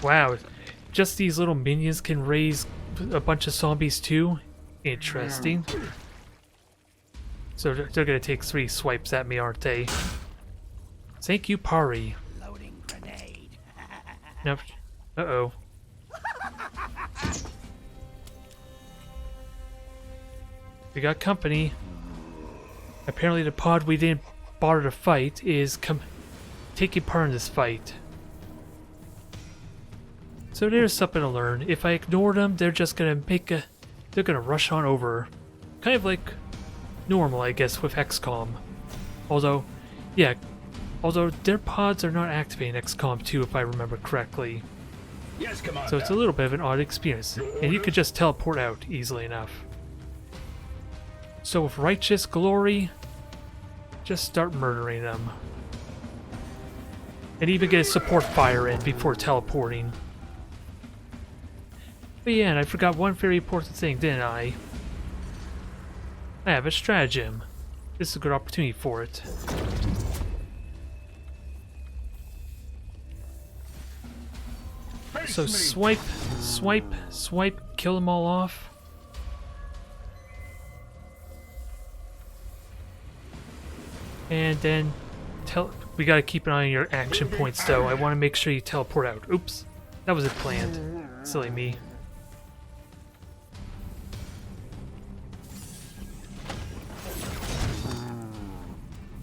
Wow, just these little minions can raise a bunch of zombies too? Interesting. So they're gonna take 3 swipes at me, aren't they? Thank you, Pari. Loading grenade. No. Uh-oh. We got company. Apparently the pod we didn't bother to fight is taking part in this fight. So there's something to learn. If I ignore them, they're just gonna they're gonna rush on over. Kind of like normal, I guess, with XCOM. Although their pods are not activating XCOM 2 if I remember correctly. Yes, Commander. So it's a little bit of an odd experience. And you could just teleport out easily enough. So with Righteous Glory, just start murdering them. And even get a support fire in before teleporting. But yeah, and I forgot one very important thing, didn't I? I have a stratagem. This is a good opportunity for it. So swipe, swipe, swipe, kill them all off. And then we gotta keep an eye on your action points though. I want to make sure you teleport out. Oops. That wasn't planned. Silly me.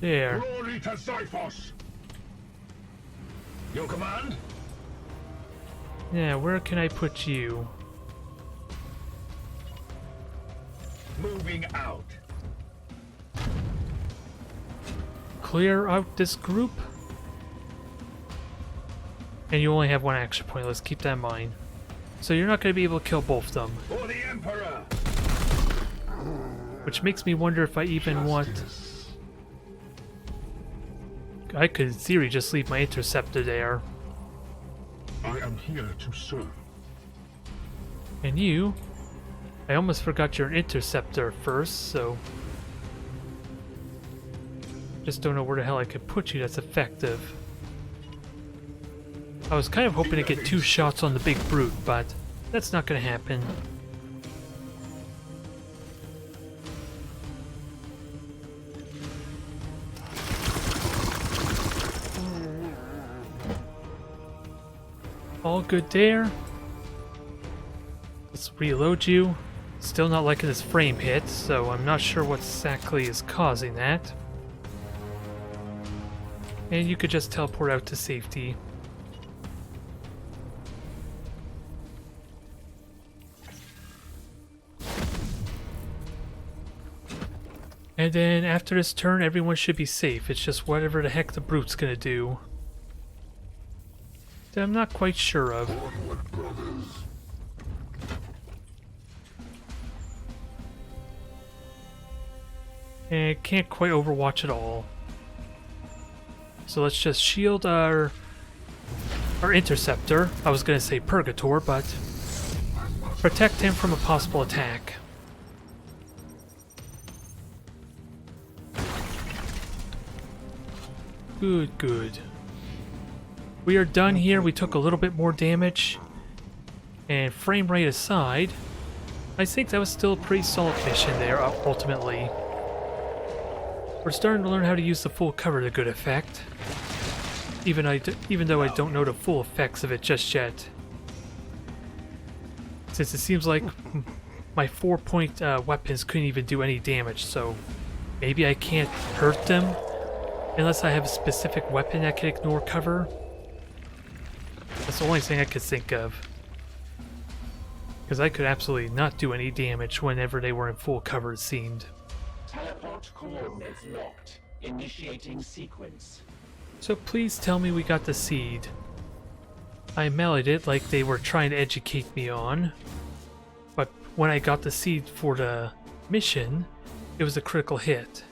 There. Glory to Xiphos! Your command? Yeah, where can I put you? Moving out. Clear out this group? And you only have one action point, let's keep that in mind. So you're not going to be able to kill both of them. For the Emperor! Which makes me wonder if I even want... I could, in theory, just leave my interceptor there. I am here to serve. And you... I almost forgot you're an interceptor first, so... Just don't know where the hell I could put you that's effective. I was kind of hoping to get 2 shots on the big brute, but that's not going to happen. All good there. Let's reload you. Still not liking this frame hit, so I'm not sure what exactly is causing that. And you could just teleport out to safety. And then after this turn, everyone should be safe. It's just whatever the heck the brute's gonna do that I'm not quite sure of. And can't quite overwatch at all. So let's just shield our interceptor. I was gonna say Purgator, but protect him from a possible attack. Good, good. We are done here. We took a little bit more damage. And frame rate aside, I think that was still a pretty solid mission there, ultimately. We're starting to learn how to use the full cover to good effect. Even though I don't know the full effects of it just yet. Since it seems like my 4-point weapons couldn't even do any damage, so maybe I can't hurt them unless I have a specific weapon that can ignore cover. That's the only thing I could think of. Because I could absolutely not do any damage whenever they were in full cover, it seemed. Teleport coordinates locked. Initiating sequence. So please tell me we got the seed. I melee it like they were trying to educate me on. But when I got the seed for the mission, it was a critical hit.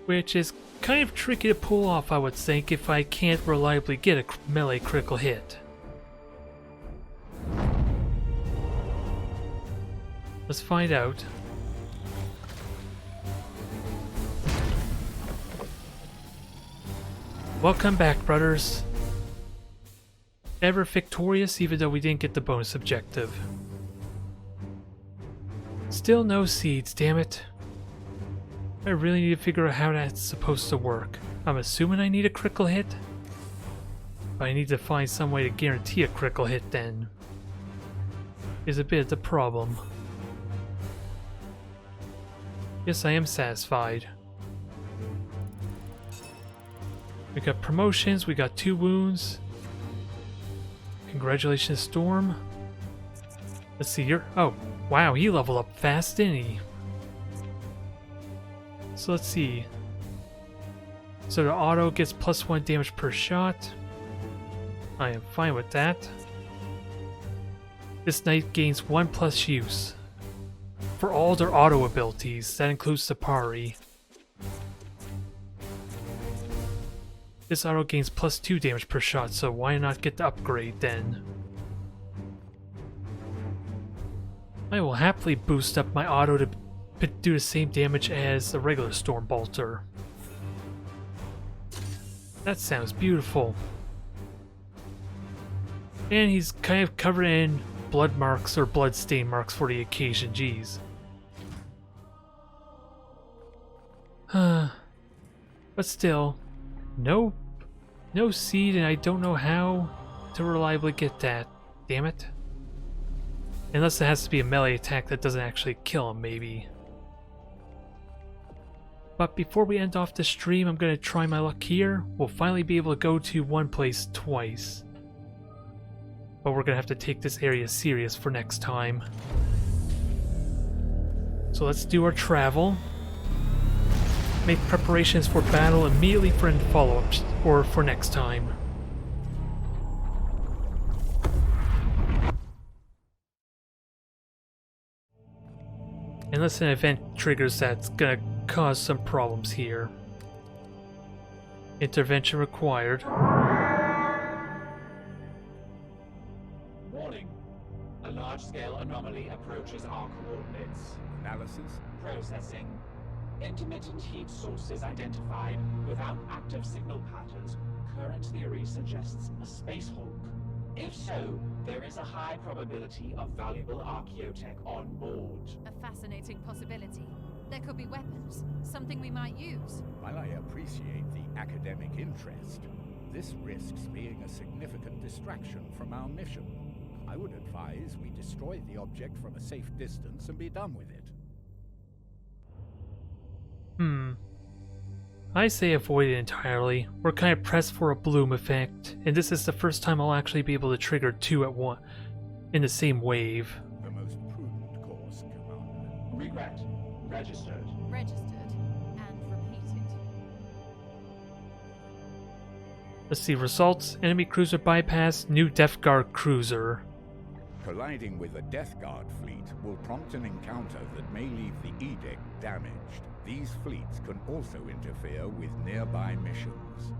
Which is kind of tricky to pull off, I would think, if I can't reliably get a melee critical hit. Let's find out. Welcome back, brothers. Ever victorious, even though we didn't get the bonus objective. Still no seeds, damn it. I really need to figure out how that's supposed to work. I'm assuming I need a critical hit? But I need to find some way to guarantee a critical hit then. Is a bit of the problem. Yes, I am satisfied. We got promotions, we got 2 wounds. Congratulations, Storm. Let's see, oh, wow, he leveled up fast, didn't he? So let's see. So the auto gets +1 damage per shot. I am fine with that. This knight gains 1+ use. For all their auto abilities, that includes Sapari. This auto gains +2 damage per shot, so why not get the upgrade then? I will happily boost up my auto to do the same damage as a regular Storm Bolter. That sounds beautiful. And he's kind of covered in blood marks or blood stain marks for the occasion, geez. But still, no No seed, and I don't know how to reliably get that. Damn it. Unless it has to be a melee attack that doesn't actually kill him, maybe. But before we end off the stream, I'm going to try my luck here. We'll finally be able to go to one place twice. But we're going to have to take this area serious for next time. So let's do our travel. Make preparations for battle immediately for any follow-ups, or for next time. Unless an event triggers that's gonna cause some problems here. Intervention required. Warning. A large-scale anomaly approaches our coordinates. Analysis? Processing. Intermittent heat sources identified without active signal patterns. Current theory suggests a space hulk. If so, there is a high probability of valuable archaeotech on board. A fascinating possibility. There could be weapons, something we might use. While I appreciate the academic interest, this risks being a significant distraction from our mission. I would advise we destroy the object from a safe distance and be done with it. I say avoid it entirely. We're kind of pressed for a bloom effect, and this is the first time I'll actually be able to trigger two at once in the same wave. The most prudent course, Commander. Regret. Registered. Registered and repeated. Let's see results. Enemy cruiser bypass, new Death Guard cruiser. Colliding with a Death Guard fleet will prompt an encounter that may leave the Edict damaged. These fleets can also interfere with nearby missions.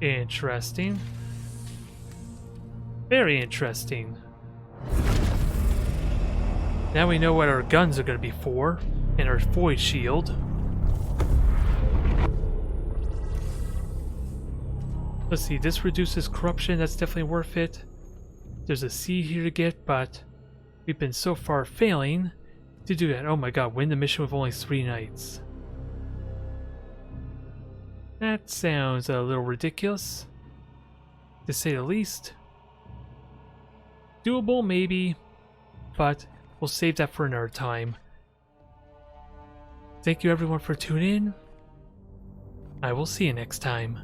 Interesting. Very interesting. Now we know what our guns are going to be for, and our void shield. Let's see, this reduces corruption, that's definitely worth it. There's a seed here to get, but we've been so far failing to do that. Oh my god, win the mission with only 3 knights. That sounds a little ridiculous, to say the least. Doable, maybe, but we'll save that for another time. Thank you everyone for tuning in. I will see you next time.